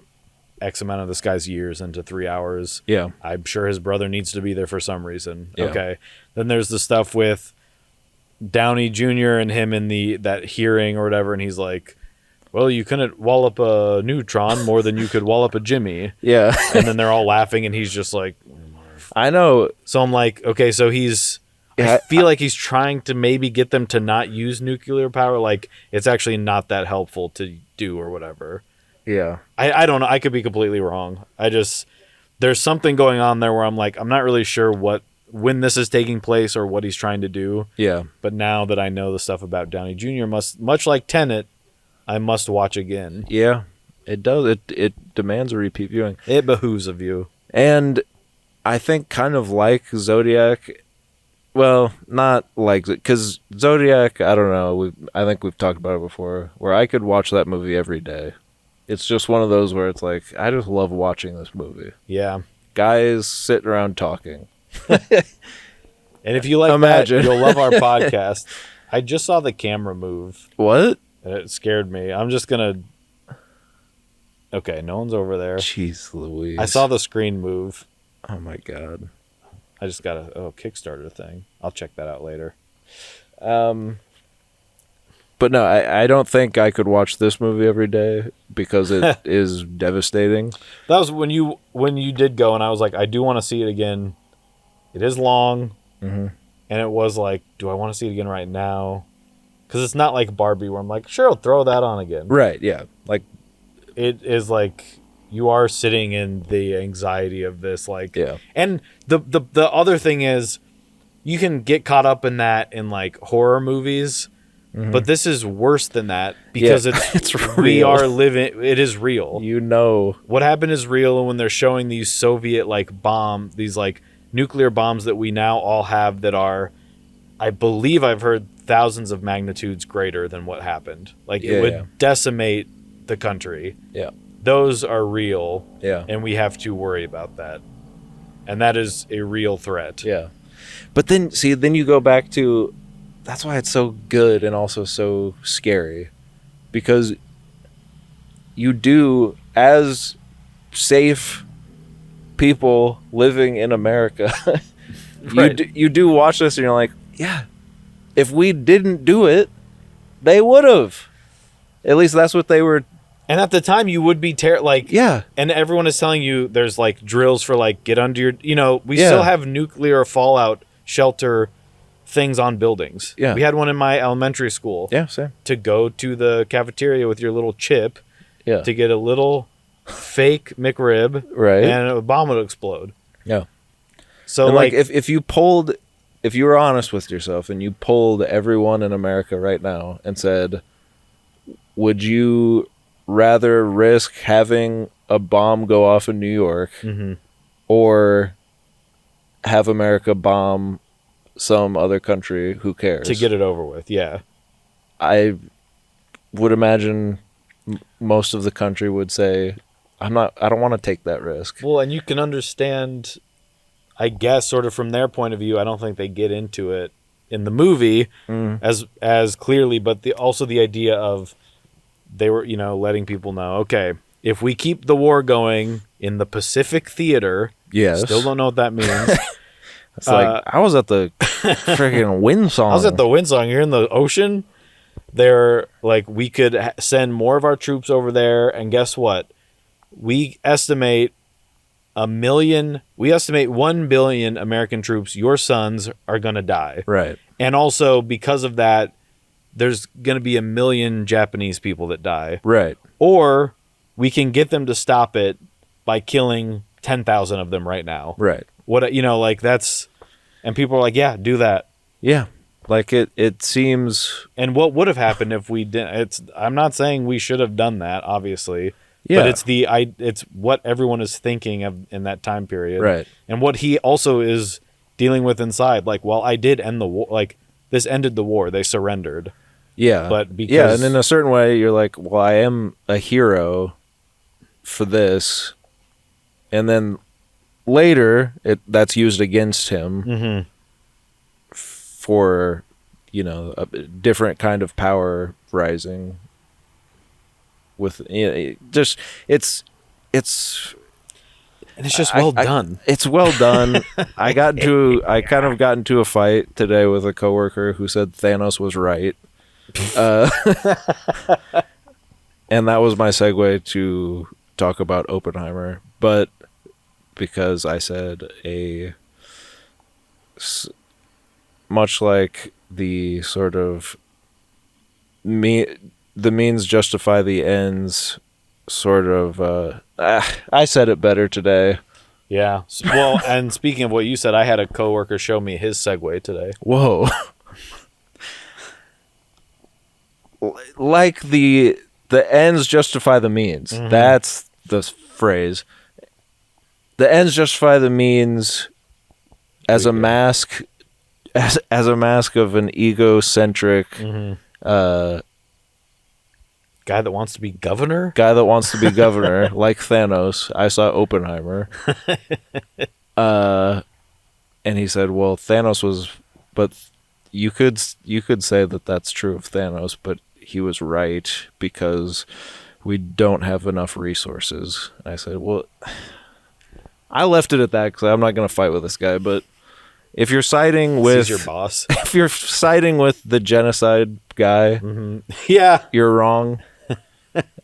X amount of this guy's years into 3 hours. Yeah. I'm sure his brother needs to be there for some reason. Yeah. Okay. Then there's the stuff with Downey Jr. and him in that hearing or whatever, and he's like, well, you couldn't wallop a neutron more than you could wallop a Jimmy. Yeah. And then they're all laughing, and he's just like, I know. So I'm like, okay, so I feel like he's trying to maybe get them to not use nuclear power. Like, it's actually not that helpful to do or whatever. Yeah. I don't know. I could be completely wrong. There's something going on there where I'm like, I'm not really sure when this is taking place or what he's trying to do. Yeah. But now that I know the stuff about Downey Jr., much like Tenet, I must watch again. Yeah. It does. It demands a repeat viewing. It behooves of you. And I think kind of like Zodiac, well, not like, because Zodiac, I don't know, I think we've talked about it before, where I could watch that movie every day. It's just one of those where it's like, I just love watching this movie. Yeah. Guys sitting around talking. And if you like that, you'll love our podcast. I just saw the camera move. What? And it scared me. I'm just going to... Okay, no one's over there. Jeez Louise. I saw the screen move. Oh my God. I just got a Kickstarter thing. I'll check that out later. But no, I don't think I could watch this movie every day because it is devastating. That was when you did go, and I was like, I do want to see it again. It is long, and it was like, do I want to see it again right now? Because it's not like Barbie where I'm like, sure, I'll throw that on again. Right, yeah. Like, it is like you are sitting in the anxiety of this, like, yeah. And the other thing is, you can get caught up in that in like horror movies But this is worse than that because it's we real. are living. It is real. You know. What happened is real, and when they're showing these Soviet these nuclear bombs that we now all have that are, I believe I've heard thousands of magnitudes greater than what happened. It would decimate the country. Yeah. Those are real. Yeah. And we have to worry about that. And that is a real threat. Yeah. But then you go back to, that's why it's so good and also so scary, because you do, as safe people living in America, you do watch this and you're like, yeah, if we didn't do it, they would have. At least that's what they were. And at the time, you would be yeah. And everyone is telling you there's drills for get under your. We still have nuclear fallout shelter things on buildings. Yeah. We had one in my elementary school. Yeah, same. To go to the cafeteria with your little chip. Yeah. To get a little fake McRib. Right. And a bomb would explode. Yeah. So and if you were honest with yourself and you polled everyone in America right now and said, would you rather risk having a bomb go off in New York or have America bomb some other country? Who cares? To get it over with, yeah. I would imagine most of the country would say, I don't want to take that risk. Well, and you can understand, I guess, sort of from their point of view. I don't think they get into it in the movie as clearly, but also the idea of they were, letting people know, okay, if we keep the war going in the Pacific Theater, yes. Still don't know what that means. It's I was at the freaking wind song. I was at the wind song. You're in the ocean. They're we could send more of our troops over there, and guess what? We estimate 1 billion American troops, your sons, are going to die. Right. And also, because of that, there's going to be 1 million Japanese people that die. Right. Or we can get them to stop it by killing 10,000 of them right now. Right. That's... And people are like, yeah, do that. Yeah. It seems... And what would have happened if we didn't... I'm not saying we should have done that, obviously. Yeah. But it's what everyone is thinking of in that time period. Right. And what he also is dealing with inside. Well, I did end the war. This ended the war. They surrendered. Yeah. But because... Yeah, and in a certain way, you're like, well, I am a hero for this. And then later, that's used against him for, a different kind of power rising. With just it's and it's just well done. It's well done. I kind of got into a fight today with a coworker who said Thanos was right, and that was my segue to talk about Oppenheimer. But because I said much like the sort of the means justify the ends sort of I said it better today. Yeah. Well, and speaking of what you said, I had a coworker show me his segue today. Whoa. Like the ends justify the means. That's the phrase. The ends justify the means as a mask as a mask of an egocentric Guy that wants to be governor? Like Thanos. I saw Oppenheimer. And he said, well, Thanos was... But you could say that that's true of Thanos, but he was right because we don't have enough resources. I said, well... I left it at that because I'm not going to fight with this guy, but if you're siding with... He's your boss. If you're siding with the genocide guy, yeah, you're wrong.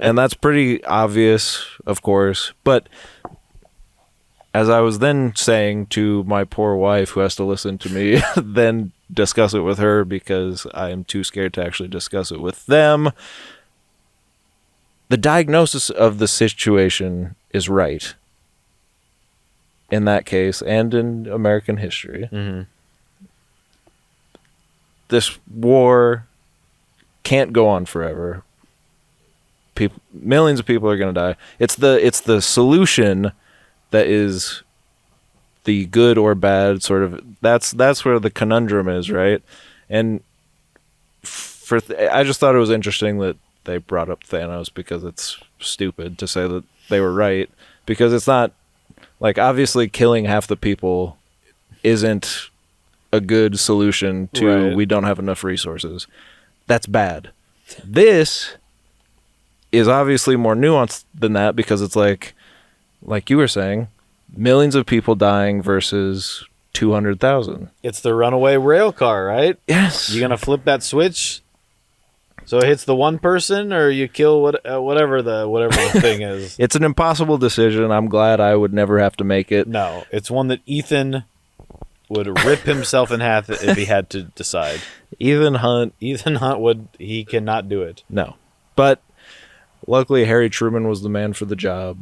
And that's pretty obvious, of course. But as I was then saying to my poor wife, who has to listen to me, then discuss it with her because I am too scared to actually discuss it with them, the diagnosis of the situation is right. In that case, and in American history. This war can't go on forever. Millions of people are going to die. It's the solution that is the good or bad sort of. That's where the conundrum is, right? And I just thought it was interesting that they brought up Thanos, because it's stupid to say that they were right, because it's not like, obviously killing half the people isn't a good solution to right. We don't have enough resources. That's bad. This is obviously more nuanced than that, because it's like you were saying, millions of people dying versus 200,000. It's the runaway rail car, right? Yes. You gonna flip that switch so it hits the one person, or you kill whatever the thing is? It's an impossible decision. I'm glad I would never have to make it. No, it's one that Ethan would rip himself in half if he had to decide. Ethan Hunt he cannot do it. No. But luckily Harry Truman was the man for the job.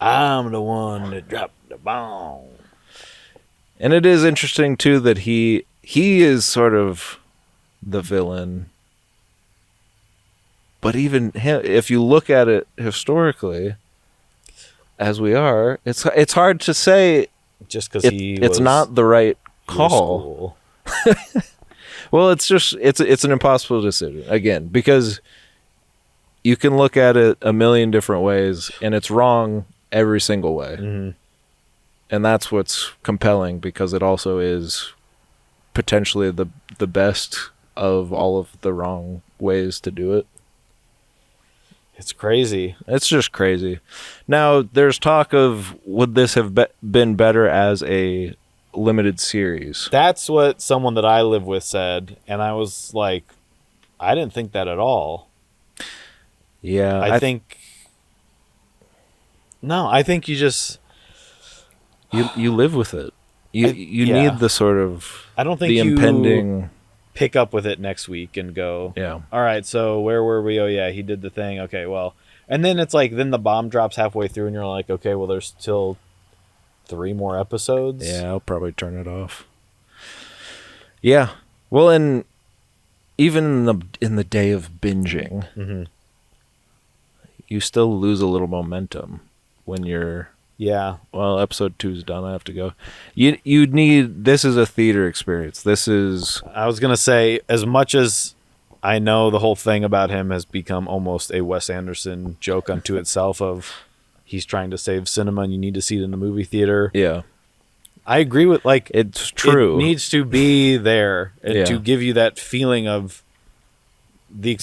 I'm the one that dropped the bomb. And it is interesting too that he is sort of the villain. But even him, if you look at it historically, as we are, it's hard to say. Just because it's not the right call. Well, it's an impossible decision again, because you can look at it a million different ways and it's wrong every single way. Mm-hmm. And that's what's compelling, because it also is potentially the best of all of the wrong ways to do it. It's crazy. It's just crazy. Now, there's talk of, would this have been better as a limited series? That's what someone that I live with said, and I was like, I didn't think that at all. Yeah. I think you just... You live with it. You need the sort of... I don't think the impending... pick up with it next week and go, yeah, all right, so where were we? Oh yeah, he did the thing. Okay, well, and then it's like, then the bomb drops halfway through and you're like, okay, well, there's still 3 more episodes. Yeah, I'll probably turn it off. Yeah, well, and even in the day of binging, mm-hmm. you still lose a little momentum when you're... Yeah. Well, episode 2's done. I have to go. You need... This is a theater experience. This is... I was going to say, as much as I know the whole thing about him has become almost a Wes Anderson joke unto itself of he's trying to save cinema and you need to see it in the movie theater. Yeah. I agree with, like... It's true. It needs to be there Yeah. to give you that feeling of the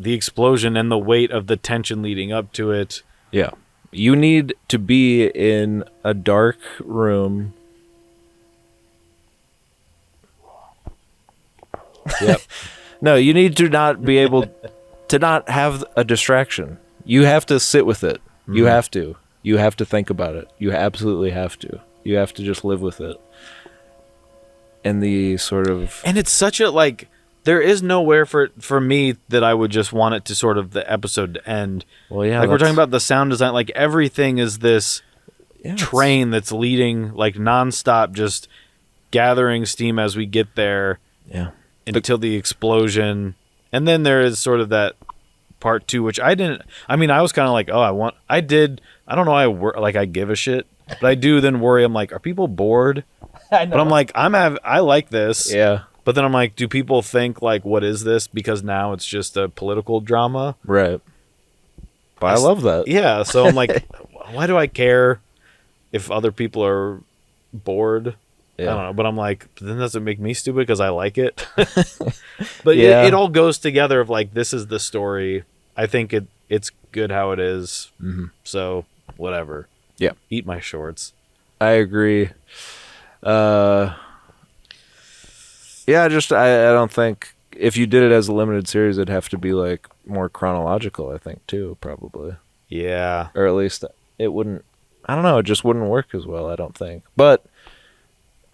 explosion and the weight of the tension leading up to it. Yeah. You need to be in a dark room. Yep. No, you need to not be able to not have a distraction. You have to sit with it. Mm-hmm. You have to. You have to think about it. You absolutely have to. You have to just live with it. And the sort of... And it's such a, like... There is nowhere for me that I would just want it to sort of the episode to end. Well, yeah. Like, we're talking about the sound design. Like, everything is this train that's leading, like, nonstop, just gathering steam as we get there. Yeah. Until the explosion. And then there is sort of that part 2, which I didn't... I mean, I was kind of like, I don't know, I give a shit. But I do then worry. I'm like, are people bored? I know. But I'm like, I like this. Yeah. But then I'm like, do people think, like, what is this? Because now it's just a political drama. Right. But I love that. Yeah. So I'm like, why do I care if other people are bored? Yeah. I don't know. But I'm like, then does it make me stupid because I like it? But yeah. It all goes together of, like, this is the story. I think it's good how it is. Mm-hmm. So whatever. Yeah. Eat my shorts. I agree. Yeah, I don't think if you did it as a limited series, it'd have to be like more chronological, I think, too, probably. Yeah. Or at least it wouldn't, I don't know, it just wouldn't work as well, I don't think. But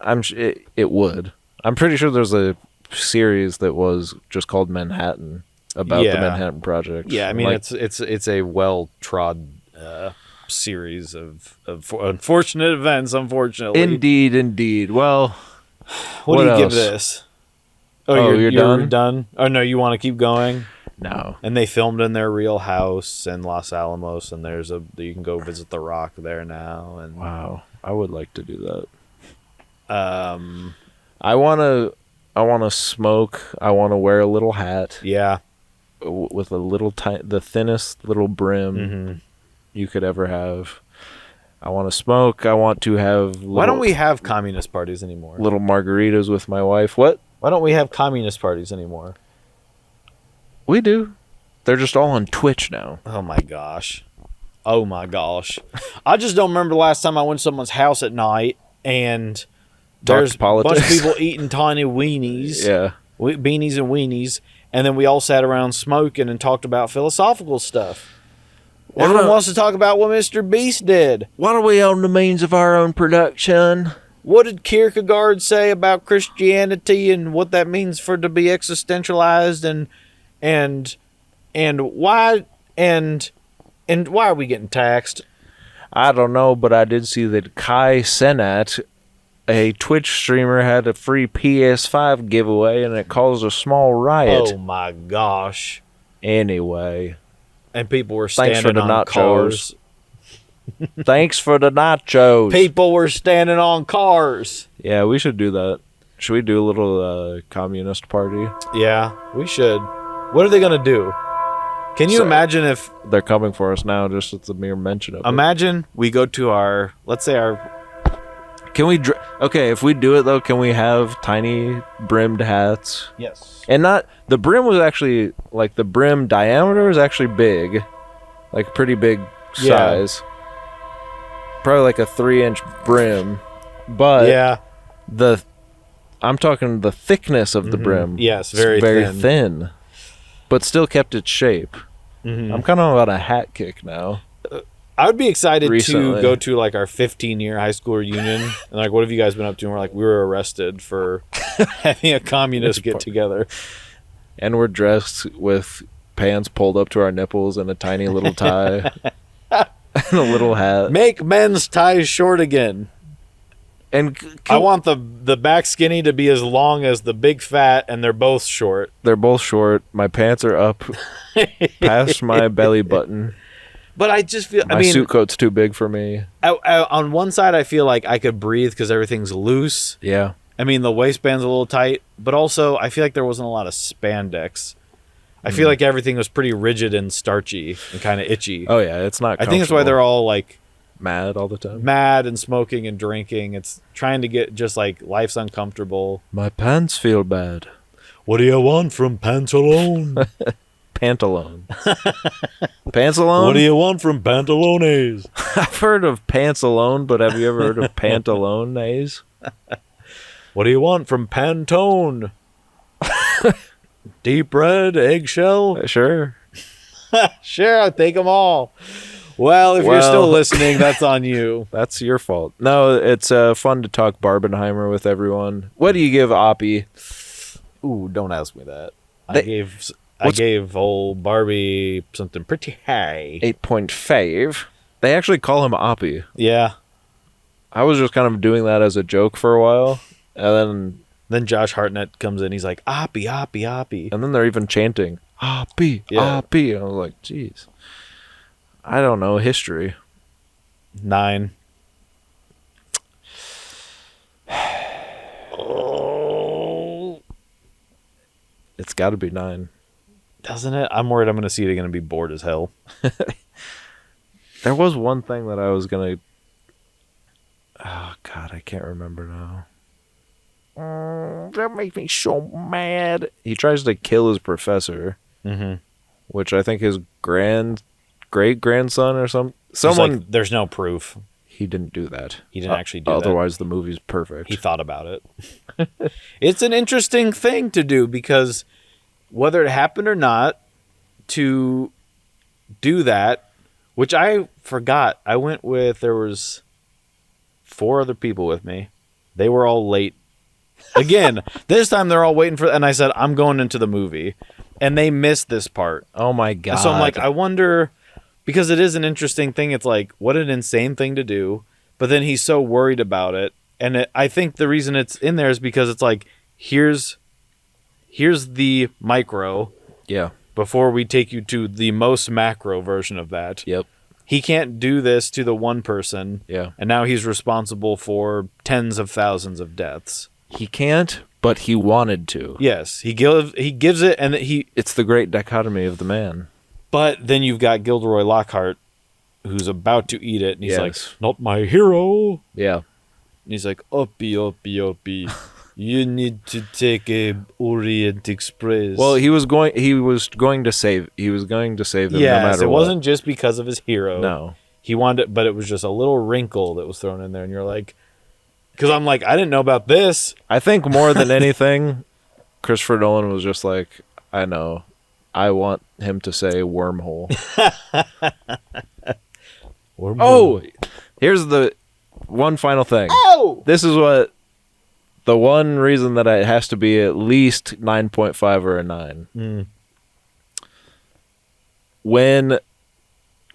it would. I'm pretty sure there's a series that was just called Manhattan about the Manhattan Project. Yeah, I mean, like, it's a well-trod series of unfortunate events, unfortunately. Indeed. Well... What do you give this? Oh, you're done? done? Oh, no, you want to keep going? No. And they filmed in their real house in Los Alamos, and you can go visit the Rock there now. And Wow. I would like to do that. I want to smoke. I want to wear a little hat. Yeah. With the thinnest little brim you could ever have. I want to smoke. I want to have Why don't we have communist parties anymore? Little margaritas with my wife. What? Why don't we have communist parties anymore? We do. They're just all on Twitch now. Oh my gosh. I just don't remember the last time I went to someone's house at night and there's a bunch of people eating tiny weenies. Yeah. Beanies and weenies. And then we all sat around smoking and talked about philosophical stuff. Everyone wants to talk about what Mr. Beast did. Why do we own the means of our own production? What did Kierkegaard say about Christianity and what that means for it to be existentialized and why are we getting taxed? I don't know, but I did see that Kai Cenat, a Twitch streamer, had a free PS5 giveaway and it caused a small riot. Oh my gosh. Anyway. And people were standing on cars. Thanks for the nachos. People were standing on cars. Yeah, we should do that. Should we do a little communist party? Yeah, we should. What are they going to do? Can you imagine if... They're coming for us now, just it's a mere mention of it. Imagine we go to let's say our... Can we... Okay, if we do it, though, can we have tiny brimmed hats? Yes. And not... The brim was actually... Like, the brim diameter is actually big. Like, pretty big size. Yeah. Probably like a 3-inch brim. But... Yeah. I'm talking the thickness of the brim. Yes, very thin. But still kept its shape. I'm kind of on a hat kick now. I would be excited to go to like our 15-year high school reunion. And like, what have you guys been up to? And we're like, we were arrested for having a communist get together. And we're dressed with pants pulled up to our nipples and a tiny little tie and a little hat. Make men's ties short again. And I want the back skinny to be as long as the big fat, and they're both short. They're both short. My pants are up past my belly button. But I just feel... My suit coat's too big for me. On one side, I feel like I could breathe because everything's loose. Yeah. I mean, the waistband's a little tight, but also I feel like there wasn't a lot of spandex. I feel like everything was pretty rigid and starchy and kind of itchy. Oh, yeah. It's not I think that's why they're all like... Mad all the time. Mad and smoking and drinking. It's trying to get just like life's uncomfortable. My pants feel bad. What do you want from Pantalone? Pantalone. Pantalone? What do you want from Pantalones? I've heard of pants alone, but have you ever heard of Pantalones? What do you want from Pantone? Deep red, eggshell? Sure. Sure, I'll take them all. Well, if you're still listening, that's on you. That's your fault. No, it's fun to talk Barbenheimer with everyone. What do you give Oppie? Ooh, don't ask me that. I gave old Barbie something pretty high. 8.5. They actually call him Oppie. Yeah. I was just kind of doing that as a joke for a while, and then Josh Hartnett comes in. He's like, Oppie, Oppie, Oppie. And then they're even chanting, Oppie, Oppie. And I was like, geez. I don't know history. 9. It's got to be 9. Doesn't it? I'm worried I'm going to see it again and be bored as hell. There was one thing that I was going to... Oh, God, I can't remember now. That makes me so mad. He tries to kill his professor, which I think his great-grandson or someone... Like, there's no proof. He didn't do that. He didn't actually do that. Otherwise, the movie's perfect. He thought about it. It's an interesting thing to do because whether it happened or not, to do that, which I forgot. I went with, there was 4 other people with me. They were all late. Again, this time they're all waiting for, and I said, I'm going into the movie. And they missed this part. Oh my God. So I'm like, I wonder... Because it is an interesting thing. It's like, what an insane thing to do. But then he's so worried about it. And I think the reason it's in there is because it's like, here's here's the micro Yeah. before we take you to the most macro version of that. Yep. He can't do this to the one person. Yeah. And now he's responsible for tens of thousands of deaths. He can't, but he wanted to. Yes, he gives it, and It's the great dichotomy of the man. But then you've got Gilderoy Lockhart, who's about to eat it, and he's like, Yes. "Not my hero." Yeah. And he's like, "Uppy, uppy, uppy, you need to take a Orient Express." Well, he was going to save him no matter it what. wasn't just because of his hero. No. He wanted it, but it was just a little wrinkle that was thrown in there, and you're like, because I'm like, I didn't know about this. I think more than anything, Christopher Nolan was just like, I know. I want him to say wormhole. Oh, here's the one final thing. Oh! This is what the one reason that it has to be at least 9.5 or a 9. When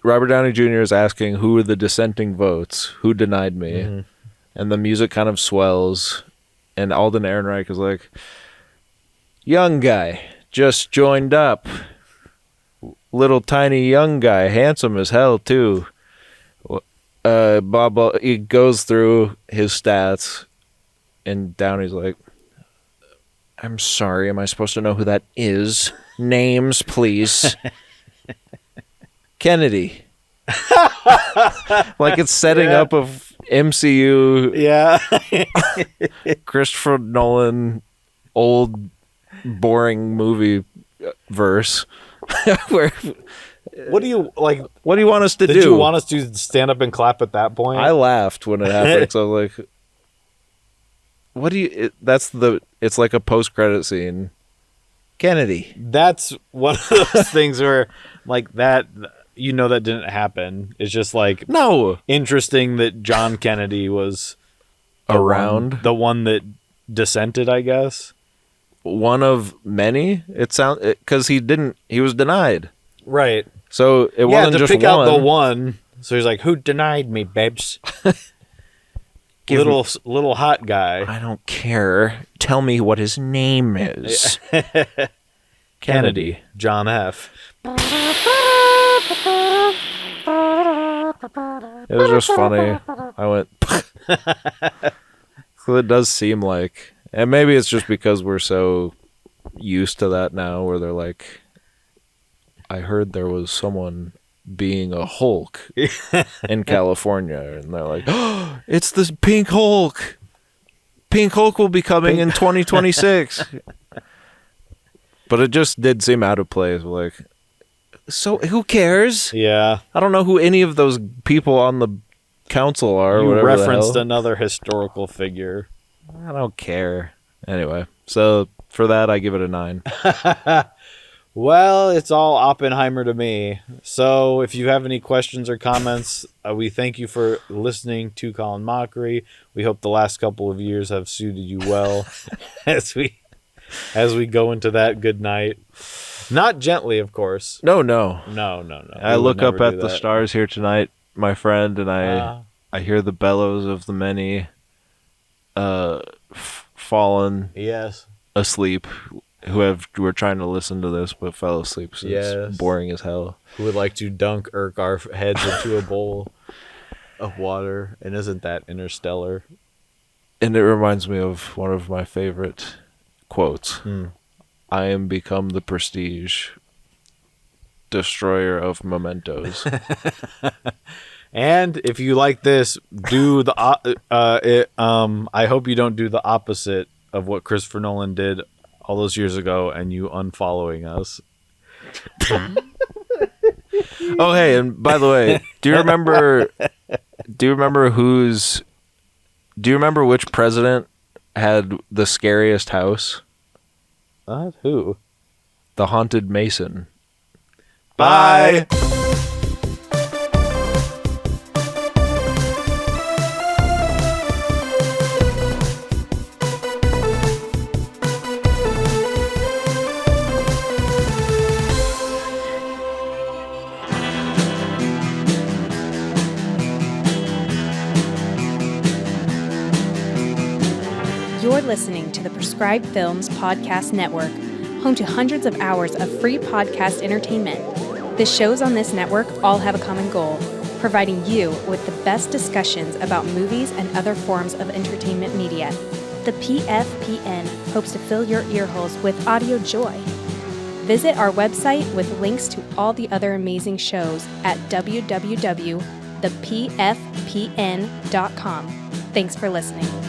Robert Downey Jr. is asking who are the dissenting votes, who denied me, and the music kind of swells, and Alden Ehrenreich is like, young guy, just joined up. Little tiny young guy, handsome as hell too. Bob, he goes through his stats, and Downey's like, I'm sorry, am I supposed to know who that is? Names, please. Kennedy. Like it's setting up of MCU. Yeah. Christopher Nolan, old, boring movie verse. Where, What do you like? what do you want us to do? Did you want us to stand up and clap at that point? I laughed when it happened. So I was like, what do you, it's like a post-credit scene. Kennedy. That's one of those things where, like, that, that didn't happen. It's just like, No. interesting that John Kennedy was Around. the one that dissented, I guess. One of many. It sounds, because he was denied. Right. So it wasn't to just pick one. out the one. So he's like, who denied me, babes? Little hot guy. I don't care. Tell me what his name is. Kennedy. John F. It was just funny. I went. So it does seem like, and maybe it's just because we're so used to that now, where they're like, I heard there was someone being a Hulk in California, and they're like, oh, it's this Pink Hulk. Pink Hulk will be coming in 2026. But it just did seem out of place. Like, so who cares? Yeah. I don't know who any of those people on the council are. You whatever referenced the hell. another historical figure. I don't care. Anyway, so for that, I give it a 9. Well, it's all Oppenheimer to me. So if you have any questions or comments, we thank you for listening to Colin Mockery. We hope the last couple of years have suited you well as we go into that good night. Not gently, of course. No. No. I We would look up never at do the that. stars here tonight, my friend, and I hear the bellows of the many fallen Yes. asleep who were trying to listen to this but fell asleep. So Yes. it's boring as hell. Who would like to dunk our heads into a bowl of water? And isn't that interstellar? And it reminds me of one of my favorite quotes. I am become the prestige, destroyer of mementos. And if you like this, do the I hope you don't do the opposite of what Christopher Nolan did all those years ago and you unfollowing us. Oh, hey, and by the way, do you remember which president had the scariest house? Who? The Haunted Mason. Bye. You're listening to the Prescribed Films Podcast Network, home to hundreds of hours of free podcast entertainment. The shows on this network all have a common goal: providing you with the best discussions about movies and other forms of entertainment media. The PFPN hopes to fill your earholes with audio joy. Visit our website with links to all the other amazing shows at www.thepfpn.com. Thanks for listening.